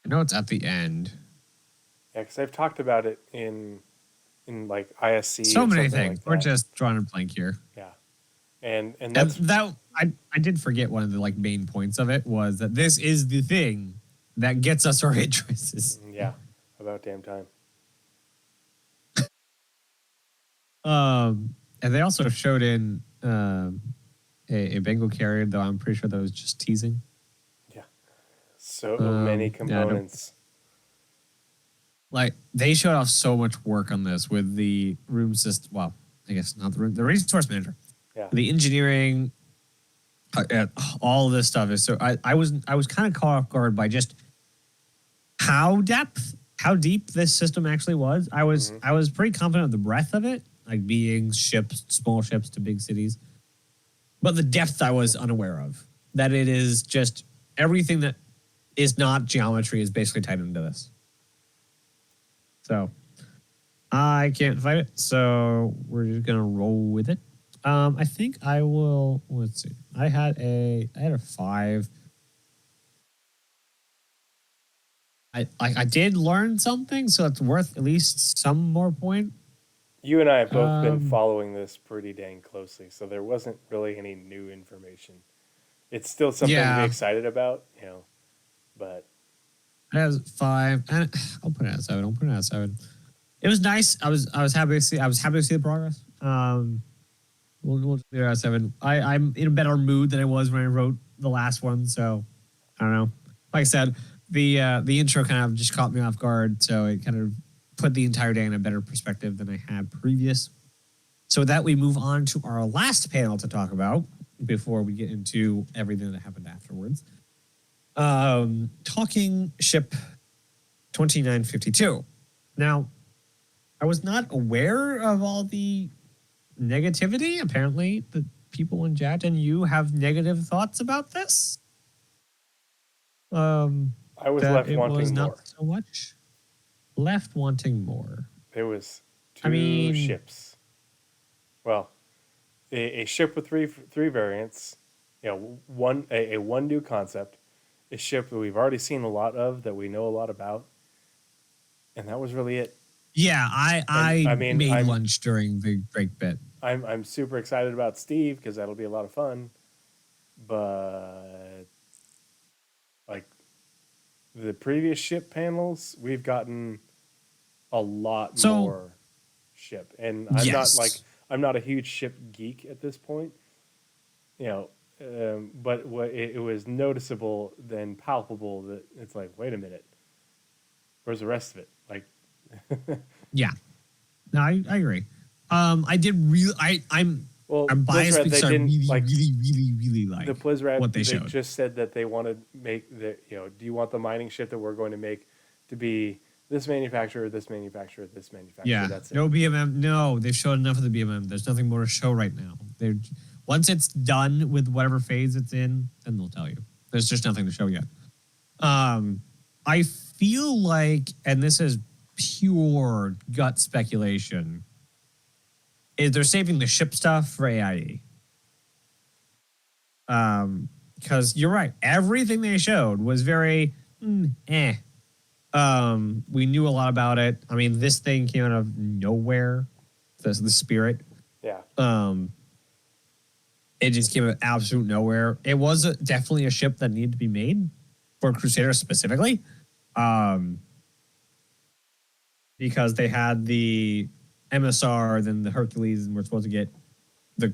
I know it's at the end. Yeah, because I've talked about it in like ISC. So many things. We're just drawing a blank here. Yeah. And that's that I did forget one of the like main points of it was that this is the thing that gets us our hit choices. yeah, about damn time. And they also showed in a Bengal carrier, though I'm pretty sure that was just teasing. Yeah, so many Yeah, components. like they showed off so much work on this with the room system. Well, I guess not the resource manager. Yeah, The engineering, all of this stuff is so. I was kind of caught off guard by just how deep this system actually was. I was pretty confident of the breadth of it, like being ships, small ships to big cities, but the depth I was unaware of. That it is just everything that is not geometry is basically tied into this. So I can't fight it. So we're just gonna roll with it. I think I will. Let's see. I had a 5. I did learn something, so it's worth at least some more point. you and I have both been following this pretty dang closely, so there wasn't really any new information. It's still something to be excited about, but It has 5, and I'll put it at 7. I'll put it at 7. It was nice. I was happy to see. I was happy to see the progress. We'll do it at 7. I'm in a better mood than I was when I wrote the last one, so I don't know. Like I said, the intro kind of just caught me off guard, so it kind of put the entire day in a better perspective than I had previous. So with that, we move on to our last panel to talk about before we get into everything that happened afterwards. Talking ship 2952. Now, I was not aware of all the negativity. Apparently, the people in chat and you have negative thoughts about this. I was left wanting more. Not so much. Left wanting more. There was two ships. Well, a ship with three variants. One new concept. A ship that we've already seen a lot of, that we know a lot about, and that was really it. Yeah, I made lunch during the break bit. I'm super excited about Steve because that'll be a lot of fun, but like the previous ship panels, we've gotten a lot more ship, and I'm not a huge ship geek at this point, but it was noticeable, then palpable, that it's like, wait a minute, where's the rest of it? Like, yeah, no, I agree. I did really. I'm biased because I really like the Blizzard. What they showed. Just said that they want to make the do you want the mining ship that we're going to make to be this manufacturer, this manufacturer, this manufacturer? Yeah, that's it. No BMM. No, they've shown enough of the BMM. There's nothing more to show right now. Once it's done with whatever phase it's in, then they'll tell you. There's just nothing to show yet. I feel like, and this is pure gut speculation, is they're saving the ship stuff for AIE. Because you're right. Everything they showed was very eh. We knew a lot about it. I mean, this thing came out of nowhere. The Spirit. Yeah. It just came out of absolute nowhere. It was definitely a ship that needed to be made for Crusader specifically. Because they had the MSR, then the Hercules, and we're supposed to get the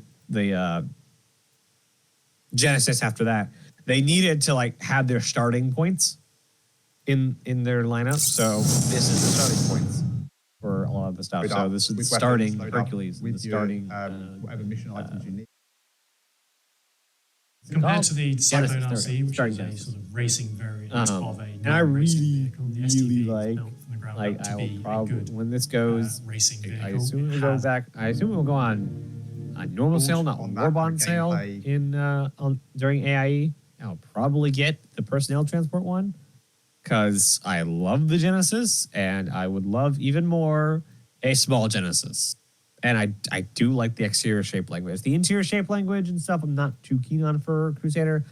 Genesis after that. They needed to have their starting points in their lineup. So this is the starting points for a lot of the stuff. So this is the starting Hercules, the starting whatever mission items you need. Compared to the Cyclone Genesis, RC, which is a Genesis. sort of racing variant of a and I racing really, vehicle, the really STV is like built from the ground up I to will be a probably good when this goes. racing vehicle. I assume It it'll go has back. I assume it will go on a normal sale, not on that Warbond sale gameplay. in during AIE. I'll probably get the personnel transport one because I love the Genesis and I would love even more a small Genesis. And I do like the exterior shape language. The interior shape language and stuff I'm not too keen on for Crusader.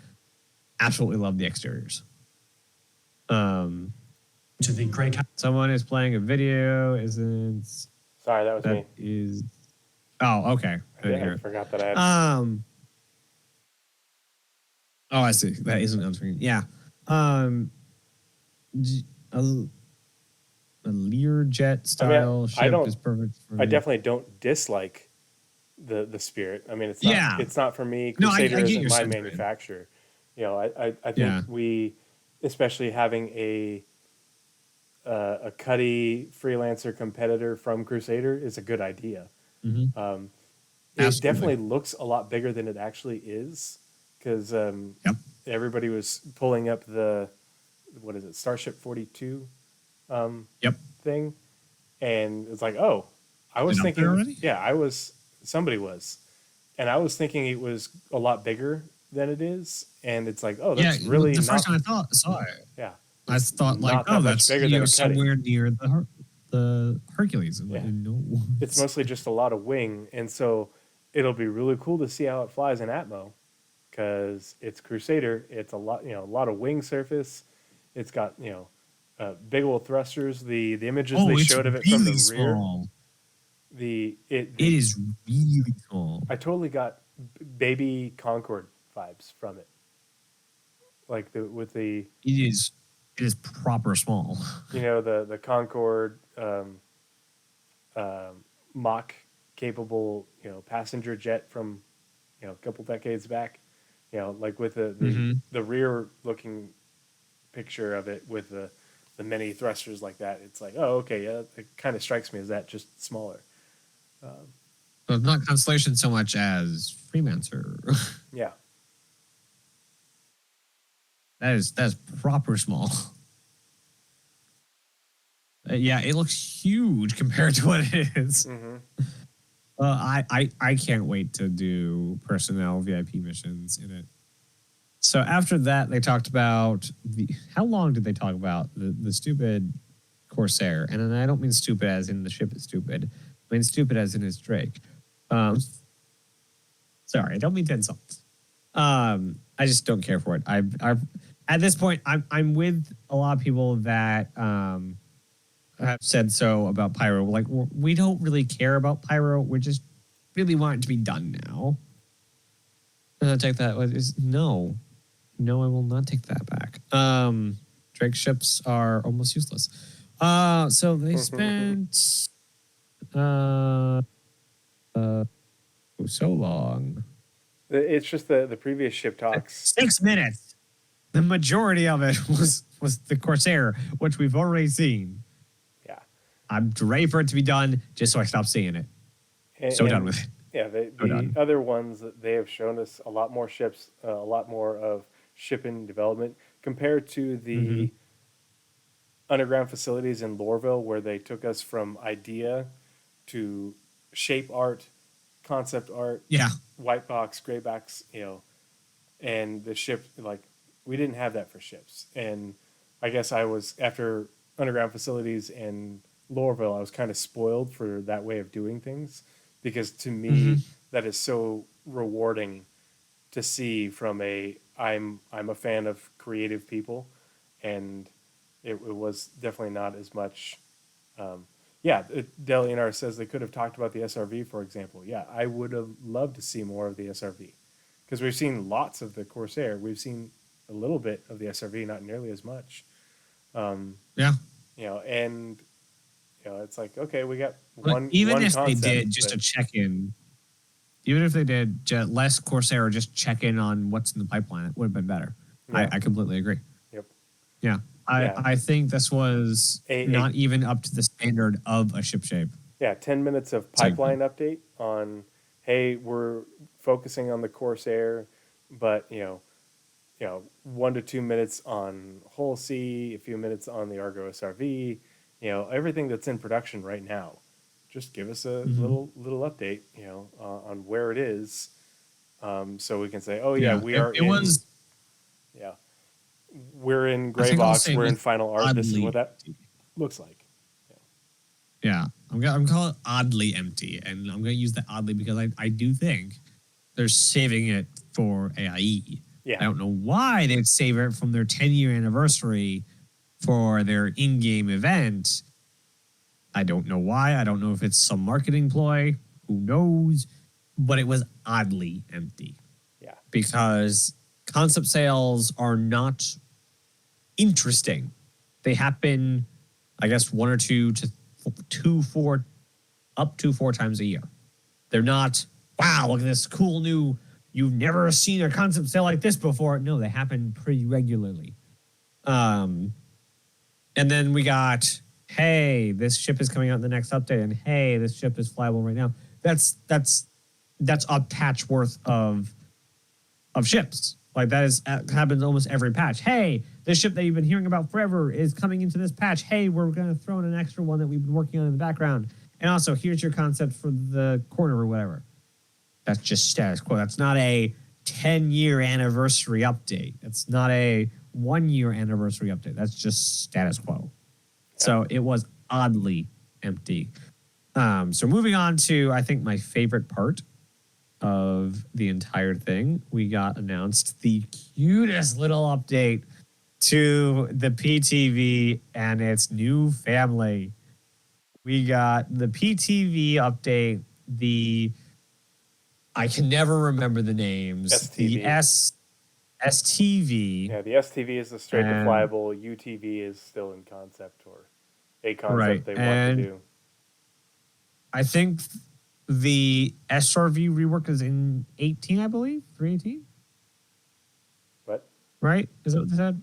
Absolutely love the exteriors. to the Grey Cat. Someone is playing a video. Isn't Sorry, that was me. is Oh, okay. I didn't hear I it. forgot that I had. Oh, I see. That isn't on screen. Yeah. J- A, a Learjet style I ship don't. is perfect for I me. definitely don't dislike the spirit. I mean, Yeah. it's not for me. No, I Crusader get isn't your my sentiment. manufacturer. You know, I think Yeah. we, especially having a Cuddy freelancer competitor from Crusader is a good idea. Hmm. It Absolutely. definitely looks a lot bigger than it actually is because Yep. everybody was pulling up the what is it, Starship 42 Yep. thing, and it's like, oh, I Is was it up there thinking, already? yeah, somebody was, and I was thinking it was a lot bigger than it is, and it's like, oh, Yeah. that's really The first not, time I saw it, yeah, I it's thought like, not oh, that much that's bigger than a Cuddy. somewhere near the Hercules. I'm like, Yeah. no. It's mostly just a lot of wing, and so it'll be really cool to see how it flies in Atmo, because it's Crusader. It's a lot, a lot of wing surface. It's got big old thrusters. The images they Oh, it's showed of it from the really rear. small. It The is really small. I totally got baby Concorde vibes from it, like with the It is proper small. the Concorde mock capable passenger jet from a couple decades back, like with Mhm. the rear looking picture of it with the many thrusters like that. It's like, oh, okay, yeah, it kind of strikes me as that, just smaller. So it's not Constellation so much as Freemancer. Yeah. That's proper small. Yeah, it looks huge compared to what it is. Mm-hmm. I can't wait to do personnel VIP missions in it. So after that, they talked about how long did they talk about the stupid Corsair? And then I don't mean stupid as in the ship is stupid. I mean stupid as in his Drake. Sorry, I don't mean to insult. I just don't care for it. I've at this point, I'm with a lot of people that have said so about Pyro. Like, we don't really care about Pyro. We just really want it to be done now. And I take that as no. No, I will not take that back. Drake ships are almost useless. So they spent so long. It's just the previous ship talks. 6 minutes. The majority of it was the Corsair, which we've already seen. Yeah. I'm ready for it to be done just so I stop seeing it. Done with it. Yeah, the done. other ones that they have shown us a lot more ships, a lot more of ship in development compared to the underground facilities in Lorville, where they took us from idea to shape art, concept art, Yeah. white box, gray box, and the ship, like, we didn't have that for ships. And I guess I was, after underground facilities and Lorville, I was kind of spoiled for that way of doing things, because to me, that is so rewarding to see from I'm a fan of creative people, and it was definitely not as much. Delianar says they could have talked about the SRV, for example. Yeah, I would have loved to see more of the SRV, because we've seen lots of the Corsair. We've seen a little bit of the SRV, not nearly as much. Yeah. And it's like, okay, we got But one. even one if concept, they did just a check in, even if they did less Corsair, just check in on what's in the pipeline, it would have been better. Yeah. I completely agree. Yep. Yeah. I think this was not even up to the standard of a ship shape. Yeah, 10 minutes of pipeline update on, hey, we're focusing on the Corsair, but 1 to 2 minutes on Hull C, a few minutes on the Argo SRV, everything that's in production right now. Just give us a little update, on where it is, so we can say, oh yeah, we're in gray box, we're in final art. This is what that looks like. Yeah, I'm gonna call it oddly empty, and I'm gonna use that oddly because I do think they're saving it for AIE. Yeah. I don't know why they'd save it from their 10-year anniversary for their in-game event. I don't know why. I don't know if it's some marketing ploy. Who knows? But it was oddly empty. Yeah. Because concept sales are not interesting. They happen, I guess, one or two to up to four times a year. They're not, wow, look at this cool new, you've never seen a concept sale like this before. No, they happen pretty regularly. And then we got, hey, this ship is coming out in the next update, and hey, this ship is flyable right now. That's a patch worth of ships. Like that happens almost every patch. Hey, this ship that you've been hearing about forever is coming into this patch. Hey, we're going to throw in an extra one that we've been working on in the background. And also, here's your concept for the corner or whatever. That's just status quo. That's not a 10-year anniversary update. That's not a 1-year anniversary update. That's just status quo. So it was oddly empty. So moving on to, I think, my favorite part of the entire thing, we got announced the cutest little update to the PTV and its new family. We got the PTV update, I can never remember the names. STV. The STV. Yeah, the STV is the straight to flyable. UTV is still in concept, or a concept they want to do. I think the SRV rework is in 18, I believe. 318? What? Right? Is that what they said?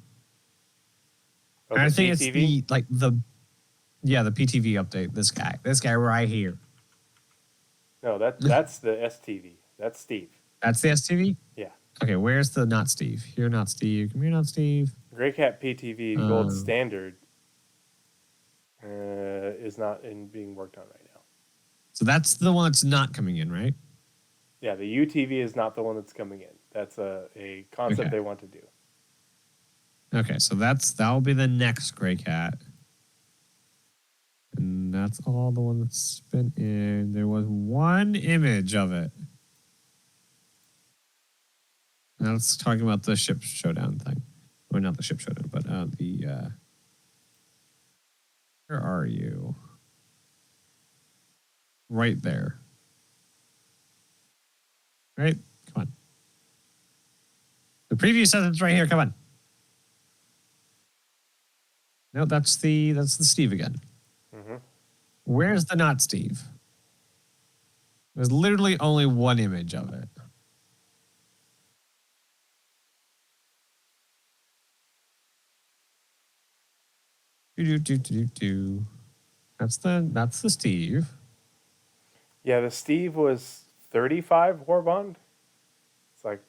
Oh, I think PTV? it's the PTV update. This guy right here. No, that's the STV. That's Steve. That's the STV? Yeah. Okay, where's the not Steve? Here, not Steve. Come here, not Steve. Grey Cat PTV Gold Standard is not being worked on right now. So that's the one that's not coming in, right? Yeah, the UTV is not the one that's coming in. That's a concept they want to do. Okay, so that'll be the next Grey Cat. And that's all the one that's been in. There was one image of it. Now let's talk about the ship showdown thing. Or not the ship showdown, but where are you? Right there. Right? Come on. The preview says it's right here. Come on. No, that's the Steve again. Mm-hmm. Where's the not Steve? There's literally only one image of it. That's the Steve. Yeah, the Steve was 35 Warbond. It's like,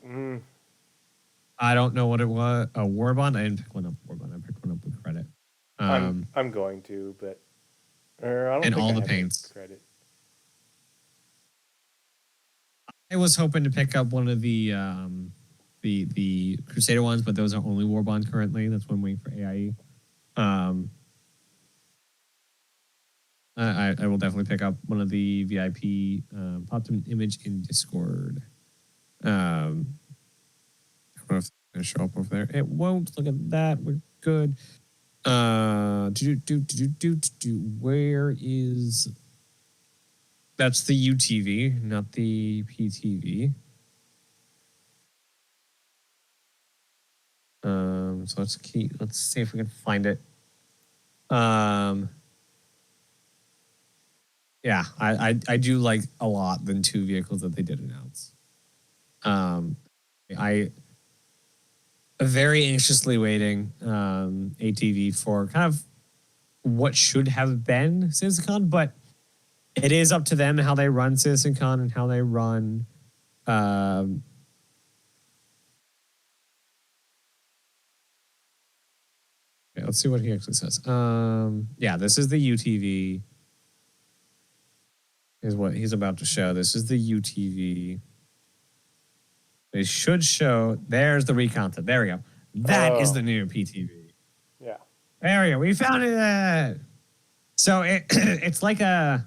I don't know what it was. A Warbond? I didn't pick one up Warbond. I picked one up with credit. I'm going to, but I don't and think all I the have paints. Credit. I was hoping to pick up one of the Crusader ones, but those are only Warbond currently. That's one waiting for AIE. I will definitely pick up one of the VIP. Popped an image in Discord. I don't know if it's going to show up over there. It won't. Look at that. We're good. Where is... That's the UTV, not the PTV. So let's see if we can find it. Yeah, I do like a lot the two vehicles that they did announce. I very anxiously waiting ATV for kind of what should have been CitizenCon, but it is up to them how they run CitizenCon and how they run okay, let's see what he actually says. Yeah, this is the UTV. Is what he's about to show. This is the UTV. They should show. There's the reconcept. There we go. That is the new PTV. Yeah. There we go. We found it. So it's like a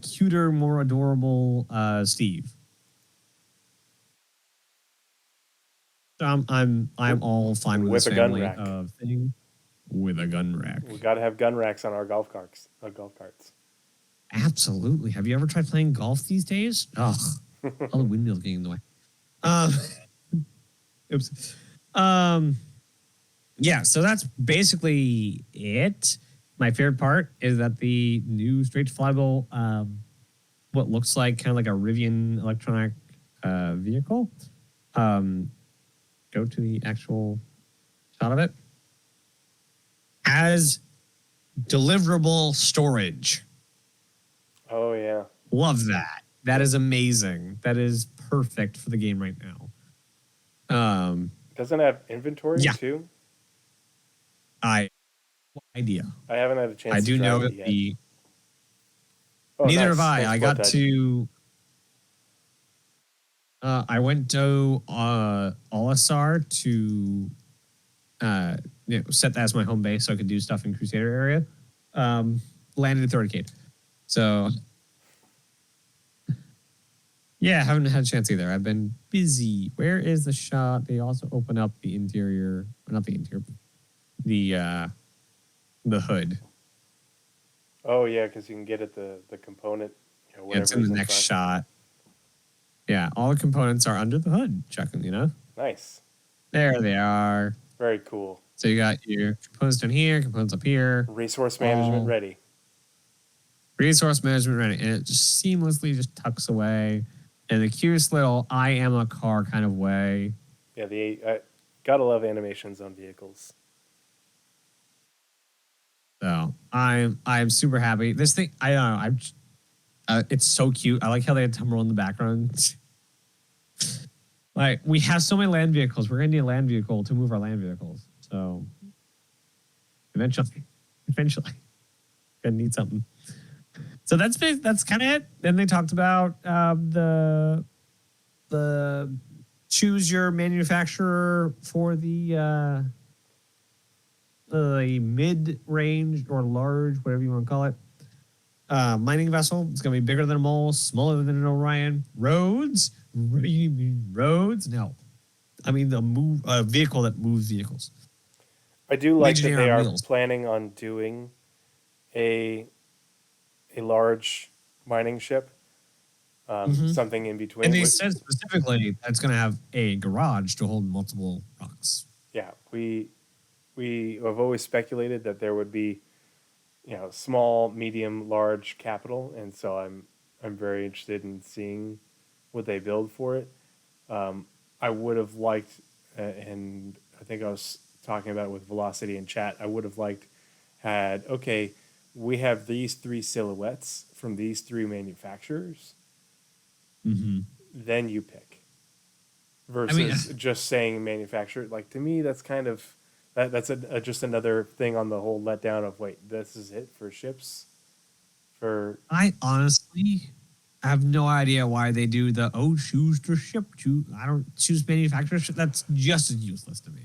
cuter, more adorable Steve. So I'm all fine with With this a gun family rack. of thing. With a gun rack. We got to have gun racks on our golf carts. Absolutely. Have you ever tried playing golf these days? Ugh, all the windmills getting in the way. Um, oops. Yeah, so that's basically it. My favorite part is that the new straight to flyable, what looks like kind of like a Rivian electronic vehicle. Go to the actual shot of it. Has deliverable storage. Oh yeah. Love that. That is amazing. That is perfect for the game right now. Doesn't it have inventory Yeah. too? Idea. I haven't had a chance I to do drive know it that yet. the Oh, neither nice. have I. Thanks, I Blood got Touch. to I went to Olisar to set that as my home base so I could do stuff in Crusader area. Landed at 30K. So yeah, haven't had a chance either. I've been busy. Where is the shot? They also open up the interior, or not the interior, the hood. Oh yeah, because you can get at the component. You know, Yeah, whatever it's in the is next front. shot. Yeah, all the components are under the hood. Checking, Nice. There they are. Very cool. So you got your components down here, components up here. Resource management all ready. Resource management ready, and it just seamlessly just tucks away in the cutest little "I am a car" kind of way. Yeah, gotta love animations on vehicles. So I'm super happy. This thing, I don't know, it's so cute. I like how they had Tumblr in the background. Like, we have so many land vehicles. We're gonna need a land vehicle to move our land vehicles. So eventually, gonna need something. So that's kind of it. Then they talked about the choose your manufacturer for the mid-range or large, whatever you want to call it. Mining vessel. It's going to be bigger than a mole, smaller than an Orion. Roads? You mean roads? No. I mean a vehicle that moves vehicles. I do like that Legionnaire they on are wheels. planning on doing a large mining ship, something in between. And they said specifically that it's going to have a garage to hold multiple rocks. Yeah, we have always speculated that there would be, small, medium, large capital, and so I'm very interested in seeing what they build for it. I would have liked, and I think I was talking about it with Velocity in chat. I would have liked okay, we have these 3 silhouettes from these 3 manufacturers. Mm-hmm. Then you pick. Versus just saying manufacturer. Like, to me, that's kind of that's just another thing on the whole letdown of, wait, this is it for ships? I honestly have no idea why they do choose the ship. I don't choose manufacturer. That's just as useless to me.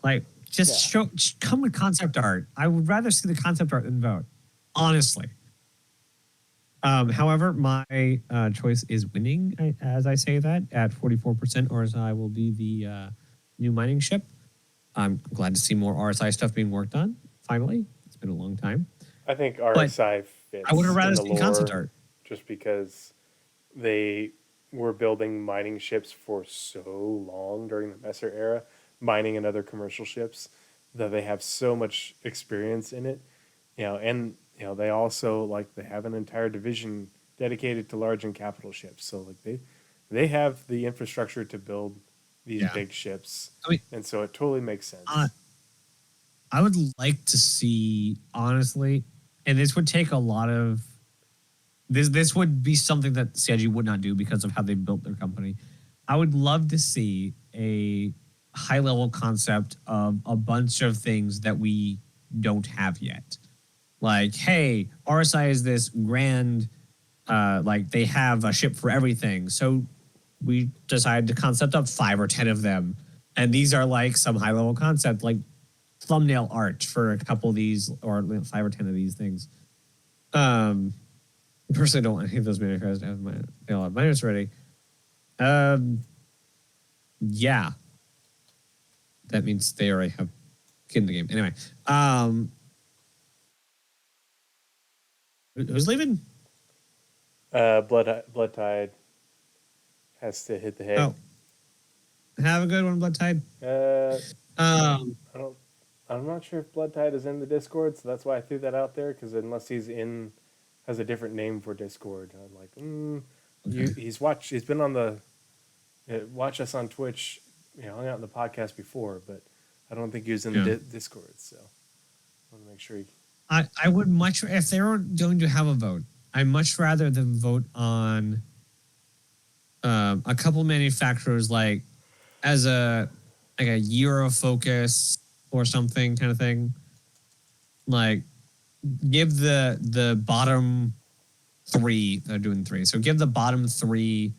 Like, just come with concept art. I would rather see the concept art than vote, honestly. However, my choice is winning, as I say that, at 44%. RSI will be the new mining ship. I'm glad to see more RSI stuff being worked on, finally. It's been a long time. I think RSI fits. I would have rather in the seen concept lore art. just because they were building mining ships for so long during the Messer era, mining and other commercial ships, that they have so much experience in it. And they also, like, they have an entire division dedicated to large and capital ships. So, like, they have the infrastructure to build these big ships. And so it totally makes sense. I would like to see, honestly, and this would take a lot of this would be something that CIG would not do because of how they built their company. I would love to see a high-level concept of a bunch of things that we don't have yet. Like, hey, RSI is this grand, like, they have a ship for everything. So we decided to concept up 5 or 10 of them. And these are like some high-level concept, like thumbnail art for a couple of these, or 5 or 10 of these things. Personally, don't want any of those manufacturers to have they all have miners already. Yeah. That means they already have skin in the game. Anyway, Who's leaving? Blood Tide has to hit the hay. Oh, have a good one, Blood Tide. I'm not sure if Blood Tide is in the Discord, so that's why I threw that out there. Because unless he's has a different name for Discord, I'm like, he's been on the watch us on Twitch, hung out in the podcast before, but I don't think he was in the Discord. So I want to make sure he. I would much, if they were going to have a vote, I'd much rather them vote on a couple manufacturers, like as a year of focus or something kind of thing. Like give the bottom three, they're doing three. So give the bottom three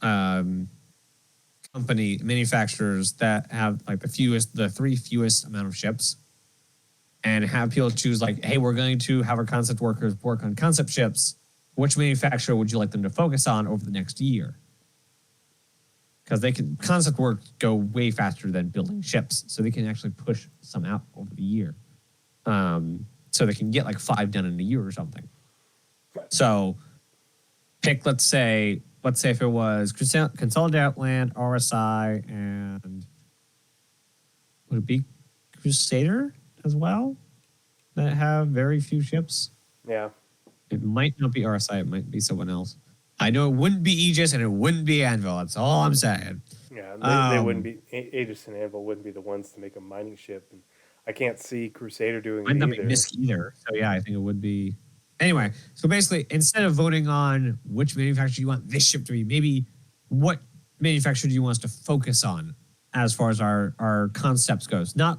company manufacturers that have like the three fewest amount of ships, and have people choose like, hey, we're going to have our concept workers work on concept ships. Which manufacturer would you like them to focus on over the next year? Because concept work go way faster than building ships, so they can actually push some out over the year. So they can get like 5 done in a year or something. So pick, let's say if it was Consolidated Outland, RSI, and would it be Crusader as well that have very few ships? Yeah. It might not be RSI. It might be someone else. I know it wouldn't be Aegis and it wouldn't be Anvil. That's all I'm saying. Yeah, they wouldn't be. Aegis and Anvil wouldn't be the ones to make a mining ship. And I can't see Crusader doing Might it not either. be Misk either. So yeah, I think it would be. Anyway, so basically, instead of voting on which manufacturer you want this ship to be, maybe what manufacturer do you want us to focus on as far as our concepts goes? Not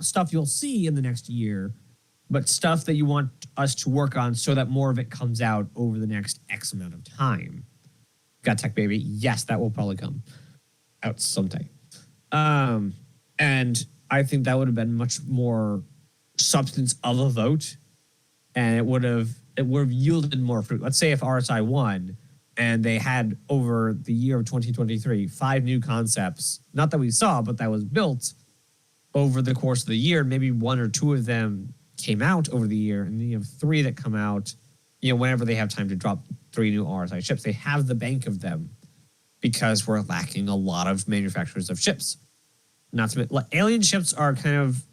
stuff you'll see in the next year, but stuff that you want us to work on so that more of it comes out over the next X amount of time. Got tech, baby. Yes, that will probably come out someday. And I think that would have been much more substance of a vote, and it would have yielded more fruit. Let's say if RSI won and they had over the year of 2023 5 new concepts, not that we saw, but that was built over the course of the year. Maybe 1 or 2 of them came out over the year, and then you have 3 that come out, whenever they have time to drop 3 new RSI ships. They have the bank of them because we're lacking a lot of manufacturers of ships. Not to mention, alien ships are kind of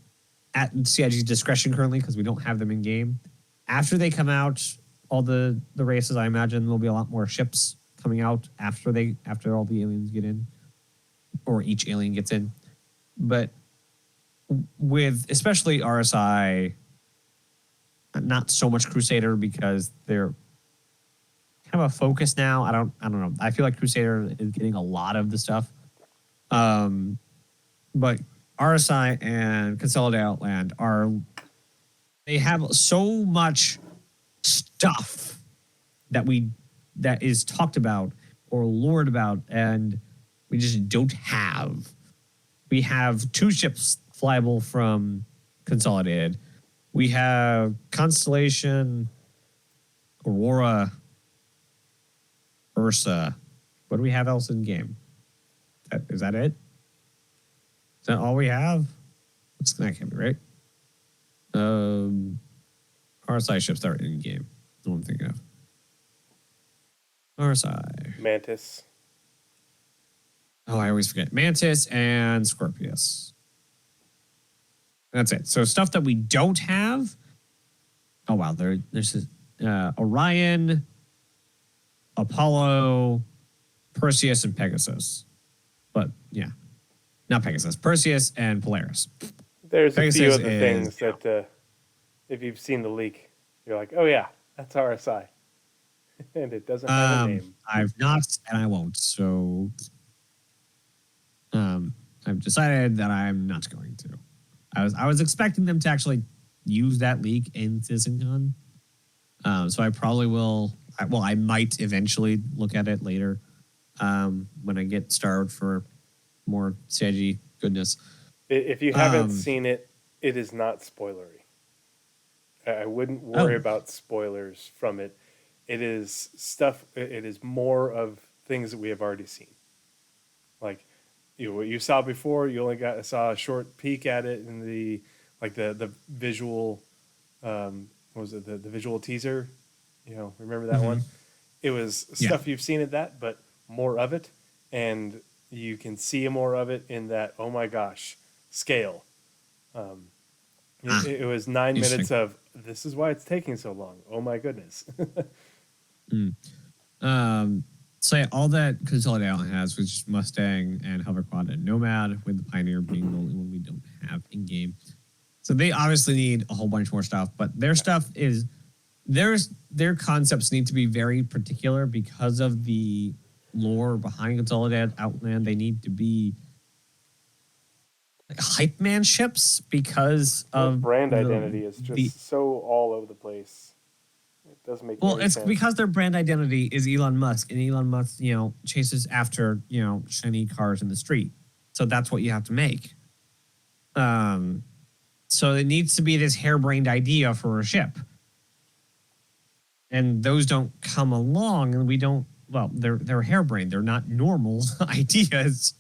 at CIG's discretion currently because we don't have them in game. After they come out, all the races, I imagine there'll be a lot more ships coming out after all the aliens get in, or each alien gets in. But with especially RSI, not so much Crusader because they're kind of a focus now. I don't know. I feel like Crusader is getting a lot of the stuff. But RSI and Consolidated Outland they have so much stuff that is talked about or lured about, and we just don't have. We have 2 ships flyable from Consolidated. We have Constellation, Aurora, Ursa. What do we have else in game? Is that it? Is that all we have? That can't be right. RSI ships that are in game. That's what I'm thinking of. RSI. Mantis. Oh, I always forget. Mantis and Scorpius. That's it. So stuff that we don't have. Oh, wow. There's Orion, Apollo, Perseus, and Pegasus. But, yeah. Not Pegasus. Perseus and Polaris. There's a few Pegasus other things that, if you've seen the leak, you're like, oh, yeah, that's RSI. And it doesn't have a name. I've not, and I won't. So I've decided that I'm not going to. I was expecting them to actually use that leak in CitizenCon. So I probably will. I might eventually look at it later when I get starved for more CIG goodness. If you haven't seen it, it is not spoilery. I wouldn't worry about spoilers from it. It is stuff. It is more of things that we have already seen. Like what you saw before, you only saw a short peek at it in the visual. What was it? The visual teaser remember that one? It was Yeah. stuff you've seen at that, but more of it, and you can see more of it in that. Oh my gosh, scale. It was 9 minutes Interesting. of this is why it's taking so long. Oh my goodness. So yeah, all that Consolidated Island has was just Mustang and Hoverquad and Nomad, with the Pioneer being the only one we don't have in game. So they obviously need a whole bunch more stuff, but their stuff is their concepts need to be very particular because of the lore behind Consolidated Outland. They need to be like hype man ships because of brand the- identity is just the- so all over the place. It doesn't make Well, any it's sense. because their brand identity is Elon Musk, and Elon Musk, chases after, shiny cars in the street. So that's what you have to make. So it needs to be this harebrained idea for a ship. And those don't come along, and we don't, well, they're harebrained. They're not normal ideas.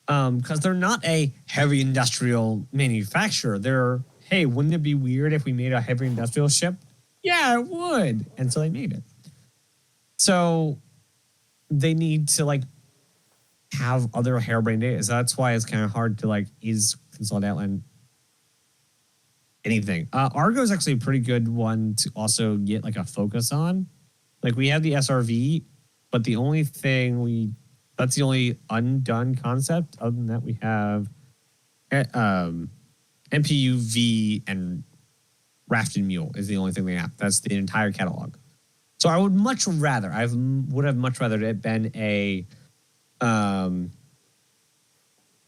Because they're not a heavy industrial manufacturer. They're, hey, wouldn't it be weird if we made a heavy industrial ship? Yeah, it would. And so they made it. So they need to have other harebrained ideas. That's why it's kind of hard to is Consolidated Outland anything. Argo is actually a pretty good one to also get a focus on. We have the SRV, but the only thing that's the only undone concept. Other than that, we have MPUV and Rafting Mule is the only thing they have. That's the entire catalog. So I would much rather, it been a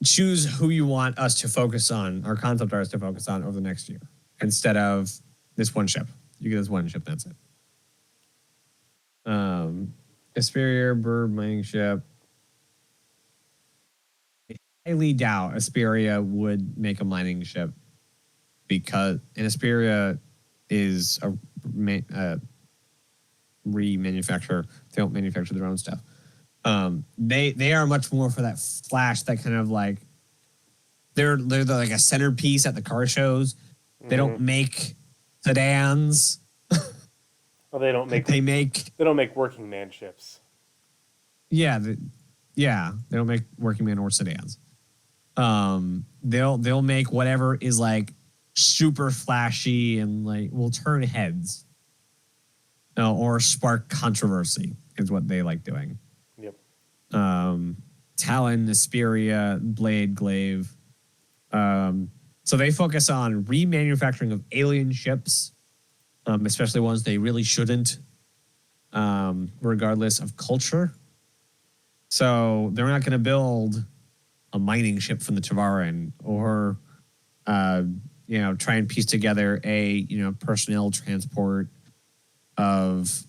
choose who you want us to focus on, or concept artists to focus on over the next year, instead of this one ship. You get this one ship, that's it. Aspiria bird mining ship. I highly doubt Aspiria would make a mining ship, because Aspiria is a remanufacturer. They don't manufacture their own stuff. They are much more for that flash, that kind of they're a centerpiece at the car shows. They don't make sedans. Well, they don't make working man ships. Yeah, they don't make working man or sedans. They'll make whatever is super flashy and will turn heads, or spark controversy is what they like doing. Yep. Talon, Asperia, Blade, Glaive. So they focus on remanufacturing of alien ships, especially ones they really shouldn't, regardless of culture. So they're not going to build a mining ship from the Tavaran, or try and piece together a personnel transport of,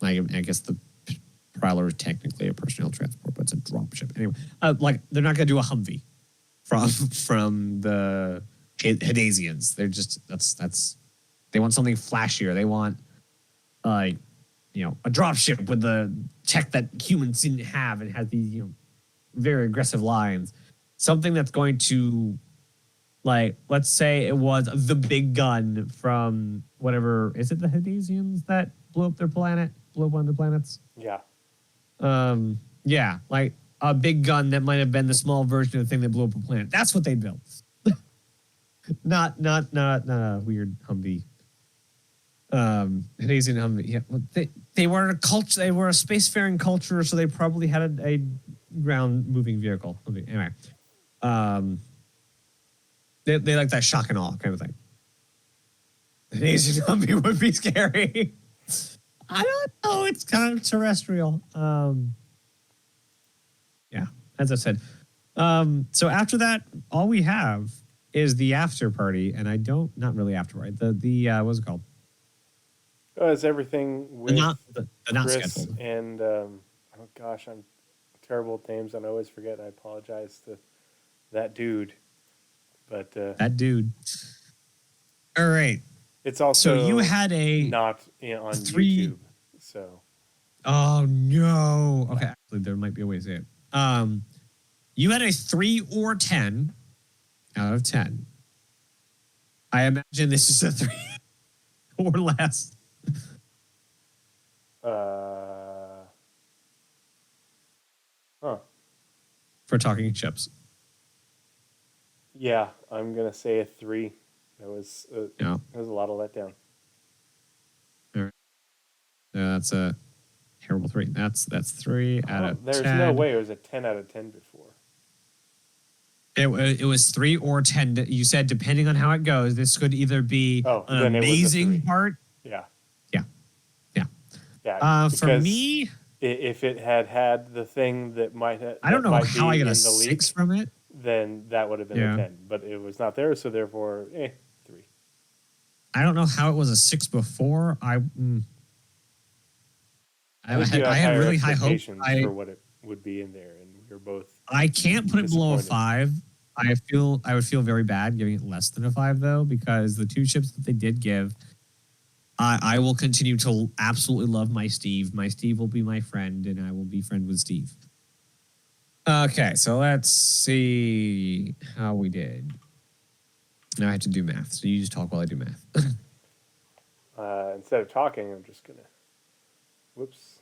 I guess the Prowler is technically a personnel transport, but it's a drop ship anyway. They're not going to do a Humvee from the Hadesians. They're just that's they want something flashier. They want a drop ship with the tech that humans didn't have, and has these very aggressive lines. Something that's going to, let's say it was the big gun from whatever, is it the Hadesians that blew up one of the planets? Yeah. Yeah, a big gun that might have been the small version of the thing that blew up a planet. That's what they built. not a weird Humvee. Hadesian Humvee. Yeah, they were a culture. They were a spacefaring culture, so they probably had a ground moving vehicle. Anyway, they like that shock and awe kind of thing. Hadesian Humvee would be scary. I don't know. It's kind of terrestrial. Yeah, as I said. So after that, all we have is the after party, and not really after party. The what's it called? It's everything with The not Chris scheduled. and oh gosh, I'm terrible with names and I always forget. I apologize to that dude, but That dude. All right. it's also So you had not on YouTube. So Oh no. Okay, actually, there might be a way to say it. You had a 3 or 10 out of 10. I imagine this is a 3 or less. for talking ships. Yeah, I'm gonna say a 3. That was Yeah. there was a lot of letdown. That's a terrible 3. That's 3 out of 10. There's no way it was a 10 out of 10 before. It was 3 or 10. You said depending on how it goes, this could either be Oh, an then it was a amazing 3. part. Yeah. Yeah. Yeah. Yeah. For because me, if it had the thing that might have, I don't know might how be I get in a the 6 leak, from it. then that would have been Yeah. a 10. But it was not there, so therefore, 3. I don't know how it was a 6 before. I think you had higher really high hopes. expectations for what it would be in there, and we were both. I can't put it below a disappointed. 5. I would feel very bad giving it less than a 5 though, because the 2 ships that they did give, I will continue to absolutely love my Steve. My Steve will be my friend, and I will be friend with Steve. Okay, so let's see how we did. Now I have to do math, so you just talk while I do math. Instead of talking, I'm just gonna. Whoops.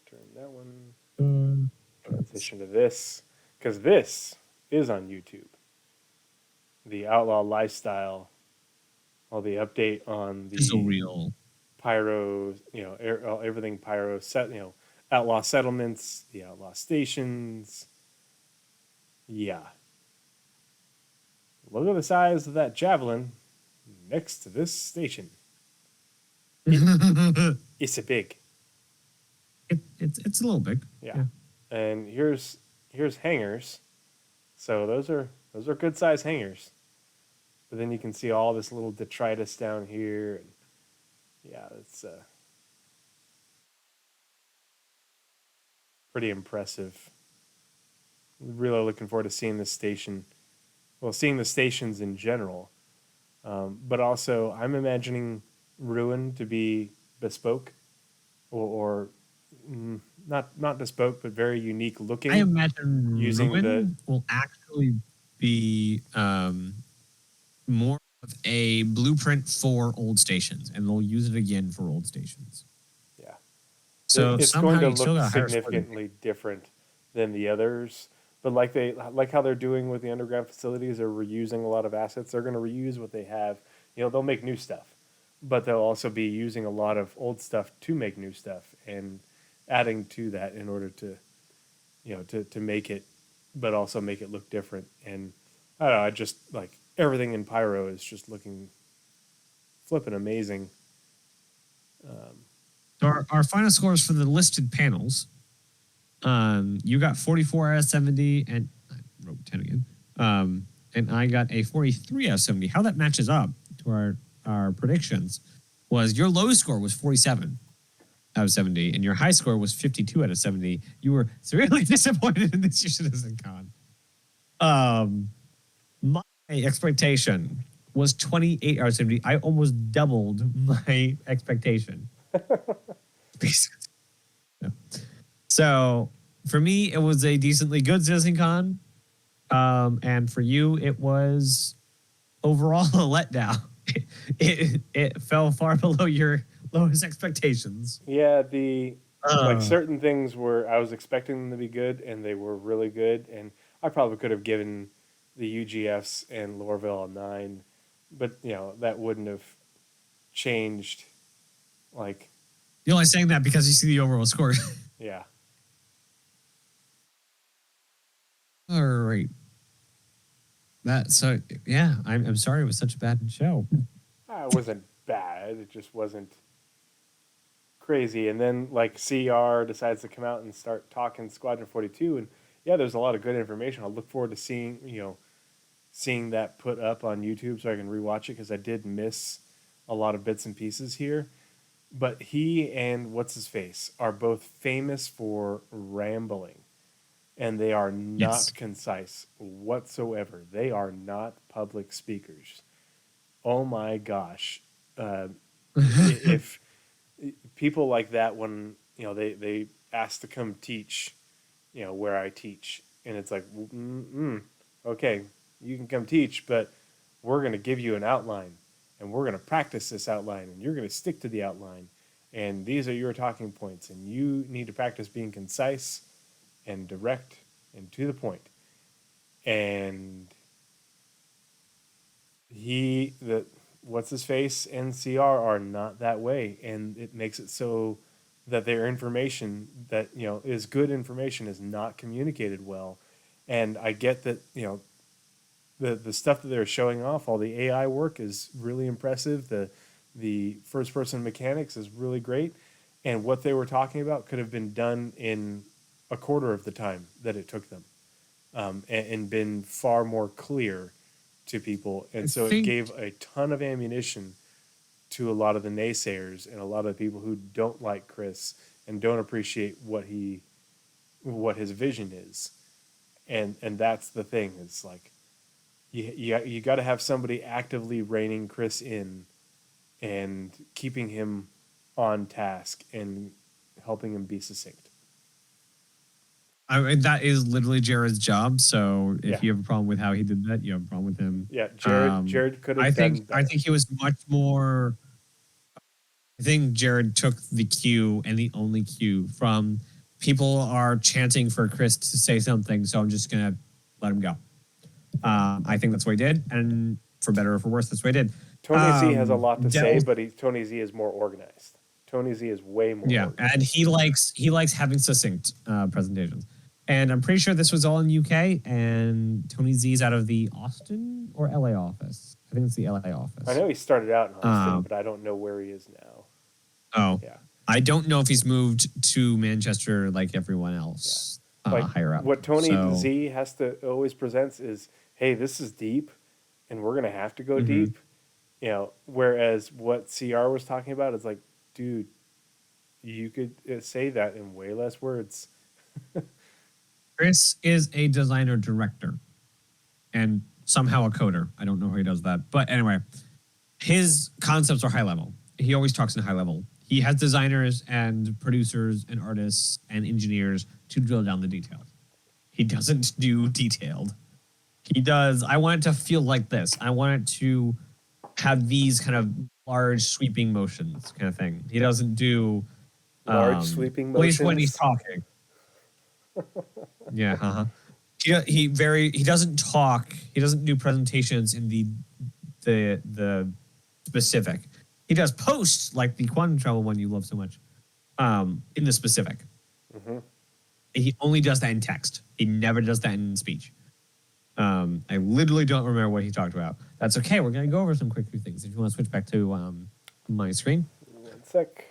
Turn that one. Transition to this, because this is on YouTube. The Outlaw Lifestyle, all the update on the It's a real. Pyro, everything Pyro set, Outlaw settlements, the Outlaw stations. Yeah. Look at the size of that javelin next to this station. It's a big. It's a little big. Yeah. And here's hangars. So those are good size hangars. But then you can see all this little detritus down here, and yeah, it's pretty impressive. Really looking forward to seeing this station. Well, seeing the stations in general, but also I'm imagining Ruin to be bespoke, or not bespoke, but very unique looking. I imagine using Ruin will actually be more of a blueprint for old stations, and they'll use it again for old stations. Yeah. So it's somehow going you to still look got higher score. significantly different than the others. But like how they're doing with the underground facilities, they're reusing a lot of assets. They're going to reuse what they have. They'll make new stuff, but they'll also be using a lot of old stuff to make new stuff and adding to that in order to, to make it, but also make it look different. And I don't know, I just like everything in Pyro is just looking flipping amazing. Our final scores for the listed panels. You got 44 out of 70, and I wrote 10 again. And I got a 43 out of 70. How that matches up to our predictions was your low score was 47 out of 70, and your high score was 52 out of 70. You were severely disappointed in this year's CitizenCon. My expectation was 28 out of 70. I almost doubled my expectation. Yeah. So for me, it was a decently good CitizenCon. And for you, it was overall a letdown. It fell far below your lowest expectations. Yeah, like certain things I was expecting them to be good, and they were really good. And I probably could have given the UGFs and Lorville a 9, but that wouldn't have changed. Like, You're only saying that because you see the overall score. yeah. All right. I'm sorry it was such a bad show. It wasn't bad. It just wasn't crazy. And then like CR decides to come out and start talking Squadron 42, and yeah, there's a lot of good information. I'll look forward to seeing that put up on YouTube so I can rewatch it, because I did miss a lot of bits and pieces here. But he and what's his face are both famous for rambling, and they are not concise whatsoever. They are not public speakers. Oh my gosh. If people like that, when they ask to come teach where I teach, and it's like, okay, you can come teach, but we're going to give you an outline, and we're going to practice this outline, and you're going to stick to the outline, and these are your talking points, and you need to practice being concise and direct and to the point. And what's his face and CR are not that way, and it makes it so that their information that is good information is not communicated well. And I get that the stuff that they're showing off, all the AI work is really impressive. The first person mechanics is really great, and what they were talking about could have been done in a quarter of the time that it took them, and been far more clear to people. And so it gave a ton of ammunition to a lot of the naysayers and a lot of the people who don't like Chris and don't appreciate what his vision is. And that's the thing. It's like you got to have somebody actively reining Chris in and keeping him on task and helping him be succinct. I mean, that is literally Jared's job. So if Yeah. you have a problem with how he did that, you have a problem with him. Yeah, Jared could have I done think better. he was much more. I think Jared took the cue, and the only cue, from people are chanting for Chris to say something, so I'm just gonna let him go. I think that's what he did, and for better or for worse, that's what he did. Tony Z has a lot to say, Devil- but Tony Z is more organized. Tony Z is way more Yeah, organized. and he likes having succinct presentations. And I'm pretty sure this was all in UK, and Tony Z's out of the Austin or LA office. I think it's the LA office. I know he started out in Austin, but I don't know where he is now. Oh, Yeah. I don't know if he's moved to Manchester like everyone else higher up. What Tony So- Z has to always presents is, hey, this is deep, and we're gonna have to go Mhm. deep. Whereas what CR was talking about is like, dude, you could say that in way less words. Chris is a designer director and somehow a coder. I don't know how he does that. But anyway, his concepts are high level. He always talks in high level. He has designers and producers and artists and engineers to drill down the details. He doesn't do detailed. He does, I want it to feel like this. I want it to have these kind of large sweeping motions kind of thing. He doesn't do Large sweeping at least when he's motions. talking. Yeah, he doesn't talk. He doesn't do presentations in the specific. He does posts like the quantum travel one you love so much. In the specific. Mm-hmm. He only does that in text. He never does that in speech. I literally don't remember what he talked about. That's okay. We're gonna go over some quick few things. If you want to switch back to my screen. 1 sec.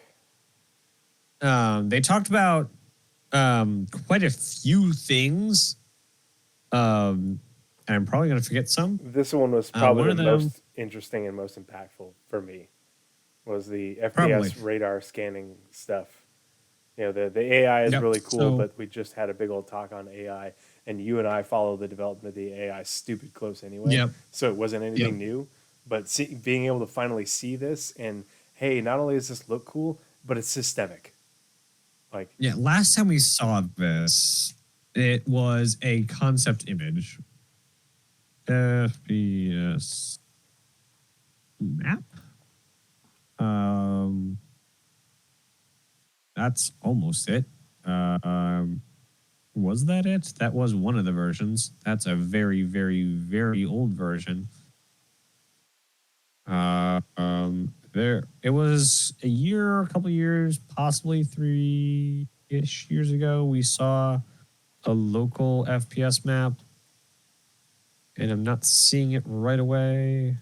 They talked about quite a few things. And I'm probably going to forget some. This one was probably one of the them- most interesting and most impactful for me. Was the FPS Probably. radar scanning stuff. The AI is Yep, really cool, so- but we just had a big old talk on AI, and you and I follow the development of the AI stupid close anyway. Yep. So it wasn't anything Yep. new. But being able to finally see this, and hey, not only does this look cool, but it's systemic. Like, Yeah, last time we saw this, it was a concept image. FPS map. That's almost it. Was that it? That was one of the versions. That's a very, very, very old version. There, it was a couple years, possibly 3-ish years ago. We saw a local FPS map, and I'm not seeing it right away.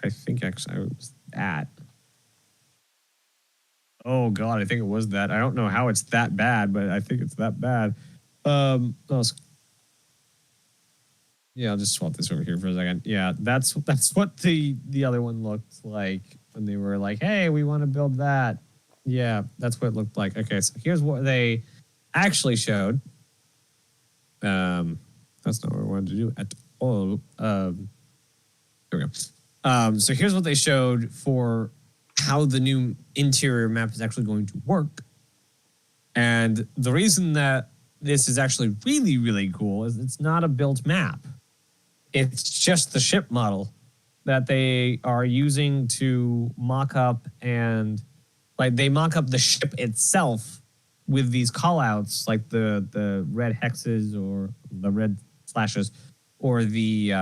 I think actually it was that. Oh God, I think it was that. I don't know how it's that bad, but I think it's that bad. I'll just swap this over here for a second. Yeah, that's what the other one looked like when they were like, "Hey, we want to build that." Yeah, that's what it looked like. Okay, so here's what they actually showed. That's not what I wanted to do at all. Here we go. So here's what they showed for how the new interior map is actually going to work. And the reason that this is actually really, really cool is it's not a built map. It's just the ship model that they are using to mock up, and like they mock up the ship itself with these callouts, like the red hexes or the red slashes, or the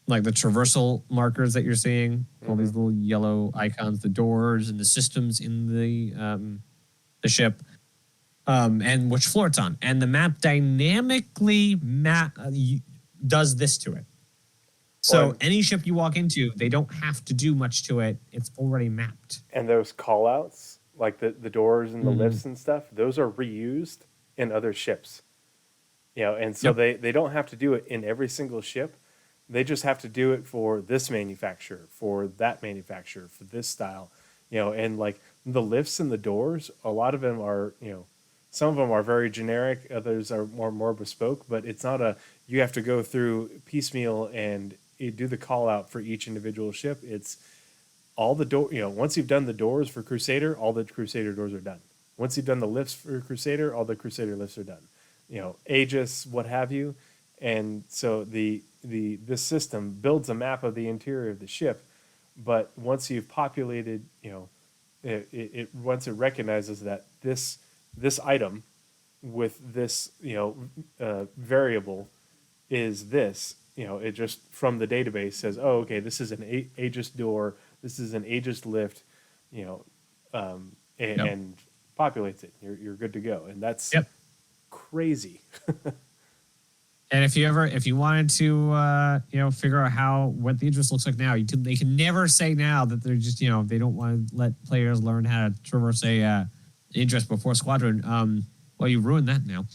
like the traversal markers that you're seeing, all these little yellow icons, the doors and the systems in the ship, and which floor it's on, and the map dynamically does this to it. So Well, any ship you walk into, they don't have to do much to it. It's already mapped. And those call outs, like the doors and the lifts and stuff, those are reused in other ships. And so they don't have to do it in every single ship. They just have to do it for this manufacturer, for that manufacturer, for this style. And like the lifts and the doors, a lot of them are, some of them are very generic, others are more bespoke, but it's not you have to go through piecemeal and do the call out for each individual ship. It's all the door, once you've done the doors for Crusader, all the Crusader doors are done. Once you've done the lifts for Crusader, all the Crusader lifts are done. Aegis, what have you. And so this system builds a map of the interior of the ship, but once you've populated, once it recognizes that this item with this variable is this, it just from the database says, oh, okay, this is an Aegis door, this is an Aegis lift, and populates it. You're good to go, and that's crazy. And if you wanted to, figure out what the Aegis looks like now, they can never say now that they're just, they don't want to let players learn how to traverse a Aegis before Squadron. Well, you ruined that now.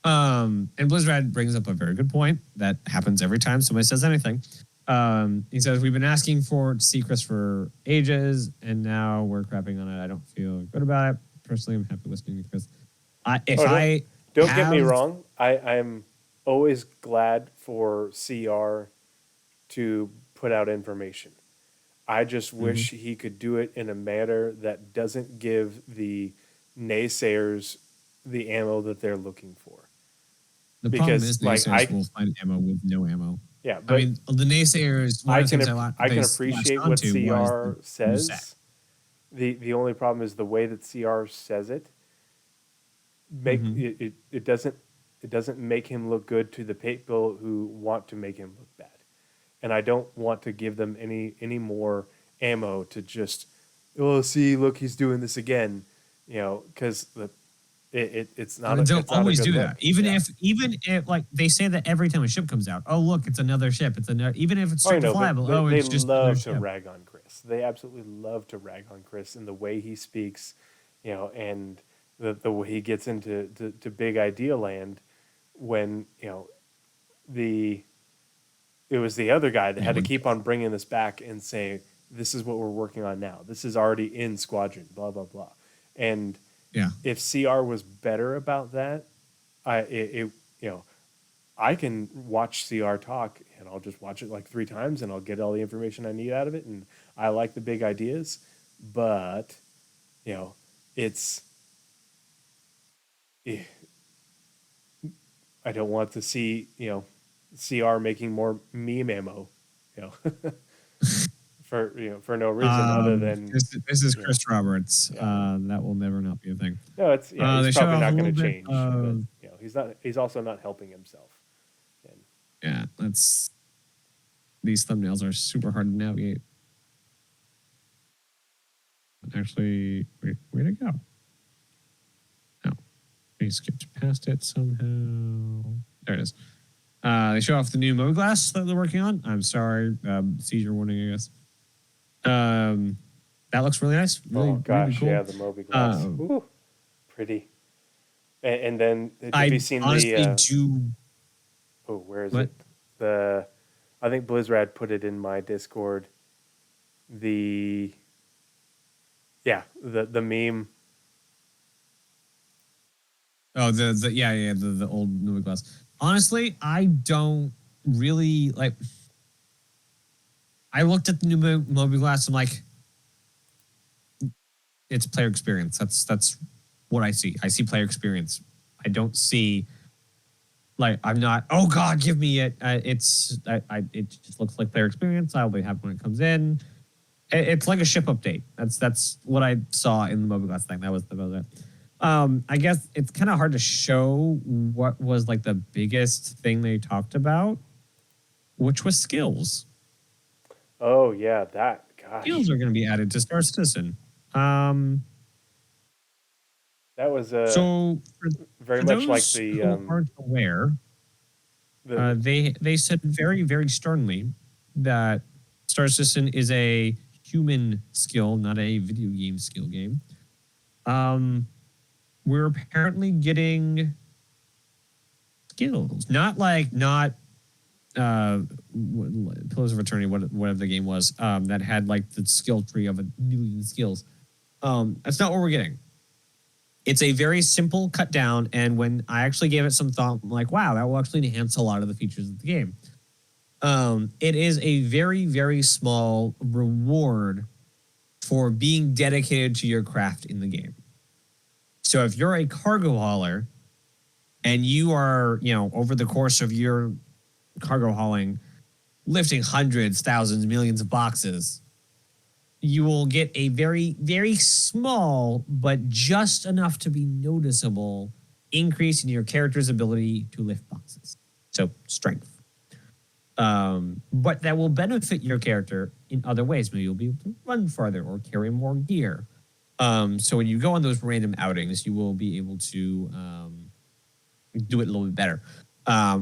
And Blizzard brings up a very good point that happens every time somebody says anything. He says, we've been asking to see Chris for ages, and now we're crapping on it. I don't feel good about it. Personally, I'm happy listening to Chris. Don't get me wrong. I'm always glad for CR to put out information. I just wish he could do it in a manner that doesn't give the naysayers the ammo that they're looking for. The problem is naysayers will find ammo with no ammo. Yeah, but I mean, the naysayers. I can appreciate what CR says. The only problem is the way that CR says it. It doesn't make him look good to the people who want to make him look bad, and I don't want to give them any more ammo to just, look, he's doing this again, because it's not. Don't always do that. Even if like they say that every time a ship comes out, oh look, it's another ship. It's another. Even if it's flyable, it's just another ship. They love to rag on Chris. They absolutely love to rag on Chris and the way he speaks, and the way he gets into to big idea land. When it was the other guy that had to keep on bringing this back and saying, this is what we're working on now, this is already in Squadron, blah blah blah. And if CR was better about that, I can watch CR talk and I'll just watch it like 3 times and I'll get all the information I need out of it, and I like the big ideas, but it's I don't want to see, CR making more meme ammo, for no reason other than this is Chris Roberts. That will never not be a thing. No, it's they it's show probably off not a going to little change. But, he's also not helping himself. And these thumbnails are super hard to navigate. Actually, where'd it go? We skipped past it somehow. There it is. They show off the new Mobi glass that they're working on. I'm sorry, seizure warning, I guess. That looks really nice. Really, really cool. Yeah, the Mobi glass. Ooh, pretty. And then have you seen the? Where is it? I think Blizzard put it in my Discord. The meme. Oh, the old Mobi glass. Honestly, I don't really like. I looked at the new Mobi glass. I'm like, it's player experience. That's what I see. I see player experience. I don't see. Like, I'm not. Oh God, give me it. It just looks like player experience. I'll be happy when it comes in. It's like a ship update. That's what I saw in the Mobi glass thing. That was it. I guess it's kind of hard to show what was like the biggest thing they talked about, which was skills. Oh yeah, that gosh, Skills are going to be added to Star Citizen. that was So very for much like those the who aren't aware, they said very, very sternly that Star Citizen is a human skill, not a video game skill game. We're apparently getting skills, not Pillars of Eternity, whatever the game was, that had like the skill tree of a million skills. That's not what we're getting. It's a very simple cut down, and when I actually gave it some thought, I'm like, wow, that will actually enhance a lot of the features of the game. It is a very, very small reward for being dedicated to your craft in the game. So if you're a cargo hauler and you are, over the course of your cargo hauling, lifting hundreds, thousands, millions of boxes, you will get a very, very small, but just enough to be noticeable increase in your character's ability to lift boxes. So strength. But that will benefit your character in other ways. Maybe you'll be able to run farther or carry more gear. So when you go on those random outings, you will be able to do it a little bit better.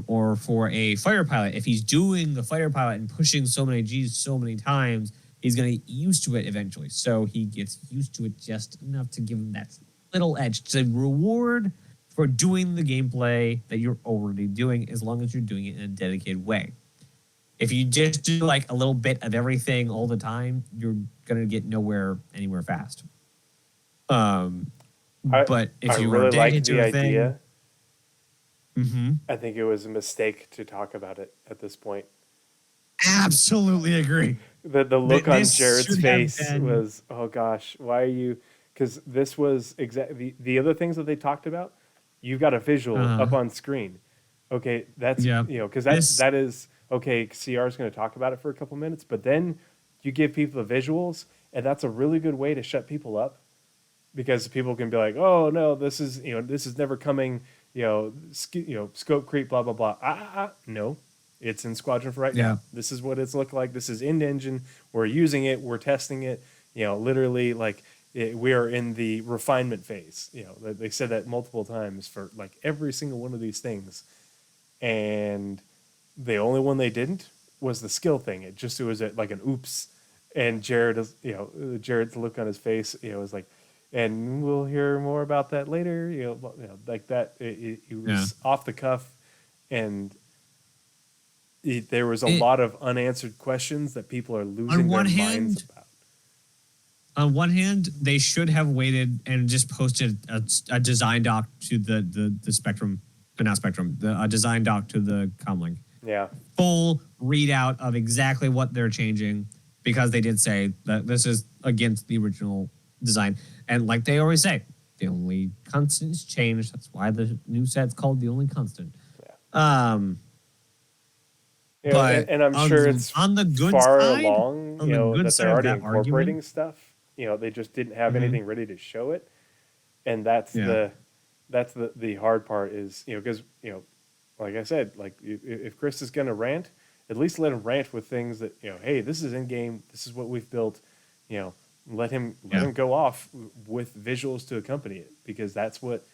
Or for a fighter pilot, if he's doing the fighter pilot and pushing so many G's so many times, he's going to get used to it eventually. So he gets used to it just enough to give him that little edge. It's a reward for doing the gameplay that you're already doing, as long as you're doing it in a dedicated way. If you just do like a little bit of everything all the time, you're going to get anywhere fast. But if you really are like dedicated the to a idea. thing, I think it was a mistake to talk about it at this point. absolutely agree. The look on This Jared's should have face been- was, oh gosh, why are you? Because this was exactly the other things that they talked about. You've got a visual up on screen. Okay, that's Yeah. because This- that is okay. CR is going to talk about it for a couple minutes, but then you give people the visuals, and that's a really good way to shut people up, because people can be like, oh no, this is never coming. Scope creep, blah blah blah. No. It's in Squadron for right Yeah. now. This is what it's looked like. This is in engine. We're using it. We're testing it. Literally, we are in the refinement phase. They said that multiple times for like every single one of these things, and the only one they didn't was the skill thing. It was like an oops, and Jared's look on his face, was like, and we'll hear more about that later. Like that. It was off the cuff, and. There was a lot of unanswered questions that people are losing their minds about. On one hand, they should have waited and just posted a design doc to the Spectrum, not Spectrum, a design doc to the Comlink. Yeah. Full readout of exactly what they're changing, because they did say that this is against the original design. And like they always say, the only constant is change. That's why the new set's called The Only Constant. Yeah. But and I'm sure it's on the good far side, along, on the good that side they're of already that incorporating argument. stuff. They just didn't have Mhm. anything ready to show it, and that's Yeah. the hard part is because like I said, like if Chris is gonna rant, at least let him rant with things that hey, this is in game, this is what we've built, let him go off with visuals to accompany it, because that's what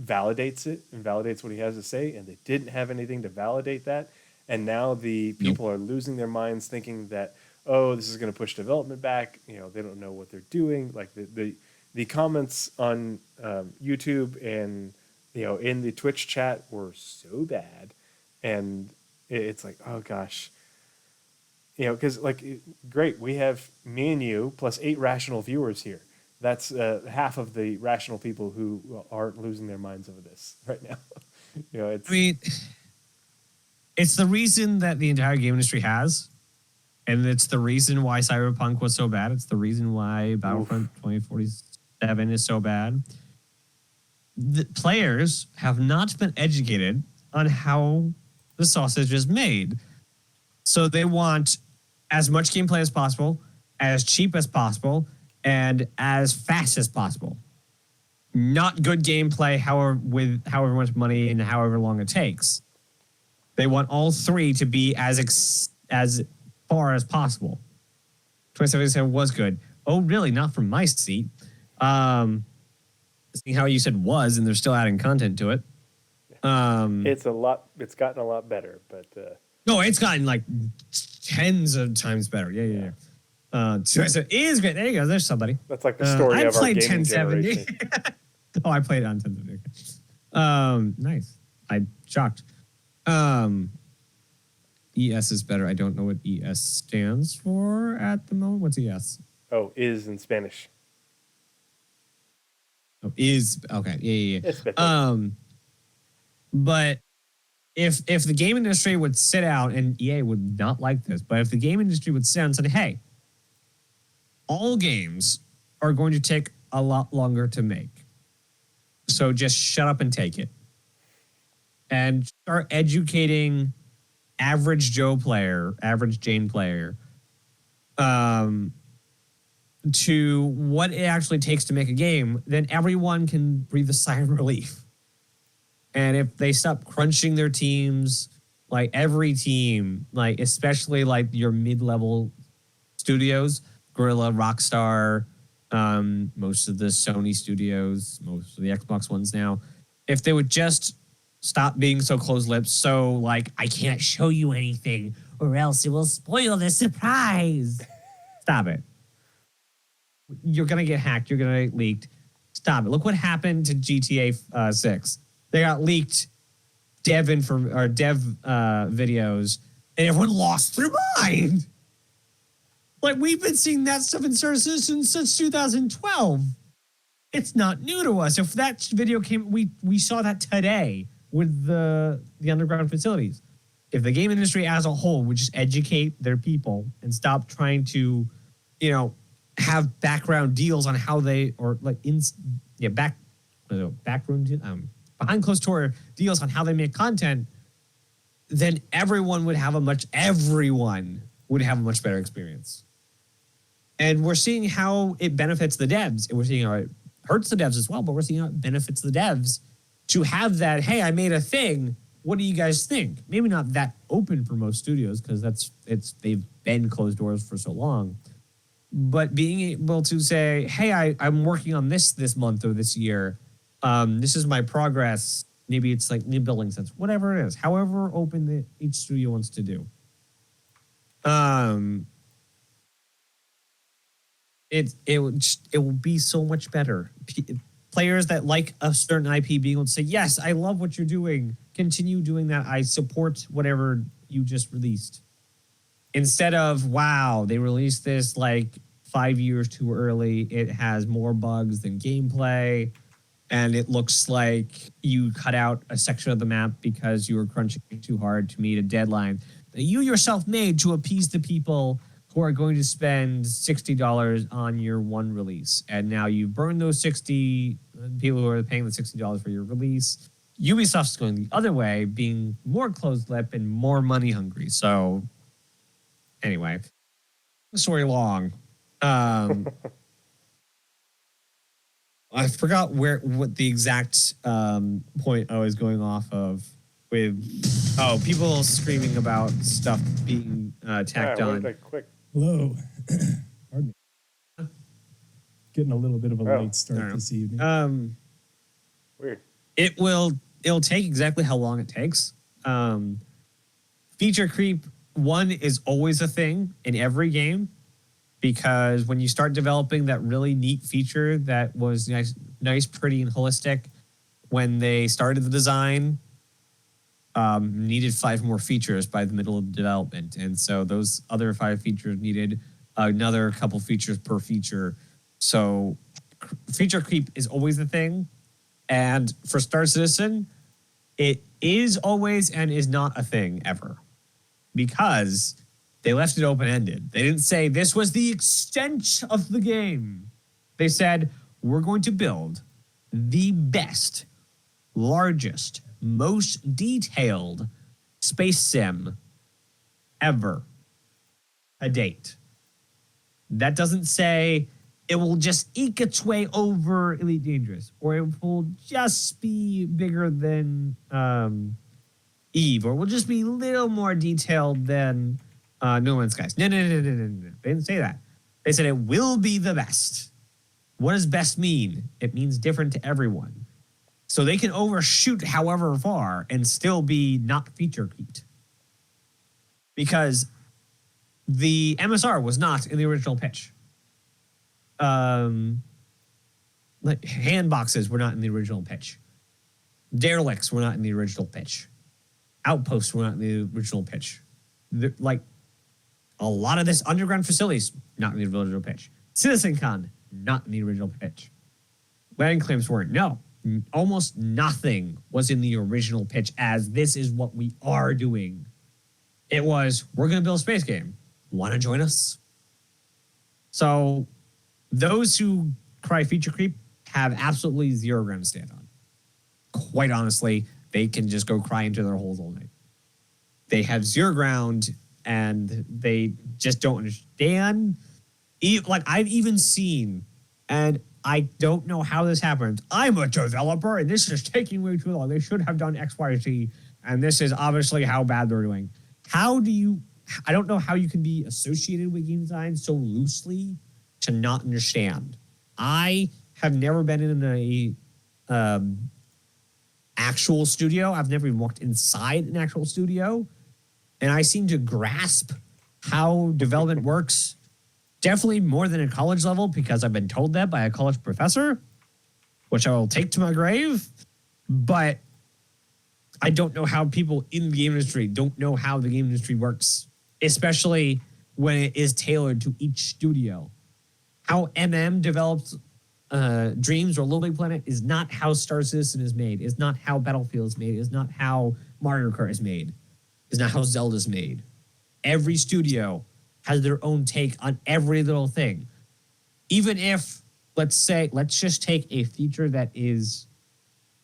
validates it and validates what he has to say, and they didn't have anything to validate that. And now the people are losing their minds thinking that, oh, this is going to push development back. They don't know what they're doing. Like the comments on YouTube and in the Twitch chat were so bad, and it's like, oh gosh, because great, we have me and you plus 8 rational viewers here. That's half of the rational people who aren't losing their minds over this right now. It's the reason that the entire game industry has, and it's the reason why Cyberpunk was so bad. It's the reason why Battlefront 2047 is so bad. The players have not been educated on how the sausage is made. So they want as much gameplay as possible, as cheap as possible, and as fast as possible. not good gameplay, however much money and however long it takes. They want all three to be as far as possible. 2077 was good. Oh, really? Not from my seat. Seeing how you said was, and they're still adding content to it. It's gotten a lot better, but No, it's gotten like tens of times better. Yeah. So it is great. There you go. There's somebody. that's like the story of our gaming 1070. generation. Oh, I played it on 1070. Nice. I'm shocked. ES is better. I don't know what ES stands for at the moment. What's ES? Oh, is in Spanish. Oh, is okay. Yeah. It's better. But if the game industry would sit out, and EA would not like this, but if the game industry would sit down and say, hey, all games are going to take a lot longer to make. So just shut up and take it. And start educating average Joe player, average Jane player, to what it actually takes to make a game, then everyone can breathe a sigh of relief. And if they stop crunching their teams, like every team, like especially like your mid-level studios, Guerrilla, Rockstar, most of the Sony studios, most of the Xbox ones now, if they would just stop being so close-lipped, so like, I can't show you anything or else it will spoil the surprise. Stop it. You're going to get hacked. You're going to get leaked. Stop it. Look what happened to GTA 6. They got leaked dev videos, and everyone lost their mind. Like, we've been seeing that stuff in Star Citizen since 2012. It's not new to us. If that video came, we saw that today with the underground facilities. If the game industry as a whole would just educate their people and stop trying to, have background deals on how they, or like behind closed door deals on how they make content, then everyone would have a much better experience. And we're seeing how it benefits the devs. And we're seeing how it hurts the devs as well, but we're seeing how it benefits the devs to have that, hey, I made a thing. What do you guys think? Maybe not that open for most studios because they've been closed doors for so long. But being able to say, hey, I'm working on this month or this year. This is my progress. Maybe it's like new building sets, whatever it is, however open each studio wants to do. It will be so much better. Players that like a certain IP being able to say, yes, I love what you're doing. Continue doing that. I support whatever you just released. Instead of, wow, they released this like 5 years too early. It has more bugs than gameplay. And it looks like you cut out a section of the map because you were crunching too hard to meet a deadline that you yourself made to appease the people who are going to spend $60 on your one release. And now you've burned those 60 people who are paying the $60 for your release. Ubisoft's going the other way, being more closed-lipped and more money hungry. So anyway, story long. I forgot what the exact point I was going off of with people screaming about stuff being tacked on. Quick. Hello. Pardon me. Getting a little bit of a late start this evening. Weird. It'll take exactly how long it takes. Feature creep, one, is always a thing in every game, because when you start developing that really neat feature that was nice, pretty, and holistic, when they started the design, needed 5 more features by the middle of the development. And so those other 5 features needed another couple features per feature. So feature creep is always a thing. And for Star Citizen, it is always and is not a thing ever, because they left it open-ended. They didn't say this was the extent of the game. They said, we're going to build the best, largest, most detailed space sim ever. A date. That doesn't say it will just eke its way over Elite Dangerous, or it will just be bigger than Eve, or will just be a little more detailed than No Man's Skies. No. They didn't say that. They said it will be the best. What does best mean? It means different to everyone. So they can overshoot however far and still be not feature creeped. Because the MSR was not in the original pitch. Like hand boxes were not in the original pitch. Derelicts were not in the original pitch. Outposts were not in the original pitch. Like a lot of this underground facilities, not in the original pitch. CitizenCon, not in the original pitch. Land claims weren't. No, almost nothing was in the original pitch as this is what we are doing. It was, we're going to build a space game. Want to join us? So those who cry feature creep have absolutely zero ground to stand on. Quite honestly, they can just go cry into their holes all night. They have zero ground and they just don't understand. Like I've even seen, and I don't know how this happened. I'm a developer and this is taking way too long. They should have done X, Y, Z. And this is obviously how bad they're doing. I don't know how you can be associated with game design so loosely to not understand. I have never been in a actual studio. I've never even walked inside an actual studio. And I seem to grasp how development works definitely more than a college level because I've been told that by a college professor, which I will take to my grave. But I don't know how people in the game industry don't know how the game industry works, especially when it is tailored to each studio. How developed Dreams or Little Big Planet is not how Star Citizen is made, is not how Battlefield is made, is not how Mario Kart is made, is not how Zelda is made. Every studio has their own take on every little thing. Even if, let's just take a feature that is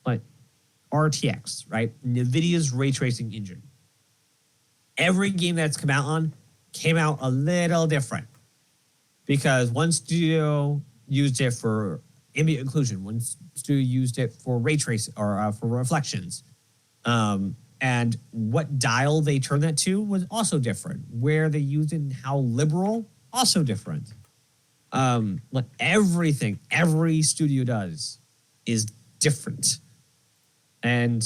like RTX, right? NVIDIA's ray tracing engine. Every game that's come out a little different because one studio used it for ambient occlusion, one studio used it for ray trace or for reflections. And what dial they turned that to was also different. Where they used it and how liberal, also different. Like everything every studio does is different. And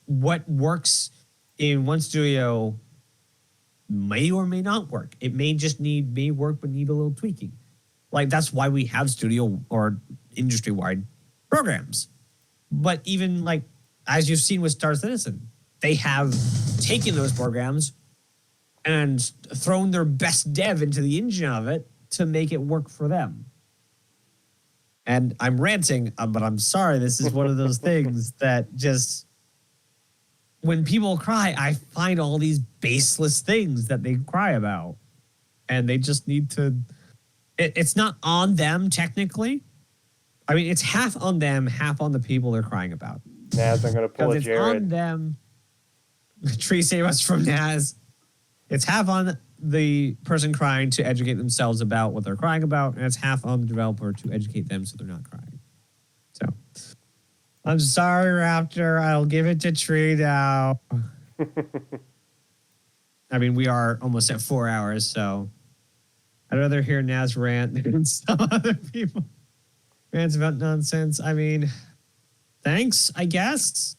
what works in one studio may or may not work. It may work, but need a little tweaking. Like that's why we have studio or industry-wide programs. But even like, as you've seen with Star Citizen, they have taken those programs and thrown their best dev into the engine of it to make it work for them. And I'm ranting, but I'm sorry. This is one of those things that just, when people cry, I find all these baseless things that they cry about. And they just need to, it's not on them technically. I mean, it's half on them, half on the people they're crying about. Naz, I'm going to pull a it's Jared. on them. Tree save us from Naz. It's half on the person crying to educate themselves about what they're crying about, and it's half on the developer to educate them so they're not crying. So, I'm sorry, Raptor. I'll give it to Tree now. I mean, we are almost at 4 hours, so I'd rather hear Naz rant than some other people rants about nonsense. I mean, thanks, I guess.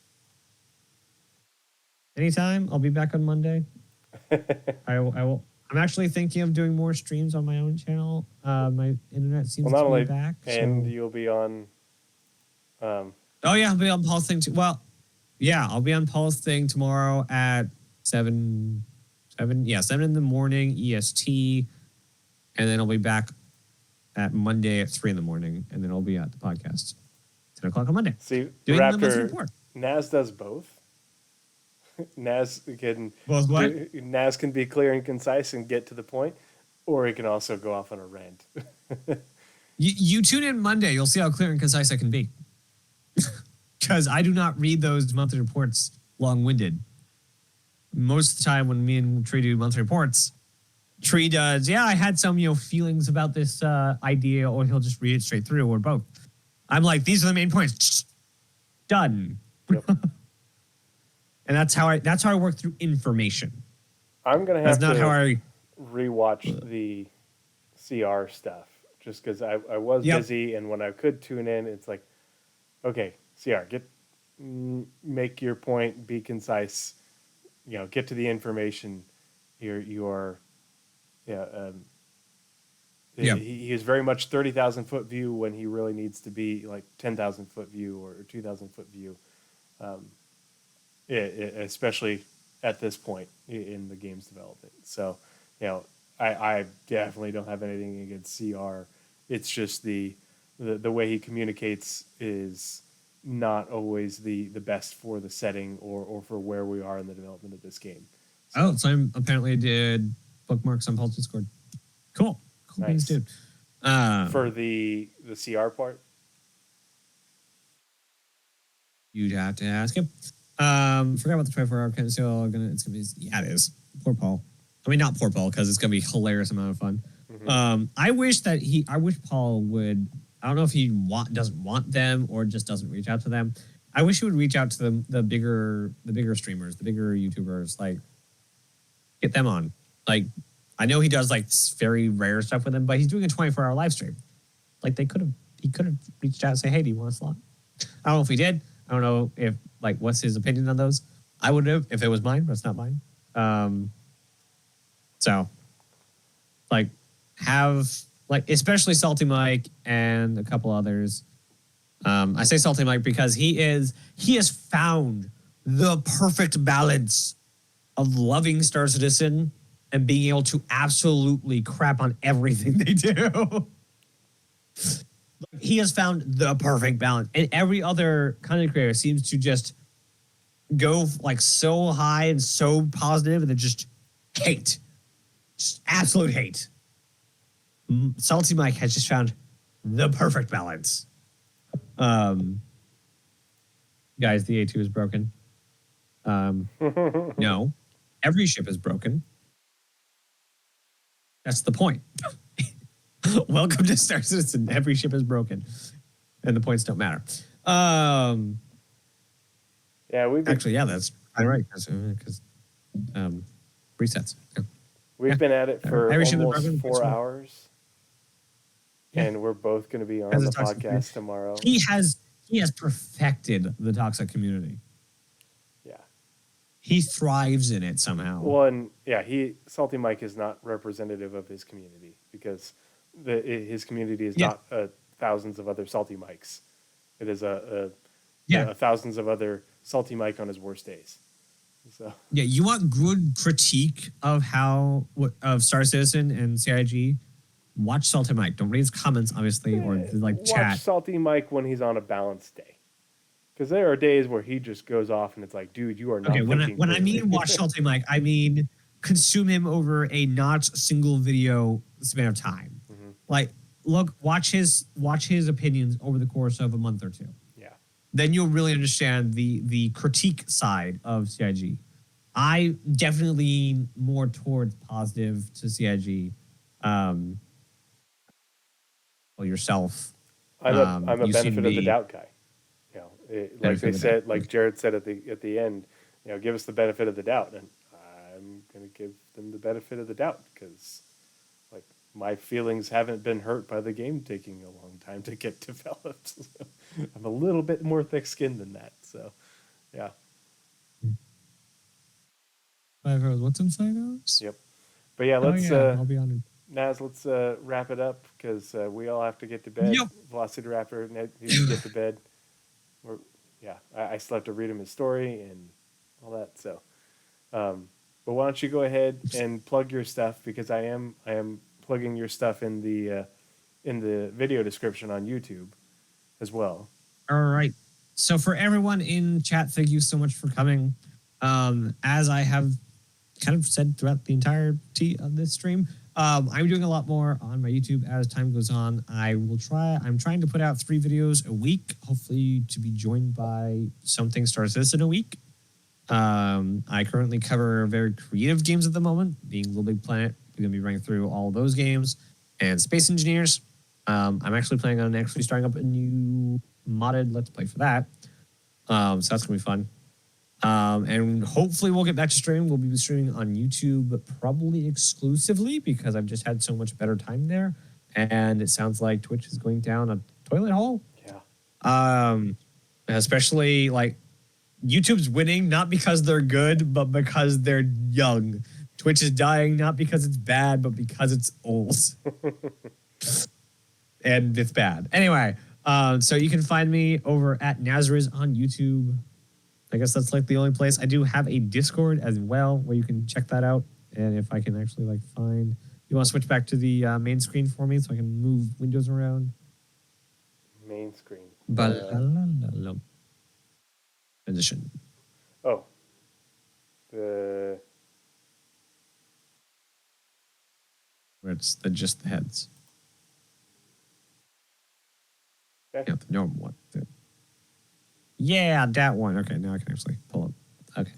Anytime. I'll be back on Monday. I will. I'm actually thinking of doing more streams on my own channel. My internet seems Well, not to only, be back. and so. you'll be on. Oh yeah, I'll be on Paul's thing too. Well, yeah, I'll be on Paul's thing tomorrow at 7 in the morning EST, and then I'll be back at Monday at 3 in the morning, and then I'll be at the podcast 10 o'clock on Monday. See, Doing the monthly Raptor, report. Naz does both. Naz can Both what? Naz can be clear and concise and get to the point, or he can also go off on a rant. You tune in Monday, you'll see how clear and concise I can be. Because I do not read those monthly reports long-winded. Most of the time when me and Tree do monthly reports, Tree does, yeah, I had some, feelings about this idea, or he'll just read it straight through, or both. I'm like, these are the main points. Done. Yep. And that's how I work through information. I'm gonna have That's not to how I. rewatch the CR stuff just because I was Yep. busy, and when I could tune in, it's like, okay, CR, make your point, be concise, get to the information. You're Yep. He is very much 30,000-foot view when he really needs to be like 10,000-foot view or 2,000-foot view, especially at this point in the game's development. So, I definitely don't have anything against CR. It's just the way he communicates is not always the best for the setting or for where we are in the development of this game. So I apparently did bookmarks on Paul's Discord. Cool Nice. beans, dude. For the CR part, You'd have to ask him. Forgot about the 24-hour kind of still gonna. It's gonna be. Yeah, it is. Poor Paul. I mean, not poor Paul, because it's gonna be a hilarious amount of fun. Mm-hmm. I wish Paul would. I don't know if he doesn't want them or just doesn't reach out to them. I wish he would reach out to the bigger streamers, the bigger YouTubers, like get them on. Like, I know he does like very rare stuff with them, but he's doing a 24-hour live stream. Like he could have reached out and say, hey, do you want a slot? I don't know if he did. I don't know if what's his opinion on those. I would have if it was mine, but it's not mine. So have especially Salty Mike and a couple others. I say Salty Mike because he has found the perfect balance of loving Star Citizen and being able to absolutely crap on everything they do. He has found the perfect balance, and every other content creator seems to just go so high and so positive, and then just hate, just absolute hate. Salty Mike has just found the perfect balance. Guys, the A2 is broken. No, every ship is broken. That's the point. Welcome to Star Citizen. Every ship is broken, and the points don't matter. yeah, That's kind of right because resets. Yeah. We've been at it for Every ship is almost broken, 4 hours, and we're both going to be on Has the a toxic podcast tomorrow. He has perfected the toxic community. Yeah. He thrives in it somehow. Well, and yeah, Salty Mike is not representative of his community because his community is not thousands of other Salty Mikes. It is thousands of other Salty Mike on his worst days. So yeah, you want good critique of Star Citizen and CIG? Watch Salty Mike. Don't read his comments, obviously, or chat. Watch Salty Mike when he's on a balanced day, because there are days where he just goes off and it's like, dude, you are not. Okay, when I mean watch Salty Mike, I mean consume him over a not single video span of time. Mm-hmm. Watch his opinions over the course of a month or two. Yeah. Then you'll really understand the critique side of CIG. I definitely lean more towards positive to CIG. Yourself. I'm a benefit of the doubt guy. Like they said, like Jared said at the end, give us the benefit of the doubt, and I'm going to give them the benefit of the doubt because, my feelings haven't been hurt by the game taking a long time to get developed. I'm a little bit more thick-skinned than that. So, yeah. 5 hours. What's inside hours? Yep. But yeah, let's. I'll be honored. Naz, let's wrap it up because we all have to get to bed. Yep. Velocity Raptor needs to get to bed. I still have to read him his story and all that. So, but why don't you go ahead and plug your stuff, because I am plugging your stuff in the video description on YouTube as well. All right. So for everyone in chat, thank you so much for coming. As I have kind of said throughout the entirety of this stream, I'm doing a lot more on my YouTube as time goes on. I'm trying to put out 3 videos a week, hopefully to be joined by something Star Citizen a week. I currently cover very creative games at the moment, being Little Big Planet, We're going to be running through all those games and Space Engineers. I'm actually planning on actually starting up a new modded Let's Play for that. So that's going to be fun. And hopefully we'll get back to streaming. We'll be streaming on YouTube probably exclusively because I've just had so much better time there. And it sounds like Twitch is going down a toilet hole. Yeah. Especially like YouTube's winning, not because they're good, but because they're young. Twitch is dying, not because it's bad, but because it's old. And it's bad. Anyway, so you can find me over at Nazeris on YouTube. I guess that's like the only place. I do have a Discord as well where you can check that out. And if I can actually like find, you want to switch back to the main screen for me so I can move windows around? Main screen. Position. Oh. The Where it's just the heads. okay. Yeah, the normal one. Yeah, that one. Okay, now I can actually pull up. Okay.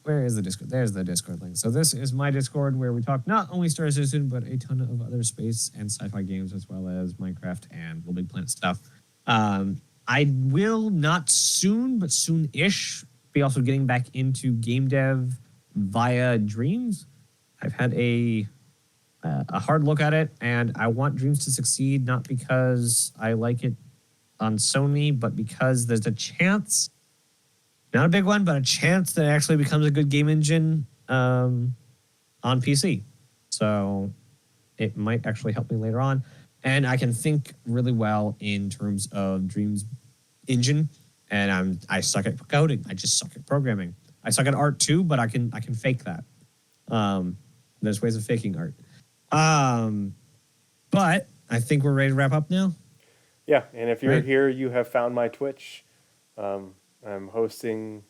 Where is the Discord? There's the Discord link. So this is my Discord where we talk not only Star Citizen, but a ton of other space and sci-fi games as well as Minecraft and Little Big Planet stuff. I will not soon, but soon-ish, be also getting back into game dev via Dreams. I've had a hard look at it, and I want Dreams to succeed, not because I like it on Sony, but because there's a chance, not a big one, but a chance that it actually becomes a good game engine on PC. So it might actually help me later on. And I can think really well in terms of Dreams engine, and I suck at coding. I just suck at programming. I suck at art too, but I can fake that. There's ways of faking art. But I think we're ready to wrap up now. Yeah, and if you're Right. here, you have found my Twitch. I'm hosting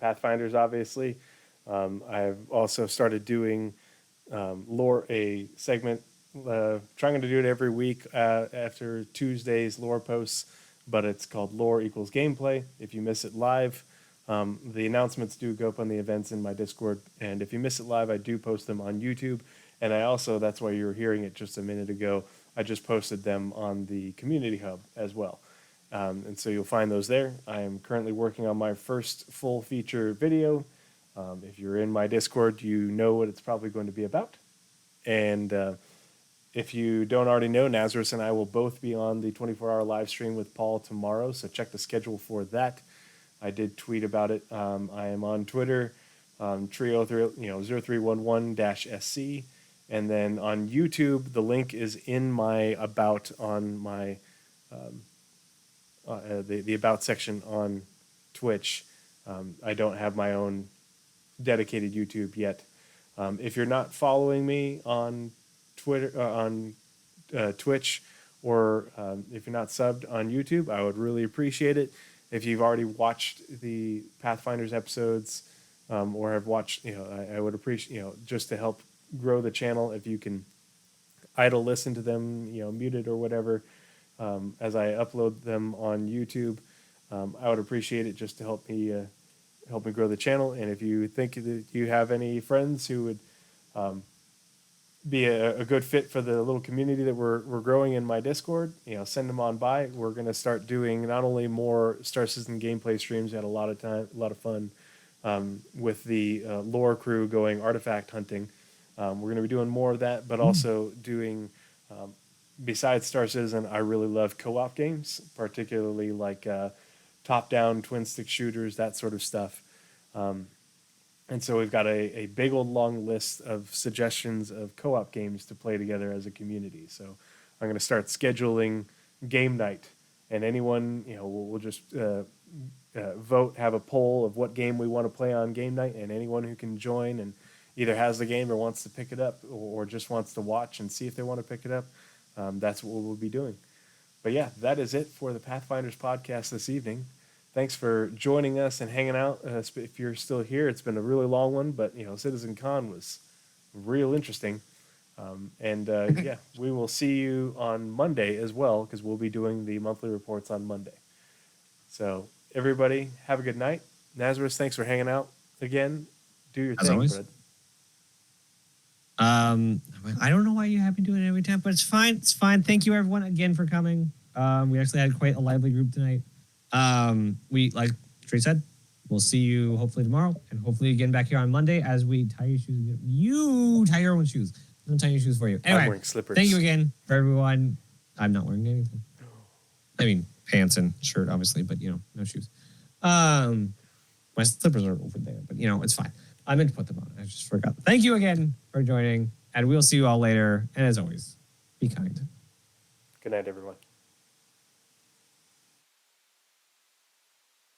Pathfinders, obviously. I've also started doing lore, a segment, trying to do it every week after Tuesdays lore posts, but it's called Lore Equals Gameplay. If you miss it live, the announcements do go up on the events in my Discord, and if you miss it live, I do post them on YouTube. And I also, that's why you were hearing it just a minute ago, I just posted them on the community hub as well. And so you'll find those there. I am currently working on my first full feature video. If you're in my Discord, you know what it's probably going to be about. And if you don't already know, Nazeris and I will both be on the 24-hour live stream with Paul tomorrow, so check the schedule for that. I did tweet about it. I am on Twitter, Tree0311-SC. And then on YouTube, the link is in my about on my the about section on Twitch. I don't have my own dedicated YouTube yet. If you're not following me on Twitter on Twitch, or if you're not subbed on YouTube, I would really appreciate it. If you've already watched the Pathfinders episodes, or have watched, I would appreciate, just to help grow the channel, if you can idle listen to them, muted or whatever, as I upload them on YouTube. I would appreciate it just to help me grow the channel. And if you think that you have any friends who would be a good fit for the little community that we're growing in my Discord, send them on by. We're going to start doing not only more Star Citizen gameplay streams. We had a lot of fun with the lore crew going artifact hunting. We're going to be doing more of that, but also doing, besides Star Citizen, I really love co-op games, particularly like top-down twin stick shooters, that sort of stuff. And so we've got a big old long list of suggestions of co-op games to play together as a community. So I'm going to start scheduling game night, and anyone, we'll just vote, have a poll of what game we want to play on game night, and anyone who can join and either has the game or wants to pick it up, or just wants to watch and see if they want to pick it up, that's what we'll be doing. But yeah, that is it for the Pathfinders podcast this evening. Thanks for joining us and hanging out. If you're still here, it's been a really long one, but CitizenCon was real interesting. Yeah, we will see you on Monday as well, because we'll be doing the monthly reports on Monday. So everybody, have a good night. Nazeris, thanks for hanging out again. Do your As thing, always. bud. I don't know why you have me doing it every time, but it's fine. It's fine. Thank you everyone again for coming. We actually had quite a lively group tonight. We, like Trey said, we'll see you hopefully tomorrow and hopefully again back here on Monday as we tie your shoes again. You tie your own shoes. I'm gonna tie your shoes for you. I'm Anyway, wearing slippers. thank you again for everyone. I'm not wearing anything. I mean, pants and shirt, obviously, but no shoes. My slippers are over there, but it's fine. I meant to put them on. I just forgot. Thank you again for joining, and we'll see you all later. And as always, be kind. Good night, everyone.